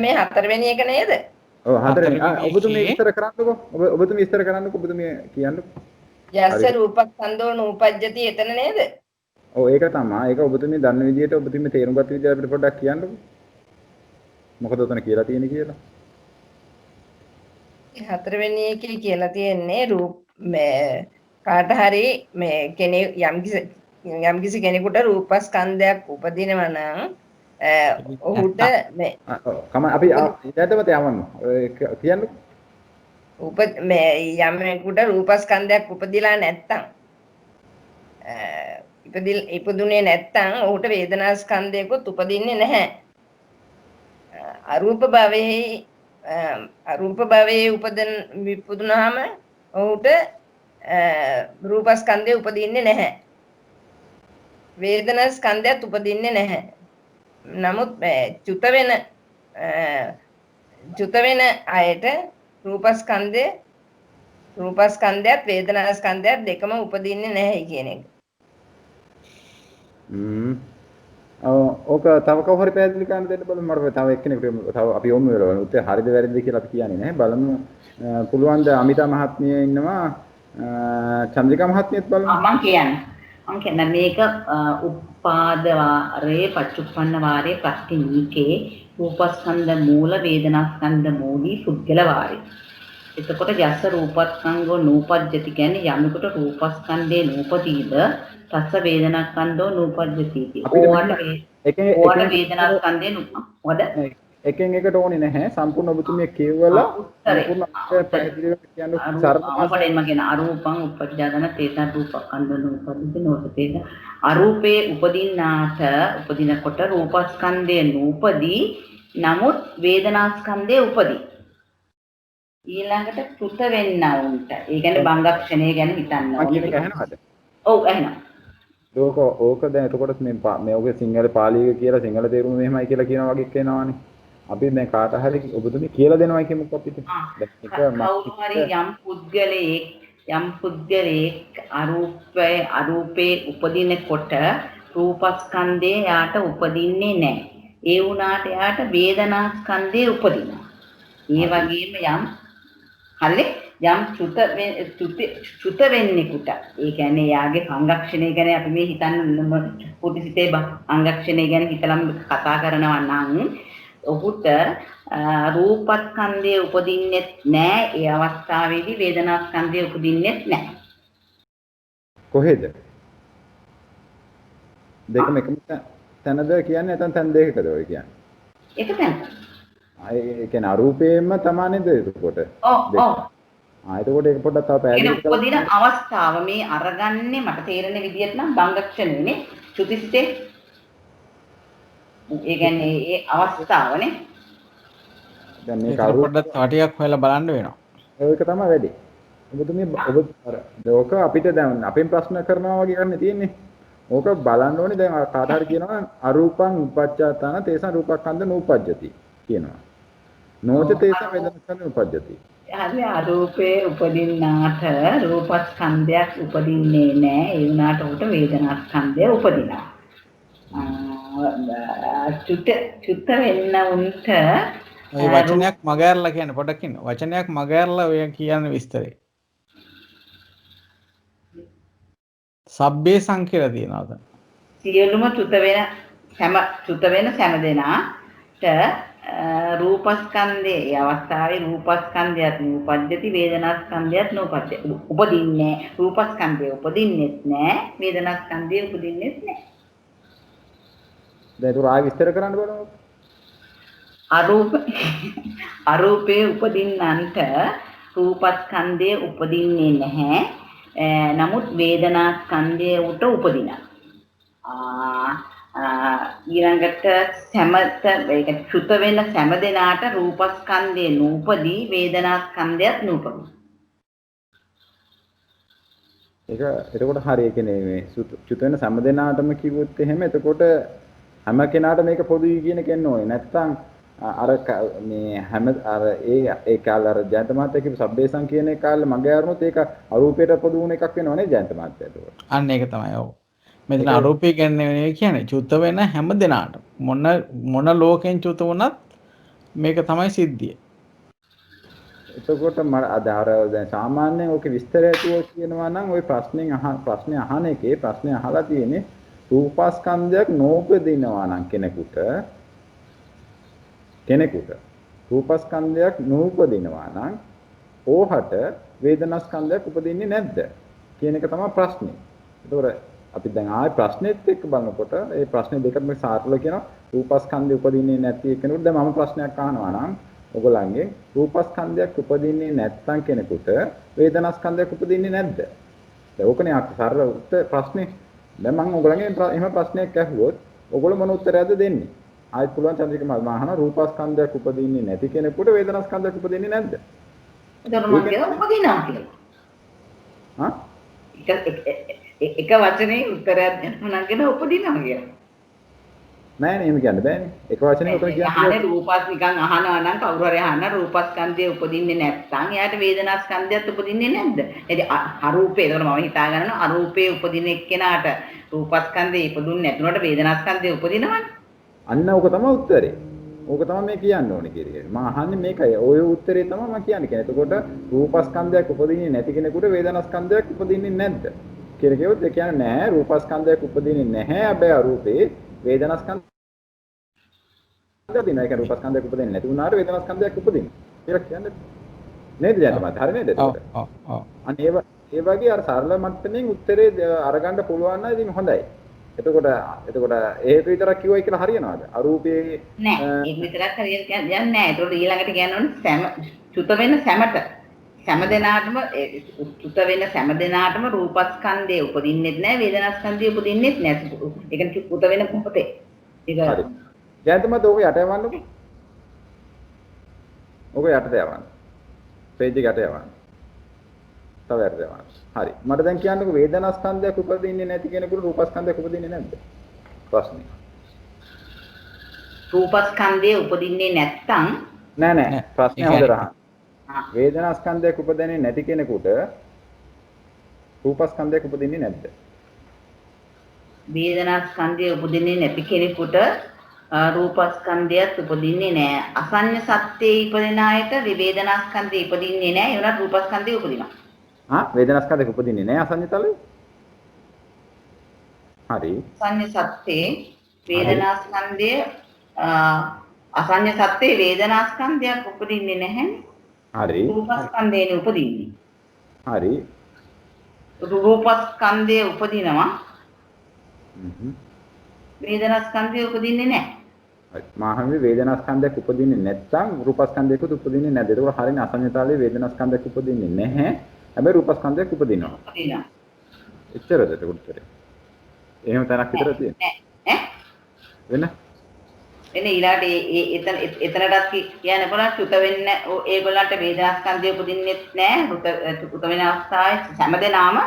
මේ හතරවෙනි එක නේද? ඔව් හතරවෙනි. හතරවෙනි ඔබතුමිය එකේ- විස්තර කරන්නකෝ. ඔබතුමිය විස්තර කරන්නකෝ. ඔබතුමිය කියන්නකෝ. යස්ස රූපස්කන්ධෝ නූපජ්ජති එතන නේද? ඔව් ඒක තමයි. ඒක ඔබතුමිය දන්න විදිහට ඔබතුමිය තේරුම් ගත්ත විදිහට අපිට පොඩ්ඩක් කියන්නකෝ. මොකද උතන කියලා තියෙන්නේ කියලා. හතරවෙනි එකේ කියලා තියෙන්නේ කාට හරි යම්කිසි කෙනෙකුට රූපස්කන්ධයක් උපදිනවා නම් ඔහුට අපි ඊටමත යවන්න. කියන්නකෝ. යමෙකුට රූපස්කන්ධයක් උපදිලා නැත්තම් ඉපදුනේ නැත්තම් ඔහුට වේදනාස්කන්ධයකුත් උපදින්නේ නැහැ. අරූප භවයේ ඉපදුනහම ඔහුට රූපස්කන්ධය උපදින්නේ නැහැ. වේදනාස්කන්ධයත් උපදින්නේ නැහැ. නමුත් චුත වෙන අයට රූපස්කන්ධයත් වේදනාස්කන්ධයත් දෙකම උපදින්නේ නැහැ කියන එක. ඕක තව කවුරු හරි පැහැදිලි කරන්න දෙන්න බලමු. මට තව එක්කෙනෙකුට තව අපි යොමු වෙලා බලමු. උත්තර හරිද වැරදිද කියලා අපි කියන්නේ නැහැ. බලමු. පුළුවන් ද අමිතා මහත්මිය ඉන්නවා. චන්ද්‍රිකා මහත්මියත් බලමු. මම කියන්නේ මේක උපාද වාරේ පච්චුප්පන්න වාරේ ප්‍රතිනීකේ රූපස්කන්ධ මූල වේදනාස්කන්ධ මූලී පුද්ගල වාරේ. එතකොට යස්ස රූපස්කන්ධෝ නූපජ්ජති කියන්නේ යමෙකුට රූපස්කන්ධේ නූපදීද තස්ස වේදනාස්කන්ධෝ නූපජ්ජති. ඕවට වේදනාස්කන්ධේ නූපද එකෙන් එකට ඕනේ නැහැ. සම්පූර්ණ ඔබතුමිය කියවලා සම්පූර්ණ පැහැදිලිව කියන්න සරලවම කියන අරූපං උපජ්ජාදන තේසන් රූපස්කන්ධ නූපදිත නෝතේක අරූපේ උපදිනකොට රූපස්කන්ධය නූපදී නමුත් වේදනාස්කන්ධය උපදී. ඊළඟට චුත වෙන්නවුන්ට ඒ කියන්නේ බංගක්ෂණය ගැන හිතන්න ඕනේ. ඔව් එහෙනම් ඕක දැන් එතකොට මේ ඔගේ සිංහල පාලිය කියලා සිංහල තේරුම මෙහෙමයි කියලා කියනවා වගේ කියනවානේ. අපි මේ කාට හරි ඔබතුමී කියලා දෙනවා කියමුකෝ අපිට. කවුරු හරි යම් පුද්ගලයෙක් අරූපේ උපදිනකොට රූපස්කන්ධය යාට උපදින්නේ නැහැ. ඒ වුණාට යාට වේදනාස්කන්ධය උපදිනවා. ඒ වගේම යම් චුත වෙන්නෙකුට ඒ කියන්නේ යාගේ සංරක්ෂණය ගැන අපි මේ හිතන්න කුටිසිතේ අංගක්ෂණය ගැන හිතලම කතා කරනවා නම් ඔහුට රූපස්කන්ධය උපදින්නේ නැහැ. ඒ අවස්ථාවේදී වේදනාස්කන්ධය උපදින්නේ නැහැ. කොහෙද? දෙකම එකම තැනද කියන්නේ නැත්නම් තැන් දෙකකද ඔය කියන්නේ? ඒක තැන. ඒ කියන්නේ අරූපේම තමයි නේද එතකොට? ඔව්. එතකොට ඒක පොඩ්ඩක් තව පැහැදිලි කරලා උපදින අවස්ථාව මේ අරගන්නේ මට තේරෙන විදිහට නම් බංගක්ෂණයනේ චුතිසිතේ. ඒ කියන්නේ ඒ අවස්ථාවනේ. දැන් මේක පොඩ්ඩක් තවටියක් හොයලා බලන්න වෙනවා. ඒක තමයි වැඩි. ඔබතුමිය ඔබ අපිට දැන් අපෙන් ප්‍රශ්න කරනවා වගේ කරන්නේ තියෙන්නේ. ඕක බලන්න ඕනේ දැන් කාට හරි කියනවා අරූපං උපච්ඡාතාන තේසං රූපස්කන්ධ නූපජ්ජති කියනවා. නෝච තේසං වේදනාස්කන්ධ නූපජ්ජති. හරි අරූපේ උපදින්නාට රූපස්කන්ධයක් උපදින්නේ නැහැ. ඒ වුණාට උට වේදනාස්කන්ධය උපදිනවා. චුත වෙන්න උන්ට ඔය වචනයක් මගහැරලා කියන්න පොඩ්ඩක් ඉන්න. වචනයක් මගහැරලා ඔය කියන විස්තරේ. සබ්බේ සංකේල තියනවාද? සියලුම චුත වෙන සෑම දෙනාට රූපස්කන්ධයේ ඒ අවස්ථාවේ රූපස්කන්ධයත් නූපජ්ජති වේදනාස්කන්ධයත් නූපජ්ජති. උපදින්නේ රූපස්කන්ධය උපදින්නෙත් නැහැ වේදනාස්කන්ධය උපදින්නෙත් නැහැ. දැන් ඒක ආයෙ විස්තර කරන්න බලමු. අරූපේ උපදින්නන්ට රූපස්කන්ධය උපදින්නේ නැහැ. නමුත් වේදනාස්කන්ධය උට උපදිනවා. ඊළඟට ඒක චුත වෙන සෑම දෙනාට රූපස්කන්ධය නූපදී වේදනාස්කන්ධයත් නූපදී. ඒක එතකොට හරි ඒ කියන්නේ මේ චුත වෙන සෑම දෙනාටම කිව්වොත් එහෙම එතකොට හැම කෙනාට මේක පොදුයි කියන එක එන්න ඕනේ. නැත්තම් අර මේ හැම අර ඒ කාල අර ජයන්ත මහත්තයා කියපු සබ්බේසං කියන ඒ කාලේ මගේ අරමුණුත් ඒක අරූපයට පොදු වුණ එකක් වෙනව නේ ජයන්ත මහත්තයාට. අන්න ඒක තමයි. ඔව්. මෙතන අරූපී කියන්නේ නෙවෙයි කියන්නේ චුත වෙන හැම දෙනාට මොන ලෝකෙන් චුත වුණත් මේක තමයි සිද්ධිය. එතකොට මම අද අර දැන් සාමාන්‍යයෙන් ඔකේ විස්තරය ඇතුව කියනවා නම් ওই ප්‍රශ්නේ අහන එකේ ප්‍රශ්නේ අහලා තියෙන්නේ රූපස්කන්ධයක් නෝපදිනවා නම් කෙනෙකුට රූපස්කන්ධයක් නූපදිනවා නම් ඕහට වේදනාස්කන්ධයක් උපදින්නේ නැද්ද කියන එක තමයි ප්‍රශ්නේ. ඒතකොට අපි දැන් ආයේ ප්‍රශ්නෙත් එක්ක බලනකොට ඒ ප්‍රශ්නේ දෙකම සාර්ථකව කියනවා රූපස්කන්ධය උපදින්නේ නැති කෙනෙකුට දැන් මම ප්‍රශ්නයක් අහනවා නම් ඔයගොල්ලන්ගේ රූපස්කන්ධයක් උපදින්නේ නැත්නම් කෙනෙකුට වේදනාස්කන්ධයක් උපදින්නේ නැද්ද? දැන් ඕකනේ සරල උත්තර ප්‍රශ්නේ. දැන් මම ඔයගොල්ලන්ගෙන් එහෙම ප්‍රශ්නයක් ඇහුවොත් ඔයගොල්ලෝ මොන උත්තරයක්ද දෙන්නේ? ආයෙත් පුළුවන් චන්ද්‍රික මම අහනවා රූපස්කන්ධයක් උපදින්නේ නැති කෙනෙකුට වේදනාස්කන්ධයක් උපදින්නේ නැද්ද? එතකොට මම කියනවා උපදිනවා කියලා. හා? එක වචනේ උත්තරයක් දෙනවා නම් කියන උපදිනවා කියලා. නෑ නේ එහෙම කියන්න බෑනේ. එක වචනයක උතන කියන්නේ අහන්නේ රූපස් නිකන් අහනවා නම් කවුරු හරි අහන රූපස්කන්ධය උපදින්නේ නැත්නම් එයාට වේදනාස්කන්ධයත් උපදින්නේ නැද්ද? ඉතින් අරූපේ ඒකට මම හිතා ගන්නවා අරූපේ උපදින එක්කෙනාට රූපස්කන්ධය ඉපදුන්නේ නැතුනට වේදනාස්කන්ධය උපදිනවනේ. අන්න ඕක තමයි උත්තරේ. ඕක තමයි මේ කියන්න ඕනේ කියලා. මම අහන්නේ මේකයි. ඔය උත්තරේ තමයි මම කියන්නේ. එතකොට රූපස්කන්ධයක් උපදින්නේ නැති කෙනෙකුට වේදනාස්කන්ධයක් උපදින්නේ නැද්ද? කියලා කිව්වොත් ඒ කියන්නේ නෑ රූපස්කන්ධයක් උපදින්නේ නැහැ. හැබැයි අරූපේ වේදනාස්කන්ධයක් දින ඒක රූපස්කන්ධයක් උපදින්නේ නැති වුණාට වේදනාස්කන්ධයක් උපදිනවා. කියලා කියන්නේ නේද ජනමත්? හරි නේද? ඔව් ඔව් ඔව්. අන්න ඒ වගේ අර සරල මට්ටමින් උත්තරේ අරගන්න පුළුවන් නම් ඉතින් හොඳයි. එතකොට ඒක විතරක් කිව්වයි කියලා හරියනවද? අරූපේ නෑ ඒක විතරක් හරියට කියන්නේ නෑ. ඒතකොට ඊළඟට කියන්න ඕනේ චුත වෙන සැමට හැම දෙනාටම චුත වෙන හැම දෙනාටම රූපස්කන්ධය උපදින්නෙත් නෑ වේදනාස්කන්ධය උපදින්නෙත් නෑ. ඒ කියන්නේ චුත වෙන මොහොතේ. ඒක හරි. ජයන්තමත් ඕක යට යවන්නකෝ. ඕක යටට යවන්න. පේජ් එක යට යවන්න. තව යට යවන්න. හරි. මට දැන් කියන්නකෝ වේදනාස්කන්ධයක් උපදින්නේ නැති කෙනෙකුට රූපස්කන්ධයක් උපදින්නේ නැද්ද? ප්‍රශ්නේ. රූපස්කන්ධය උපදින්නේ නැත්තම් නෑ ප්‍රශ්නේ හොඳට අහන්න. වේදනාස්කන්ධයක් උපදින්නේ නැති කෙනෙකුට රූපස්කන්ධයක් උපදින්නේ නැද්ද? වේදනාස්කන්ධය උපදින්නේ නැති කෙනෙකුට රූපස්කන්ධයත් උපදින්නේ නැහැ. අසඤ්ඤ සත්‍යයේ ඉපදෙන අයට වේදනාස්කන්ධය ඉපදින්නේ නැහැ. ඒ වුණත් රූපස්කන්ධය උපදිනවා. වේදනාස්කන්ධයක් උපදින්නේ නැහැ අසඤ්ඤතලෙ. හරි. අසඤ්ඤ සත්‍යයේ වේදනාස්කන්ධය අසඤ්ඤ සත්‍යයේ වේදනාස්කන්ධයක් උපදින්නේ නැහැ. හරි. රූපස්කන්ධයෙන් උපදින්නේ. හරි. රූපස්කන්ධය උපදිනවා. වේදනාස්කන්ධය උපදින්නේ නැහැ. හරි. මාහමේ වේදනාස්කන්ධයක් උපදින්නේ නැත්නම් රූපස්කන්ධයකුත් උපදින්නේ නැද්ද? ඒක හරියනේ අසඤ්ඤතලේ වේදනාස්කන්ධයක් උපදින්නේ නැහැ. හැබැයි රූපස්කන්ධයක් උපදිනවා. උපදිනවා. එච්චරද ඒක උත්තරේ? එහෙම තැනක් විතර තියෙනවා. ඈ? වෙන? එනේ ඊළාට එතනටත් කියන්න පුළුවන් චුත වෙන්න ඒගොල්ලන්ට වේදනාස්කන්ධය උපදින්නෙත් නැහැ. චුත වෙන අවස්ථාවේ හැමදෙනාම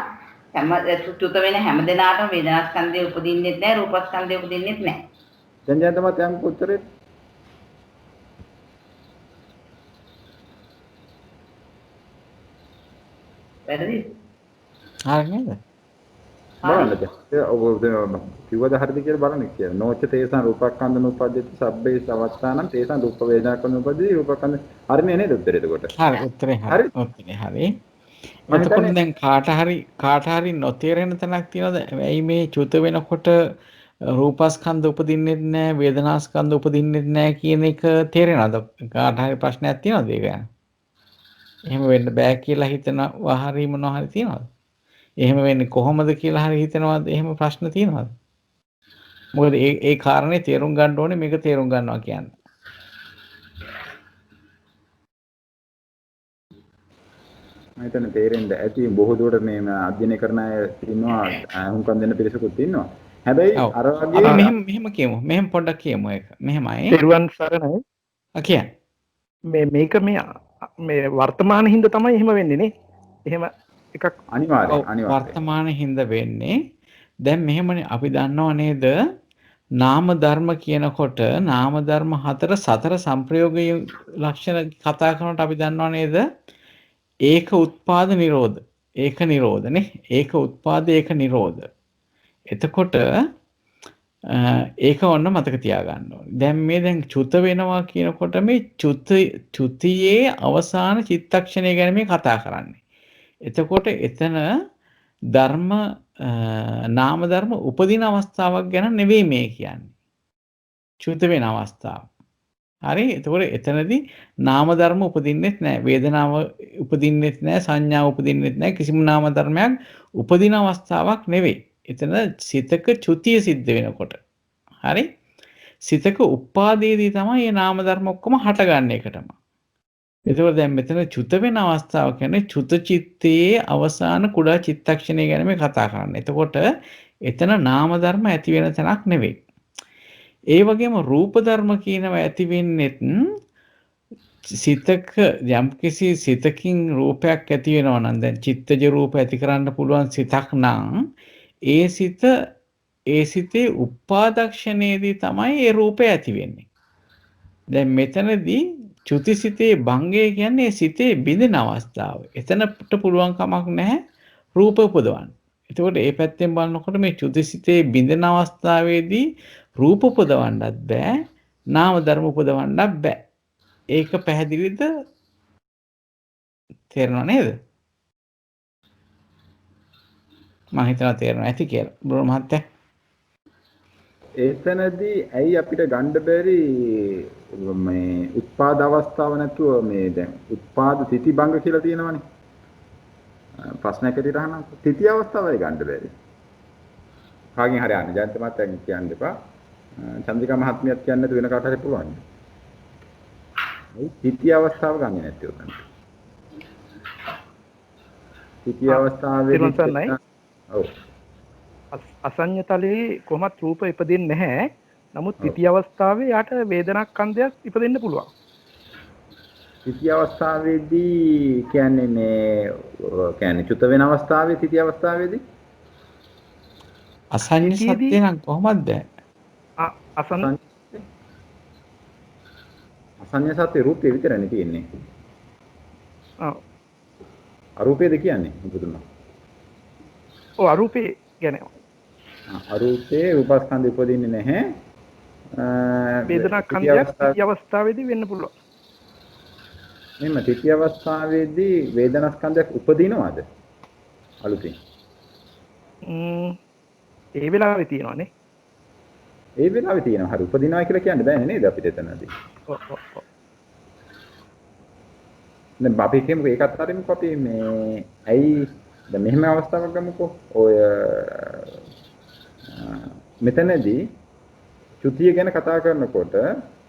චුත වෙන හැමදෙනාටම වේදනාස්කන්ධය උපදින්නෙත් නැහැ. රූපස්කන්ධය උපදින්නෙත් නැහැ. දැන් ජයන්තමත් යම් උත්තරේ වැරදි. හරි නේද? බලන්න ඔබ කිව්වද හරිද කියලා බලන්න කියලා. නොච්ච තේසන් රූපස්කන්ධ නූපද්දති සබ්බේ සවස්ථානම් තේසන් රූප වේදනාකන නූපද්දති රූපස්කන්ධ හරිනේ නේද උත්තරේ එතකොට? හරි උත්තරේ හරි. උත්තරේ හරි. එතකොට දැන් කාට හරි නොතේරෙන තැනක් තියෙනවද? ඇයි මේ චුත වෙනකොට රූපස්කන්ධ උපදින්නෙත් නැහැ වේදනාස්කන්ධ උපදින්නෙත් නැහැ කියන එක තේරෙනවද? කාට හරි ප්‍රශ්නයක් තියෙනවද ඒක ගැන? එහෙම වෙන්න බෑ කියලා හිතනවා හරි මොනවා හරි තියෙනවද? එහෙම වෙන්නේ කොහොමද කියලා හරි හිතනවාද? එහෙම ප්‍රශ්න තියෙනවද? මොකද ඒ කාරණේ තේරුම් ගන්න ඕනේ මේක තේරුම් ගන්නවා කියන්නේ. මම හිතන්නේ තේරෙන්න ඇති බොහෝ දුරට මේ අධ්‍යයනය කරන අය ඉන්නවා හුඟක් දෙන්න පිළිසකුත් ඉන්නවා. හැබැයි අර වගේ මෙහෙම කියමු. මෙහෙම පොඩ්ඩක් කියමු ඒක. මෙහෙමයි. පෙරුවන් සරණයි. කියන්නේ. මේක මේ වර්තමාන හින්දා තමයි එහෙම වෙන්නේ නේ. එහෙම එකක් අනිවාර්යයෙන් වර්තමාන හින්දා වෙන්නේ. දැන් මෙහෙමනේ අපි දන්නව නේද? නාම ධර්ම කියනකොට නාම ධර්ම හතර සතර සංප්‍රයෝගයේ ලක්ෂණ කතා කරනකොට අපි දන්නව නේද? ඒක උත්පාද නිරෝධ. ඒක නිරෝධනේ. ඒක උත්පාද ඒක නිරෝධ. එතකොට ඒක ඔන්න මතක තියාගන්න ඕනේ. දැන් මේ දැන් චුත වෙනවා කියනකොට මේ චුතියේ අවසාන චිත්තක්ෂණය ගැන මේ කතා කරන්නේ. එතකොට එතන ධර්ම නාම ධර්ම උපදින අවස්ථාවක් ගැන නෙවෙයි මේ කියන්නේ. චුත වෙන අවස්ථාව. හරි? එතකොට එතනදී නාම ධර්ම උපදින්නෙත් නැහැ. වේදනාව උපදින්නෙත් නැහැ. සංඥාව උපදින්නෙත් නැහැ. කිසිම නාම ධර්මයක් උපදින අවස්ථාවක් නෙවෙයි. එතන සිතක චුතිය සිද්ධ වෙනකොට. හරි? සිතක උපාදයේදී තමයි මේ නාම ධර්ම ඔක්කොම හටගන්න එකටම. එතකොට දැන් මෙතන චුත වෙන අවස්ථාව කියන්නේ චුත චිත්තයේ අවසාන කුඩා චිත්තක්ෂණය ගැන මේ කතා කරන්නේ. එතකොට එතන නාම ධර්ම ඇති වෙන තැනක් නෙවෙයි. ඒ වගේම රූප ධර්ම කියනවා ඇති වෙන්නේත් සිතක යම්කිසි සිතකින් රූපයක් ඇති වෙනවා නම් දැන් චිත්තජ රූප ඇති කරන්න පුළුවන් සිතක් නම් ඒ සිතේ උපාදක්ෂණයේදී තමයි ඒ රූපය ඇති වෙන්නේ. දැන් මෙතනදී චුතිසිතේ භංගය කියන්නේ සිතේ බිඳෙන අවස්ථාව. එතනට පුළුවන් කමක් නැහැ රූප උපදවන්න. එතකොට මේ පැත්තෙන් බලනකොට මේ චුතිසිතේ බිඳෙන අවස්ථාවේදී රූප උපදවන්නත් බෑ, නාම ධර්ම උපදවන්නත් බෑ. ඒක පැහැදිලිද? තේරෙනව නේද? මම හිතනවා තේරෙනවා ඇති කියලා. බ්‍රෝ මහත්තයා. එතනදී ඇයි අපිට ගන්න බැරි මේ උත්පාද අවස්ථාව නැතුව මේ දැන් උත්පාද තිති භංග කියලා තියෙනවනේ. ප්‍රශ්නයක් ඇටියට අහන්න. තිති අවස්ථාවයි ගන්න බැරි. කාගෙන් හරි අහන්න. ජයන්ත මහත්තයා කියන්න එපා. චන්ද්‍රිකා මහත්මියත් කියන්න නැතු වෙන කාට හරි පුළුවන්. තිති අවස්ථාව ගන්නේ නැත්තේ උතන. තිති අවස්ථාවේදී ඔව් අසඤ්ඤතලයේ කොහොමත් රූප ඉපදෙන්නේ නැහැ. නමුත් ත්‍ිතිය අවස්ථාවේ යාට වේදනාස්කන්ධයක් ඉපදෙන්න පුළුවන්. ත්‍ිතිය අවස්ථාවේදී කියන්නේ චුත වෙන අවස්ථාවේ ත්‍ිතිය අවස්ථාවේදී අසඤ්ඤ සත්‍ය නම් කොහොමද බෑ? අසඤ්ඤ සත්‍ය රූපේ විතරනේ තියෙන්නේ. ඔව්. අරූපේද කියන්නේ බුදුනා. ඔව් අරූපේ කියන්නේ අරූපේ රූපස්කන්ධ උපදින්නේ නැහැ. වේදනාස්කන්ධයක් ත්‍ිතිය අවස්ථාවේදී වෙන්න පුළුවන්. මෙන්න ත්‍ිතිය අවස්ථාවේදී වේදනාස්කන්ධයක් උපදිනවද? අලුතින්. ඒ වෙලාවේ තියෙනවානේ. ඒ වෙලාවේ තියෙනවා. හරි උපදිනවා කියලා කියන්න බෑනේ නේද අපිට එතනදී. ඔව් ඔව් ඔව්. දැන් අපි කියමුකෝ ඒකත් හරියමුකෝ අපි මේ ඇයි දැන් මෙහෙම අවස්ථාවක් ගමුකෝ. ඔය මෙතනදී චුතිය ගැන කතා කරනකොට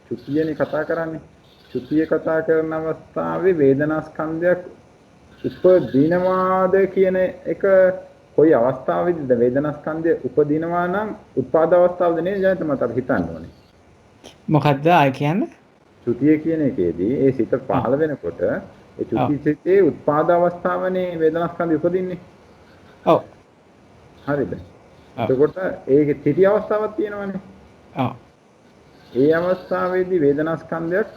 චුතියනේ කතා කරන්නේ. චුතිය කතා කරන අවස්ථාවේ වේදනාස්කන්ධයක් උපදිනවාද කියන එක කොයි අවස්ථාවේදීද වේදනාස්කන්ධය උපදිනවා නම් උත්පාද අවස්ථාවද නේද ජයන්ත මට අපි හිතන්න ඕනේ. මොකද්ද ආය කියන්නේ? චුතිය කියන එකේදී ඒ සිත පහළ වෙනකොට ඒ චුති සිතේ උත්පාද අවස්ථාවනේ වේදනාස්කන්ධය උපදින්නේ. ඔව්. හරිද? එතකොට ඒකේ ත්‍ිතිය අවස්ථාවක් තියෙනවනේ. ඔව්. ඒ අවස්ථාවේදී වේදනාස්කන්ධයක්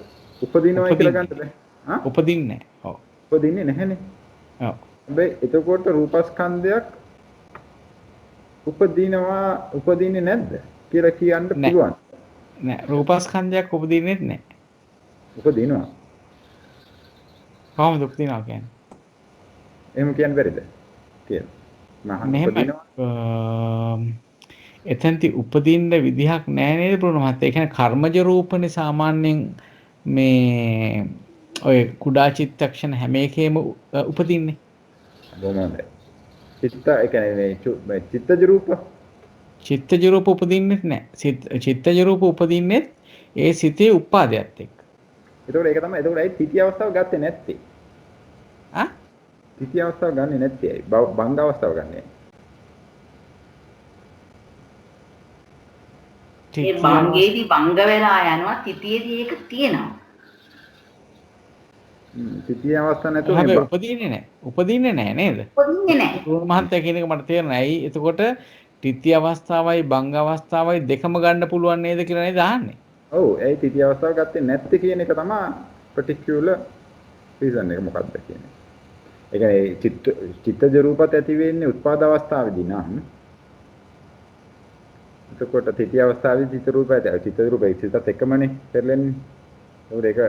උපදිනවා කියලා ගන්නද? හා? උපදින්නේ නැහැ. ඔව්. උපදින්නේ නැහැනේ. ඔව්. හැබැයි එතකොට රූපස්කන්ධයක් උපදින්නේ නැද්ද කියලා කියන්න පුළුවන්. නෑ රූපස්කන්ධයක් උපදින්නේ නැහැ. උපදිනවා. කොහොමද උපදිනවා කියන්නේ? එහෙම කියන්න බැරිද? කියලා. එතනති උපදින්න විදිහක් නැහැ නේද බ්‍රෝන මහත්තයා? ඒ කියන්නේ කර්මජ රූපනේ සාමාන්‍යයෙන් මේ ඔය කුඩා චිත්තක්ෂණ හැම එකේම උපදින්නේ. බොහොමද? චිත්ත ඒ කියන්නේ චිත්තජ රූප චිත්තජ රූප උපදින්නේ නැහැ. චිත්තජ රූප උපදින්නේ ඒ සිතේ උපාදයට එක්ක. එතකොට ඒක තමයි. එතකොට ඒ තිති අවස්ථාව ගත්තේ නැත්තේ. ආ? තිති අවස්ථාව ගන්නෙ නැත්තේ ඇයි? බංග අවස්ථාව ගන්නෙ. ඒ බංගේදී බංග වෙලා යනවා තිතියේදී ඒක තියෙනවා. තිතිය අවස්ථාව නැතුව උපදින්නේ නැහැ. උපදින්නේ නැහැ නේද? උපදින්නේ නැහැ. බ්‍රෝන මහත්තයා කියන එක මට තේරෙනවා. ඇයි? එතකොට ත්‍ිතිය අවස්ථාවයි භංග අවස්ථාවයි දෙකම ගන්න පුළුවන් නේද කියලා නේද අහන්නේ. ඔව් ඒ තීතිය අවස්ථාව ගත්තේ නැත්තේ කියන එක තමයි particular reason එක මොකක්ද කියන්නේ. ඒ කියන්නේ චිත්තජ රූපත් ඇති වෙන්නේ උත්පාද අවස්ථාවේදී නම් එතකොට තීතිය අවස්ථාවේදී චිත්ත රූපය ඇති. චිත්ත රූපය චිත්තත් එකමනේ පෙරලෙන්නේ. ඒක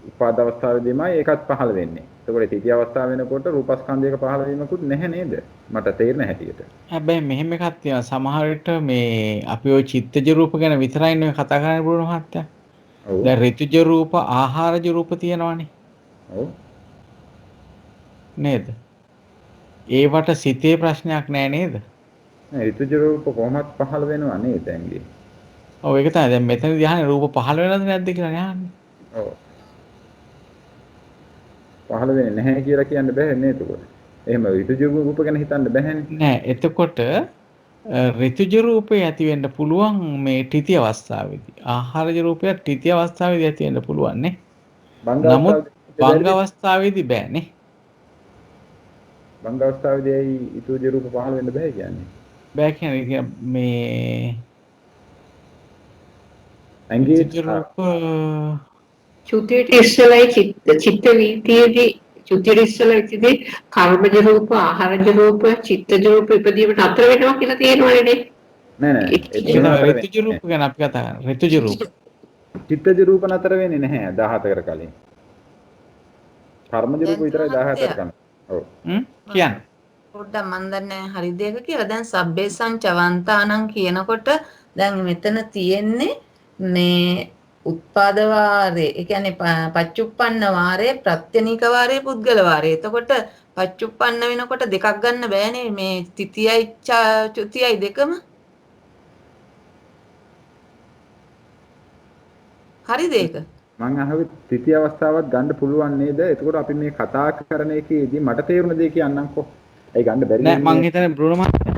උපාද අවස්ථාවේදීමයි ඒකත් පහළ වෙන්නේ. එතකොට තීතිය අවස්ථාව වෙනකොට රූපස්කන්ධයක පහළ වීමකුත් නැහැ නේද? මට තේරෙන හැටියට. හැබැයි මෙහෙම එකක් තියෙනවා. සමහර විට මේ අපි ওই චිත්තජ රූප ගැන විතරයි නේ කතා කරන්නේ බුදුන මහත්තයා. ඔව්. දැන් ඍතුජ රූප, ආහාරජ රූප තියෙනවානේ. ඔව්. නේද? ඒවට සිතේ ප්‍රශ්නයක් නෑ නේද? නෑ ඍතුජ රූප කොහොමත් පහළ වෙනවා නේද ඇඟේ? ඔව් ඒක තමයි. දැන් මෙතනදී අහන්නේ රූප පහළ වෙනවද නැද්ද කියලා නේ අහන්නේ. ඔව්. පහළ වෙන්නේ නැහැ කියලා කියන්න බෑ නේද එතකොට. එහෙම ඍතුජ රූප ගැන හිතන්න බෑනේ. නෑ එතකොට ඍතුජ රූපේ ඇති වෙන්න පුළුවන් මේ ත්‍ිති අවස්ථාවේදී. ආහාරජ රූපයක් ත්‍ිති අවස්ථාවේදී ඇති වෙන්න පුළුවන් නේ. නමුත් භංග අවස්ථාවේදී බෑනේ. භංග අවස්ථාවේදී ඍතුජ රූප පහළ වෙන්න බෑ කියන්නේ. බෑ කියන්නේ මේ ඇඟේ ත්‍ිති රූප චුතියට ඉස්සලයි චිත්ත වීතියේදී චුතියට ඉස්සලයි ඉතිදී කර්මජ රූප, ආහාරජ රූප, චිත්තජ රූප ඉදීමට අතර වෙනවා කියලා තියෙනවනේ නේ. නෑ ඍතුජ රූප ගැන අපි කතා කරන්නේ. ඍතුජ රූප. චිත්තජ රූප නතර වෙන්නේ නැහැ 17කට කලින්. කර්මජ රූප විතරයි 17කට කලින්. ඔව්. කියන්නේ. පොඩ්ඩක් මන් දන්නේ හරිද ඒක කියලා. දැන් සබ්බේසං චවන්තානං කියනකොට දැන් මෙතන තියෙන්නේ මේ උත්පාද වාරේ, ඒ කියන්නේ පච්චුප්පන්න වාරේ, ප්‍රත්‍යනික වාරේ, පුද්ගල වාරේ. එතකොට පච්චුප්පන්න වෙනකොට දෙකක් ගන්න බෑනේ මේ තිතියයි චුතියයි දෙකම. හරිද ඒක? මං අහුවේ තෘතිය අවස්ථාවක් ගන්න පුළුවන් නේද? එතකොට අපි මේ කතා කරන එකේදී මට තේරුණ දේ කියන්නම්කෝ. ඒ ගන්න බැරි නෑ මං හිතන්නේ බ්‍රුණ මහත්තයා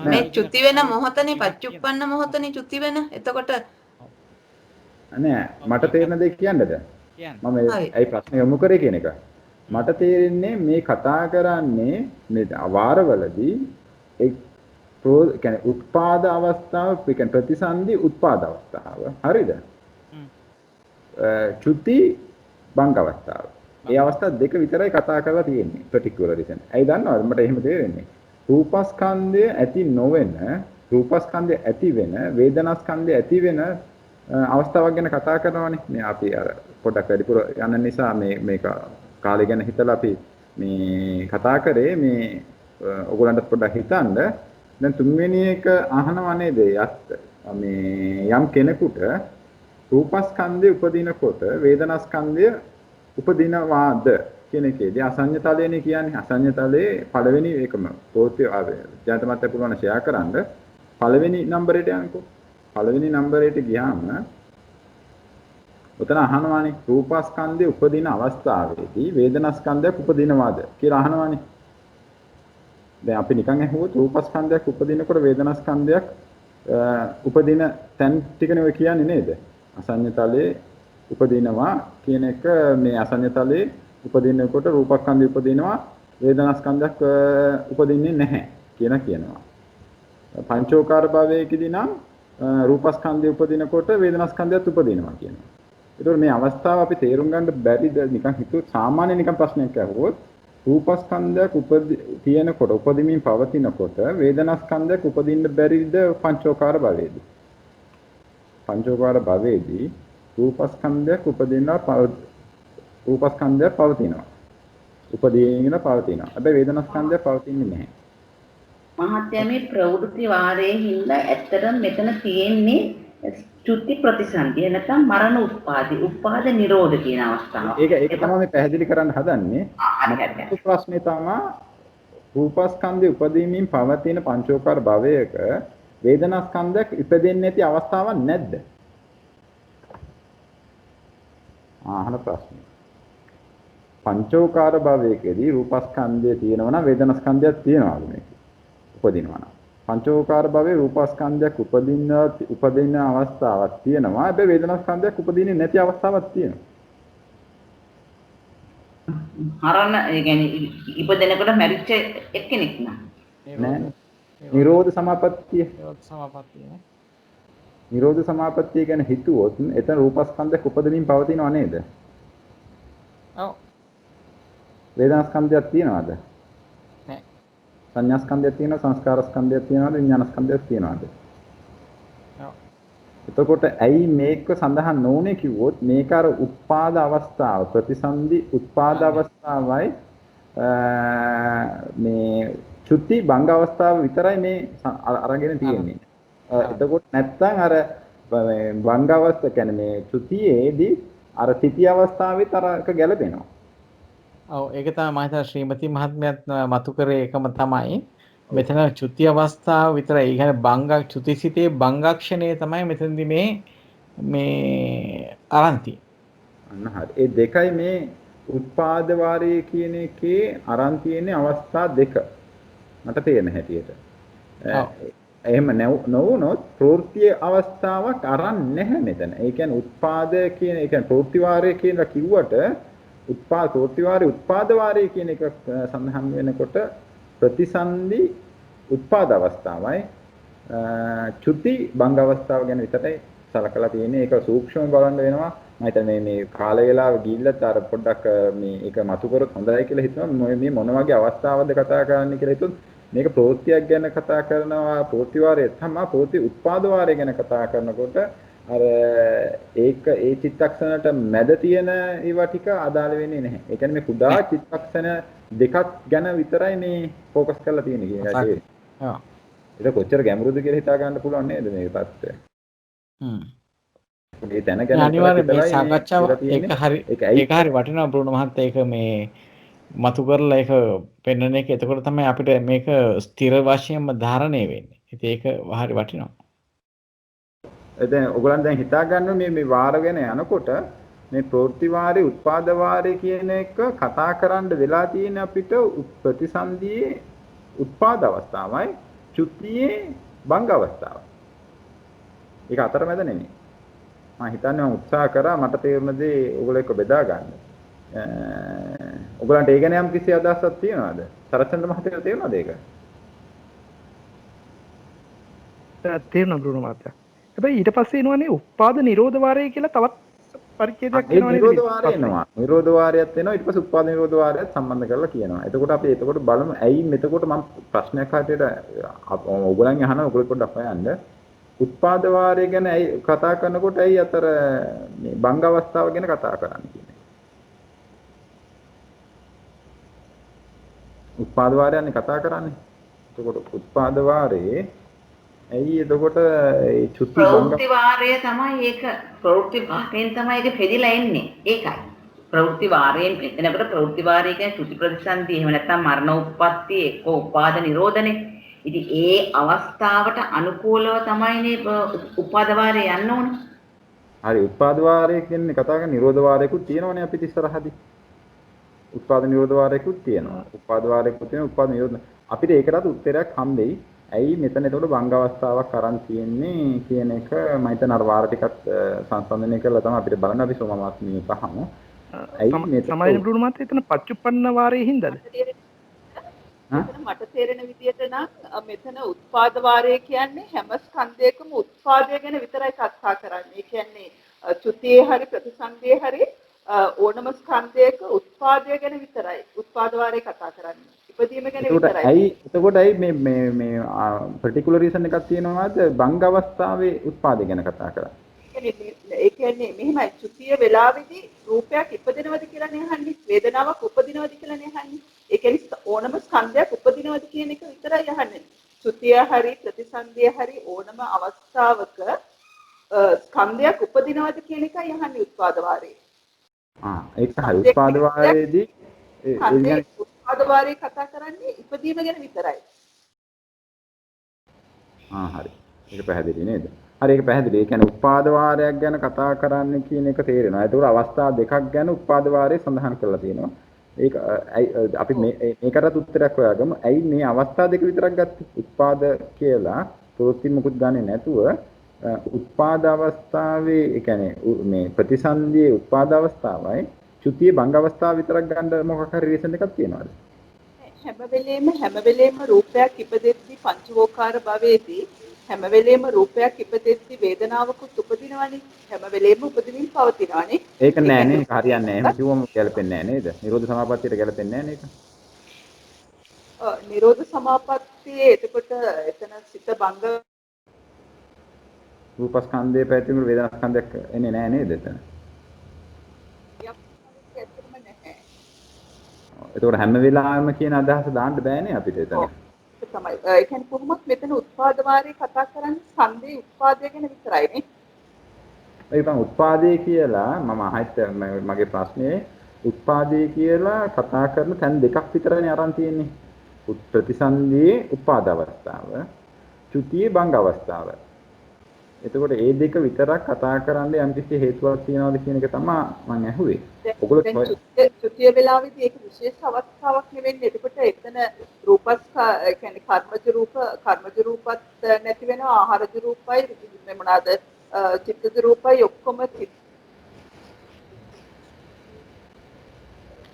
මේ චුති වෙන මොහොතනේ පච්චුප්පන්න මොහොතනේ චුති වෙන. එතකොට නෑ මට තේරෙන දේ කියන්නද? මම ඒ ප්‍රශ්නේ යොමු කරේ කියන එක. මට තේරෙන්නේ මේ කතා කරන්නේ මේ වාරවලදී ඒ කියන්නේ උත්පාද අවස්ථාව, කියන්නේ ප්‍රතිසන්දි උත්පාද අවස්ථාව. හරිද? චුති භංග අවස්ථාව. ඒ අවස්ථා දෙක විතරයි කතා කරලා තියෙන්නේ particular reason. ඇයි දන්නවද මට එහෙම තේරෙන්නේ? රූපස්කන්ධය ඇති නොවන, රූපස්කන්ධය ඇති වෙන, වේදනාස්කන්ධය ඇති වෙන අවස්ථාවක් ගැන කතා කරනවානේ. මේ අපි අර පොඩක් වැඩිපුර යන නිසා මේක කාලය ගැන හිතලා අපි මේ කතා කරේ. මේ ඔයගොල්ලන්ට පොඩක් හිතන්න. දැන් තුන්වෙනි එක අහනවා නේද? මේ යම් කෙනෙකුට රූපස්කන්ධය උපදිනකොට වේදනාස්කන්ධය උපදිනවාද කියන එකේදී අසඤ්ඤතලයනේ කියන්නේ. අසඤ්ඤතලයේ පළවෙනි එකම පොතේ ජාතක මතය පුළුවන් ෂෙයා කරන්න. පළවෙනි නම්බරයට යන්නකෝ. පළවෙනි නම්බරයට ගියාම උතන අහනවානේ රූපස්කන්ධය උපදින අවස්ථාවේදී වේදනාස්කන්ධයක් උපදිනවාද කියලා අහනවානේ. දැන් අපි නිකන් අහුවොත් රූපස්කන්ධයක් උපදිනකොට වේදනාස්කන්ධයක් උපදින තැන් ටිකනේ ඔය කියන්නේ නේද? අසඤ්ඤතලයේ උපදිනවා කියන එක. මේ අසඤ්ඤතලයේ උපදිනකොට රූපස්කන්ධය උපදිනවා, වේදනාස්කන්ධයක් උපදින්නේ නැහැ කියන කියනවා. පංචෝකාර භවයේදී නම් රූපස්කන්ධය උපදිනකොට වේදනාස්කන්ධයත් උපදිනවා කියනවා. ඒතකොට මේ අවස්ථාව අපි තේරුම් ගන්න බැරිද? නිකන් හිතුවොත් සාමාන්‍ය නිකන් ප්‍රශ්නයක් අහුවොත් රූපස්කන්ධයක් තියෙනකොට උපදිමින් පවතිනකොට වේදනාස්කන්ධයක් උපදින්න බැරිද පංචෝකාර භවයේදී? පංචෝකාර භවයේදී රූපස්කන්ධයක් රූපස්කන්ධයක් පවතිනවා. උපදීන පවතිනවා. හැබැයි වේදනාස්කන්ධයක් පවතින්නේ නැහැ. මහත්ය මේ ප්‍රවෘත්ති වාරයේ හින්දා ඇත්තටම මෙතන තියෙන්නේ චුති ප්‍රතිසන්දිය නැත්නම් මරණ උත්පාද නිරෝධ කියන අවස්ථාව. ඒක තමයි මේ පැහැදිලි කරන්න හදන්නේ. මතු ප්‍රශ්නේ තමයි රූපස්කන්ධය උපදීමින් පවතින පංචෝකාර භවයක වේදනාස්කන්ධයක් ඉපදෙන්නේ නැති අවස්ථාවක් නැද්ද? අහන ප්‍රශ්නේ. පංචෝකාර භවයකදී රූපස්කන්ධය තියෙනවා නම් වේදනාස්කන්ධයක් තියෙනවාද මේක? උපදිනවා නම් පංචෝකාර භවයේ රූපස්කන්ධයක් උපදින අවස්ථාවක් තියෙනවා. හැබැයි වේදනාස්කන්ධයක් උපදින්නේ නැති අවස්ථාවක් තියෙනවා. හරන ඒ කියන්නේ ඉපදෙනකොට මැරිච්ච එක්කෙනෙක් නා. නෑ. නිරෝධ සමාපත්තිය. නිරෝධ සමාපත්තිය නේ. නිරෝධ සමාපත්තිය ගැන හිතුවොත් එතන රූපස්කන්ධයක් උපදමින් පවතිනව නේද? ඔව්. වේදනාස්කන්ධයක් තියෙනවද? නෑ. සංඥාස්කන්ධයක් තියෙනවද? සංස්කාරස්කන්ධයක් තියෙනවද? විඥානස්කන්ධයක් තියෙනවද? ඔව්. එතකොට ඇයි මේක සඳහන් නොවුනේ කිව්වොත් මේක අර උත්පාද අවස්ථාව ප්‍රතිසන්දි උත්පාද අවස්ථාවයි මේ චුති භංග අවස්ථාව විතරයි මේ අරගෙන තියෙන්නේ. එතකොට නැත්තම් අර භංග අවස්ථාව කියන්නේ මේ චුතියේදී අර තිති අවස්ථාවෙත් අරක ගැලපෙනවා. ඔව් ඒක තමයි මම හිතන්නේ ශ්‍රීමති මහත්මියත් මතු කරේ එකම තමයි. මෙතන චුති අවස්ථාව විතරයි. ඒ කියන්නේ භංග චුතිසිතේ භංගක්ෂණය තමයි මෙතනදී මේ අරන්ති. අන්න හරි. ඒ දෙකයි මේ උත්පාද වාරයේ කියන එකේ අරන් තියෙන්නේ අවස්ථා දෙක. මට තේරෙන හැටියට. එහෙම නොවුනොත් ප්‍රවෘත්ති අවස්ථාවක් අරන් නැහැ මෙතන. ඒ කියන්නේ උත්පාද කියන ඒ කියන්නේ ප්‍රවෘත්ති වාරය කියලා කිව්වට ප්‍රවෘත්ති වාරය උත්පාද වාරය කියන එක සඳහන් වෙනකොට ප්‍රතිසන්දි උත්පාද අවස්ථාවයි චුති භංග අවස්ථාව ගැන විතරයි සලකලා තියෙන්නේ. ඒක සූක්ෂම බලන්න වෙනවා. මම හිතන්නේ මේ කාල වේලාව ගිහිල්ලත් අර පොඩ්ඩක් මේ ඒක මතු කරොත් හොඳයි කියලා හිතනවා. මේ මොන වගේ අවස්ථාවක්ද කතා කරන්නේ කියලා හිතුවොත් මේක ප්‍රවෘත්තියක් ගැන කතා කරනවා. ප්‍රවෘත්ති වාරය තමයි ප්‍රවෘත්ති උත්පාද වාරය ගැන කතා කරනකොට අර ඒක ඒ චිත්තක්ෂණයට මැද තියෙන ඒවා ටික අදාළ වෙන්නේ නැහැ. ඒ කියන්නේ මේ කුඩා චිත්තක්ෂණ දෙකක් ගැන විතරයි මේ ફોකස් කරලා තියෙන්නේ කියන එකයි. ඔව්. ඒක කොච්චර ගැඹුරුද කියලා හිතා ගන්න පුළුවන් නේද මේ தත්ත්වය. මේ තැන ගැන අනිවාර්යයෙන් මේ සාකච්ඡාව ඒක හරි වටිනවා බ්‍රුනෝ මහත්තයා ඒක මේ මතු කරලා ඒක පෙන්වන එක. එතකොට තමයි අපිට මේක ස්ථිර වශයෙන්ම ධාරණය වෙන්නේ. ඉතින් ඒක හරි වටිනවා. දැන් ඔයගොල්ලන් දැන් හිතා ගන්න මේ වාර ගැන යනකොට මේ ප්‍රවෘත්ති වාරේ උත්පාද වාරේ කියන එක කතා කරන්න වෙලා තියෙන අපිට ප්‍රතිසන්දියේ උත්පාද අවස්ථාවයි චුතියේ භංග අවස්ථාව. ඒක අතරමැද නෙමෙයි. මම හිතන්නේ මම උත්සාහ කරා මට තේරුණ දේ ඔයගොල්ලෝ එක්ක බෙදා ගන්න. ඔයගොල්ලන්ට ඒ ගැන යම් කිසි අදහසක් තියෙනවද? සරචන්ද්‍ර මහත්තයාට තේරුණාද ඒක? තේරුණා බ්‍රුනෝ මහත්තයා. හැබැයි ඊට පස්සේ එනවනේ උපාද නිරෝධ වාරය කියලා තවත් පරිච්ඡේදයක් එනවා නේද? නිරෝධ වාරය එනවා. නිරෝධ වාරයත් එනවා. ඊට පස්සේ උපාද නිරෝධ වාරයත් සම්බන්ධ කරලා කියනවා. එතකොට අපි බලමු ඇයි මෙතකොට මම ප්‍රශ්නයක් හැටියට ඔයගොල්ලන් අහනවා ඔයගොල්ලෝ පොඩ්ඩක් හොයන්න. උත්පාද වාරය ගැන කතා කරනකොට ඇයි අතර මේ භංග අවස්ථාව ගැන කතා කරන්නේ කියන්නේ. උත්පාද වාරයන්නේ කතා කරන්නේ. එතකොට උත්පාද වාරයේ ඇයි එතකොට ඒ චුති ප්‍රවෘත්ති වාරය තමයි ඒක ප්‍රවෘත්ති වාරයෙන් තමයි ඒක පෙදිලා එන්නේ. ඒකයි. ප්‍රවෘත්ති වාරයෙන් එතනකට ප්‍රවෘත්ති වාරය කියන්නේ චුති ප්‍රතිසන්දි එහෙම නැත්නම් මරණ උප්පත්ති එක්ක උපාද නිරෝධනේ. ඉතින් ඒ අවස්ථාවට අනුකූලව තමයි මේ උපාද වාරය යන්න ඕනේ. හරි උත්පාද වාරය කියන්නේ කතා කරන නිරෝධ වාරයකුත් තියෙනවනේ අපිට ඉස්සරහදී. උත්පාද නිරෝධ වාරයකුත් තියෙනවා. උපාද වාරයකුත් තියෙනවා. උපාද නිරෝධ අපිට ඒකටත් උත්තරයක් හම්බෙයි. ඇයි මෙතන එතකොට භංග අවස්ථාවක් අරන් තියෙන්නේ කියන එක මම හිතන අර වාර ටිකත් සංසන්දනය කරලා තමයි අපිට බලන්න අපි සෝමමාත්මිය පහමු. ඇයි මේ සමායන බ්‍රුනෝ මහත්තයා එතන පච්චුප්පන්න වාරයේ හින්දාද? මට තේරෙන විදිහට නම් මෙතන උත්පාද වාරය කියන්නේ හැම ස්කන්ධයකම උත්පාදය ගැන විතරයි කතා කරන්නේ. ඒ කියන්නේ චුතියේ හරි ප්‍රතිසන්දියේ හරි ඕනම ස්කන්ධයක උත්පාදය ගැන විතරයි උත්පාද වාරය කතා කරන්නේ. ඉපදීම ගැන විතරයි. එතකොට ඇයි මේ particular reason එකක් තියෙනවද භංග අවස්ථාවේ උත්පාදය ගැන කතා කරන්නේ? ඒ කියන්නේ මෙහෙමයි චුතිය වෙලාවේදී රූපයක් ඉපදිනවද කියලා නේ අහන්නේ. වේදනාවක් උපදිනවද කියලා නේ අහන්නේ. ඒ කියන්නේ ඕනම ස්කන්ධයක් උපදිනවද කියන එක විතරයි අහන්නේ. චුතිය හරි ප්‍රතිසන්දිය හරි ඕනම අවස්ථාවක ස්කන්ධයක් උපදිනවද කියන එකයි අහන්නේ උත්පාද වාරයේ. ඒක හරි උත්පාද වාරයේදී උත්පාද වාරයේ කතා කරන්නේ ඉපදීම ගැන විතරයි. හරි. ඒක පැහැදිලි නේද? හරි ඒක පැහැදිලි. ඒ කියන්නේ උත්පාද වාරයක් ගැන කතා කරන්න කියන එක තේරෙනවා. ඒතකොට අවස්ථා දෙකක් ගැන උත්පාද වාරය සඳහන් කරලා තියෙනවා. ඒක අපි මේකටත් උත්තරයක් හොයාගමු. ඇයි මේ අවස්ථා දෙක විතරක් ගත්තේ? උත්පාද කියලා ප්‍රවෘත්ති මුකුත් ගන්නේ නැතුව උත්පාද අවස්ථාවේ ඒ කියන්නේ මේ ප්‍රතිසන්දියේ උත්පාද අවස්ථාවයි චුතියේ භංග අවස්ථාව විතරක් ගන්න මොකක් හරි රීසන් එකක් තියෙනවද? හැම වෙලේම රූපයක් ඉපදෙද්දී පංචවෝකාර භවයේදී හැම වෙලේම රූපයක් ඉපදෙද්දී වේදනාවකුත් උපදිනවනේ. හැම වෙලේම උපදිනින් පවතිනවනේ. ඒක නෑ නේ. ඒක හරියන්නේ නෑ. එහෙම කිව්වම ගැලපෙන්නේ නෑ නේද? නිරෝධ සමාපත්තියට ගැලපෙන්නේ නෑ නේද? නිරෝධ සමාපත්තියේ එතකොට එතන සිත බංග රූපස්කන්ධයේ පැතිරුණු වේදනාස්කන්ධයක් එන්නේ නෑ නේද එතන? ඇත්තම නැහැ. එතකොට හැම වෙලාවෙම කියන අදහස දාන්න බෑනේ අපිට එතන. ඒක තමයි. ඒ කියන්නේ කොහොමත් මෙතන උත්පාද වාරේ කතා කරන්නේ ස්කන්ධේ උත්පාදය ගැන විතරයි නේ. ඒක තමයි උත්පාදේ කියලා මම අහයිත් මගේ ප්‍රශ්නේ උත්පාදේ කියලා කතා කරන තැන් දෙකක් විතරනේ අරන් තියෙන්නේ. ප්‍රතිසන්දියේ උපාද අවස්ථාව, චුතියේ භංග අවස්ථාව. එතකොට මේ දෙක විතරක් කතා කරන්න යම්කිසි හේතුවක් තියනවාද කියන එක තමයි මම ඇහුවේ. ඔයගොල්ලෝ චුතිය වෙලාවේදී ඒක විශේෂ අවස්ථාවක් නෙවෙන්නේ. එතකොට එතන රූපස් කියන්නේ කර්මජ රූපත් නැති වෙනවා, ආහාරජ රූපයි මේ මොනවාද චිත්තජ රූපයි ඔක්කොම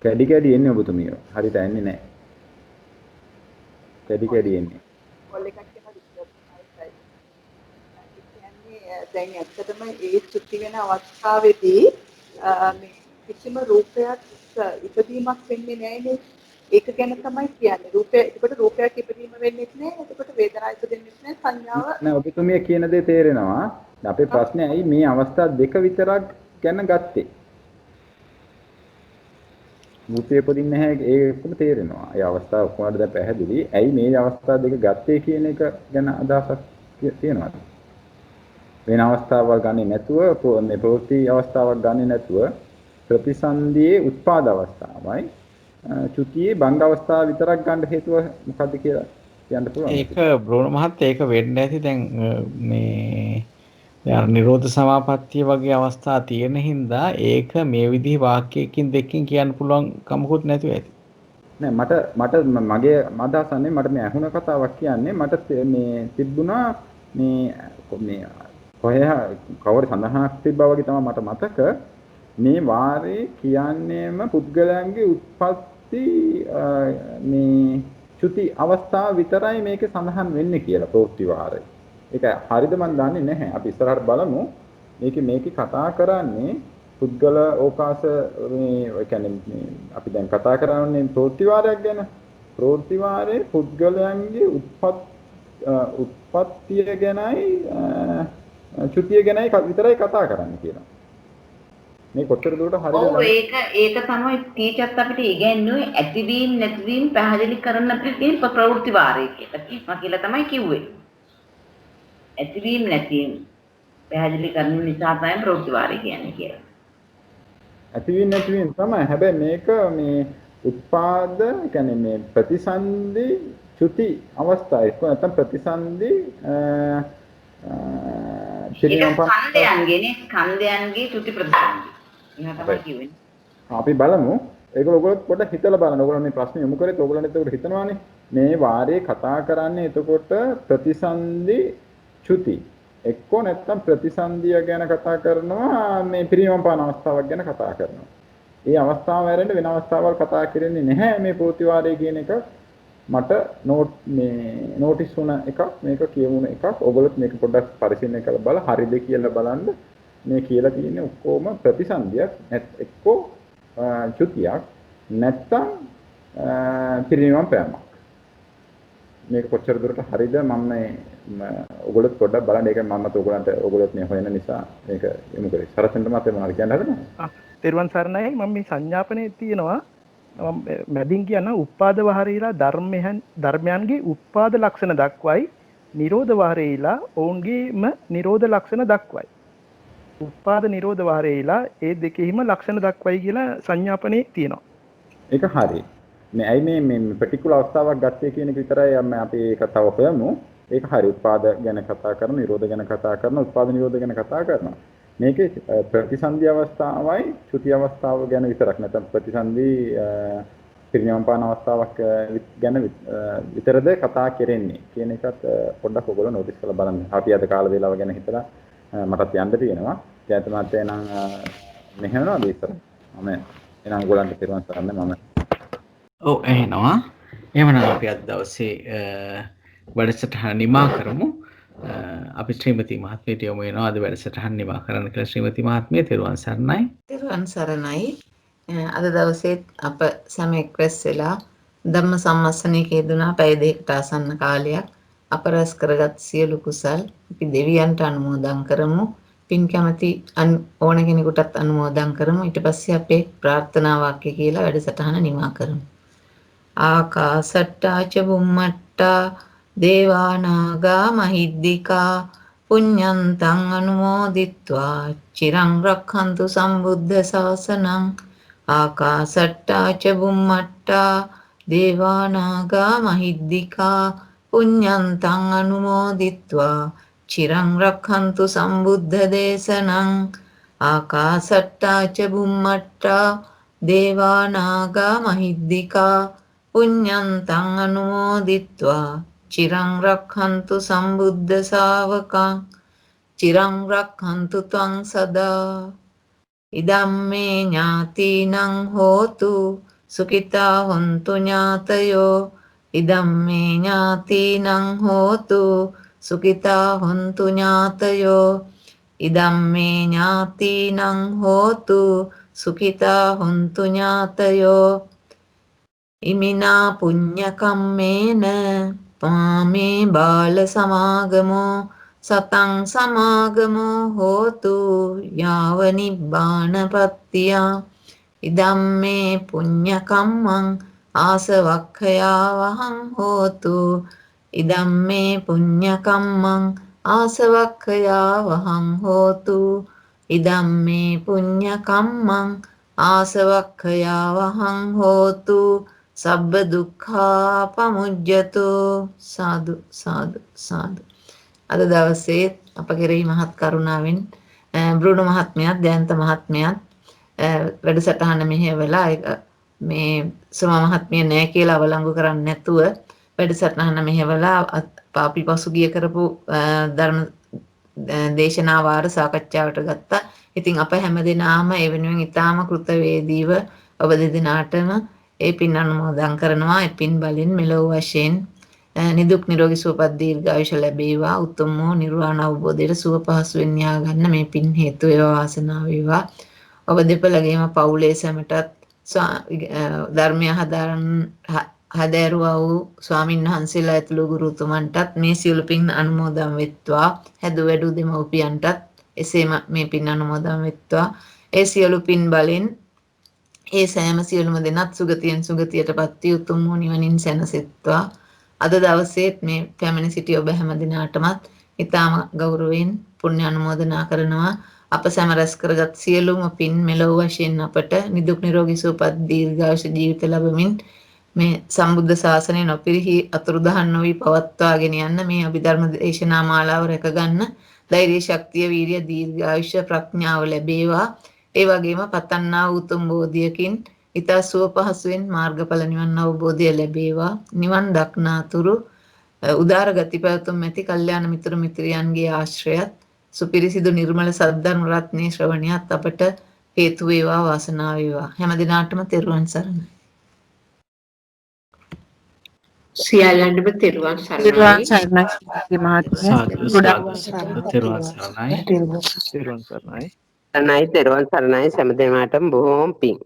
කැඩි කැඩි එන්නේ ඔබතුමිය. හරියට එන්නේ නැහැ. කැඩි කැඩි එන්නේ. කොල් එකක් දැන් ඇත්තටම ඒ චුති වෙන අවස්ථාවේදී මේ කිසිම රූපයක් ඉපදීමක් වෙන්නේ නැහැ නේ. ඒක ගැන තමයි කියන්නේ. එතකොට රූපයක් ඉපදීම වෙන්නේ නැහැ. එතකොට වේදනාවක් ඉපදෙන්නේ නැහැ. සංඥාව නෑ ඔබතුමිය කියන දේ තේරෙනවා. අපේ ප්‍රශ්නේ ඇයි මේ අවස්ථා දෙක විතරක් ගැන ගත්තේ? මුත්තේ ඉපදින්නේ නැහැ ඒකම තේරෙනවා. ඒ අවස්ථාව කොහොමද දැන් පැහැදිලි. ඇයි මේ අවස්ථා දෙක ගත්තේ කියන එක ගැන අදහසක් තියෙනවද? වෙන අවස්ථාවක් ගන්නේ නැතුව මේ ප්‍රවෘත්ති අවස්ථාවක් ගන්නේ නැතුව ප්‍රතිසන්දියේ උත්පාද අවස්ථාවයි චුතියේ භංග අවස්ථාව විතරක් ගන්න හේතුව මොකද්ද කියලා කියන්න පුළුවන්. ඒක බ්‍රෝණ මහත්තයා ඒක වෙන්න ඇති දැන් මේ දැන් නිරෝධ සමාපත්තිය වගේ අවස්ථා තියෙන හින්දා ඒක මේ විදිහේ වාක්‍යයකින් දෙකකින් කියන්න පුළුවන් කමකුත් නැතුව ඇති. නෑ මට මගේ අදහසන්නේ මට මේ ඇහුණ කතාවක් කියන්නේ මට මේ තිබුණා මේ කොහේ කවර සඳහනක් තිබ්බා වගේ තමයි මට මතක මේ වාරේ කියන්නේම පුද්ගලයන්ගේ උත්පත්ති මේ චුති අවස්ථාව විතරයි මේකේ සඳහන් වෙන්නේ කියලා ප්‍රවෘත්ති වාරේ. ඒක හරිද මන් දන්නේ නැහැ. අපි ඉස්සරහට බලමු. මේකේ කතා කරන්නේ පුද්ගල ඕකාස මේ කියන්නේ අපි දැන් කතා කරන්නේ ප්‍රවෘත්ති වාරයක් ගැන. ප්‍රවෘත්ති වාරේ පුද්ගලයන්ගේ උත්පත්තිය ගැනයි චුතිය ගැනයි විතරයි කතා කරන්න කියලා. මේ කොච්චර දුරට හරියද? ඔව් ඒක තමයි ටීචර්ස් අපිට ඉගෙනුවේ ඇතිවීම නැතිවීම පැහැදිලි කරන්න මේ ප්‍රවෘත්ති වාරය කියලා. මම කියලා තමයි කිව්වේ. ඇතිවීම නැතිවීම පැහැදිලි කරන නිසා තමයි ප්‍රවෘත්ති වාරය කියන්නේ කියලා. ඇතිවීම නැතිවීම තමයි. හැබැයි මේක මේ උත්පාද කියන්නේ මේ ප්‍රතිසන්දි චුති අවස්ථාව එක්ක නැත්නම් ප්‍රතිසන්දි ස්කන්ධයන්ගේ චුති ප්‍රතිසන්දි. එහෙනම් තමයි කියවෙන්නේ. අපි බලමු. ඔයගොල්ලෝ පොඩ්ඩක් හිතලා බලන්න. ඔයගොල්ලෝ මේ ප්‍රශ්නේ යොමු කරේත් ඔයගොල්ලන්ට එතකොට හිතනවානේ. මේ වාරේ කතා කරන්නේ එතකොට ප්‍රතිසන්දි චුති. එක්කෝ නැත්නම් ප්‍රතිසන්දිය ගැන කතා කරනවා මේ පිරිනමන පාන අවස්ථාවක් ගැන කතා කරනවා. මේ අවස්ථාව වැරෙන්න වෙන අවස්ථාවල් කතා කරන්නේ නැහැ මේ ප්‍රතිවාරය කියන එක මට නෝටිස් වුණ එකක් මේක කියවුණ එකක්. ඔයගොල්ලොත් මේක පොඩ්ඩක් පරිශීලනය කරලා බලලා හරිද කියලා බලන්න. මේ කියලා තියෙන්නේ ඔක්කොම ප්‍රතිසන්දියක් එක්කෝ චුතියක් නැත්නම් පිරිනමන පෑමක්. මේක කොච්චර දුරට හරිද මම ඔයගොල්ලොත් පොඩ්ඩක් බලන්න. ඒක මමත් ඔයගොල්ලොත් මේ හොයන නිසා මේක යොමු කරේ. සරසෙන්ට මත මොනවද කියන්න හදනවද? තෙරුවන් සරණයි. මම මේ සංඥාපනයේ තියෙනවා මැදින් කියන උපාද වහරේලා ධර්මයන්ගේ උපාද ලක්ෂණ දක්වයි නිරෝධ වහරේලා ඔවුන්ගේම නිරෝධ ලක්ෂණ දක්වයි. උපාද නිරෝධ වහරේලා ඒ දෙකෙහිම ලක්ෂණ දක්වයි කියලා සංඥාපනයේ තියෙනවා. ඒක හරි. මේ ඇයි මේ පර්ටිකුලර් අවස්ථාවක් ගත්තේ කියන එක විතරයි අපි ඒක තව හොයමු. ඒක හරි. උපාද ගැන කතා කරනවා, නිරෝධ ගැන කතා කරනවා, උපාද නිරෝධ ගැන කතා කරනවා. මේකේ ප්‍රතිසන්දි අවස්ථාවයි චුති අවස්ථාව ගැන විතරක් නැත්නම් ප්‍රතිසන්දි පිරිනමන පාන අවස්ථාවක් ගැන විතරද කතා කරන්නේ කියන එකත් පොඩ්ඩක් ඔයගොල්ලෝ නෝටිස් කරලා බලන්න. අපි අද කාල වේලාව ගැන හිතලා මටත් යන්න තියෙනවා. ජයන්ත මහත්තයා නම් මෙහෙමනවාද ඉස්සර? මම එනම් ඔයගොල්ලන්ට පිරුවන් කරන්න මම. ඔව් එහෙනවා. එහෙමනම් අපි අද දවසේ වැඩසටහන නිමා කරමු. අපි ශ්‍රීමති මහත්මියට යොමු වෙනවා අද වැඩසටහන නිමා කරන්න කියලා. ශ්‍රීමති මහත්මිය තෙරුවන් සරණයි. තෙරුවන් සරණයි. අද දවසේත් අප සැම එක්රැස් වෙලා ධම්ම සම්මස්සනයේ යෙදුණා පැය දෙකකට ආසන්න කාලයක්. අප රැස් කරගත් සියලු කුසල් අපි දෙවියන්ට අනුමෝදන් කරමු. පින් කැමති ඕන කෙනෙකුටත් අනුමෝදන් කරමු. ඊට පස්සේ අපේ ප්‍රාර්ථනා වාක්‍ය කියලා වැඩසටහන නිමා කරමු. ආකාසට්ටා ච බුම්මට්ටා දේවා නාග මහිද්దికා පුඤ්ඤන්තං අනුමෝදිත්වා චිරං රක්ඛන්තු සම්බුද්ධ ශාසනං. ආකාසට්ටා ච බුම්මට්ටා දේවා නාග මහිද්దికා පුඤ්ඤන්තං අනුමෝදිත්වා චිරං රක්ඛන්තු සම්බුද්ධ දේශනං. ආකාසට්ටා ච බුම්මට්ටා දේවා නාග මහිද්దికා පුඤ්ඤන්තං අනුමෝදිත්වා චිරං රක්ඛන්තු සම්බුද්ධ ශාවකං. චිරං රක්ඛන්තු ත්වං සදා. ඉදම්මේ ඥාතිනං හෝතු සුඛිතා හොන්තු ඥාතයෝ. ඉදම්මේ ඥාතිනං හෝතු සුඛිතා හොන්තු ඥාතයෝ. ඉදම්මේ ඥාතිනං හෝතු සුඛිතා හොන්තු ඥාතයෝ. ඉමිනා පුඤ්ඤ කම්මේන පාමේ බාල සමාගමෝ සතං සමාගමෝ හෝතු යාව නිබ්බානපත්තිය. ඉදම්මේ පුඤ්ඤ කම්මං ආසවක්ඛයා වහං හෝතු. ඉදම්මේ පුඤ්ඤ කම්මං ආසවක්ඛයා වහං හෝතු. ඉදම්මේ පුඤ්ඤ කම්මං ආසවක්ඛයා වහං හෝතු. සබ්බ දුක්ඛා පමුජ්ජතු. සාදු සාදු සාදු. අද දවසේ අප කෙරෙහි මහත් කරුණාවෙන් බ්‍රුණු මහත්මයාත් දයන්ත මහත්මයාත් වැඩසටහන මෙහෙवला මේ සෝම මහත්මිය නෑ කියලා අවලංගු කරන්නේ නැතුව වැඩසටහන මෙහෙवला අපි පසුගිය කරපු ධර්ම දේශනා වාර සාකච්ඡාවට ගත්තා. ඉතින් අප හැමදෙනාම ඒ වෙනුවෙන් ඊටාම කෘතවේදීව ඔබ දෙදෙනාටම ඒ පින් අනුමෝදන් කරනවා. ඒ පින් බලෙන් මෙලොව වශයෙන් නිදුක් නිරෝගී සුවපත් දීර්ඝායුෂ ලැබේවා. උතුම් වූ නිර්වාණ අවබෝධයට සුව පහසුවෙන් යා ගන්න මේ පින් හේතු වේවා වාසනාව වේවා. ඔබ දෙපළගේම පවුලේ සැමටත් ධර්මය හදාරුවා වූ ස්වාමින් වහන්සේලා ඇතුළු ගුරුතුමන්ටත් මේ සියලු පින් අනුමෝදන් වෙත්වා. හැදු වැඩු දෙමව්පියන්ටත් එසේම මේ පින් අනුමෝදන් වෙත්වා. ඒ සියලු පින් බලෙන් ඒ සෑම සියලුම දෙනත් සුගතියෙන් සුගතියටපත් වී උතුම් වූ නිවනින් සැනසෙත්වා. අද දවසේත් මේ පැමිණ සිටි ඔබ හැම දිනාටමත් ඊටාම ගෞරවයෙන් පුණ්‍ය අනුමෝදනා කරනවා. අප සැම රැස් කරගත් සියලුම පින් මෙලොව වශයෙන් අපට නිදුක් නිරෝගී සුවපත් දීර්ඝායුෂ ජීවිත ලැබමින් මේ සම්බුද්ධ ශාසනය නොපිරිහි අතුරුදහන් නොවි පවත්වාගෙන යන්න මේ අභිධර්ම දේශනා මාලාව රැකගන්න ධෛර්ය ශක්තිය වීර්ය දීර්ඝායුෂ ප්‍රඥාව ලැබේවා. ඒ වගේම පතන්නා උතුම් බෝධියකින් ඊතා සුව පහසුවෙන් මාර්ගඵල නිවන් අවබෝධය ලැබේවා. නිවන් දක්නාතුරු උදාර ගති පැවතුම් ඇති කල්යාණ මිතුරු මිත්‍රයන්ගේ ආශ්‍රයත් සුපිරිසිදු නිර්මල සද්ධර්ම රත්නයේ ශ්‍රවණියත් අපට හේතු වේවා වාසනාව වේවා. හැම දිනාටම තෙරුවන් සරණයි. සියල්ලන්ටම තෙරුවන් සරණයි. තෙරුවන් සරණයි මහත්මයා. තෙරුවන් සරණයි. තෙරුවන් සරණයි. සරණයි තෙරුවන් සරණයි හැම දිනකටම බොහොම පිං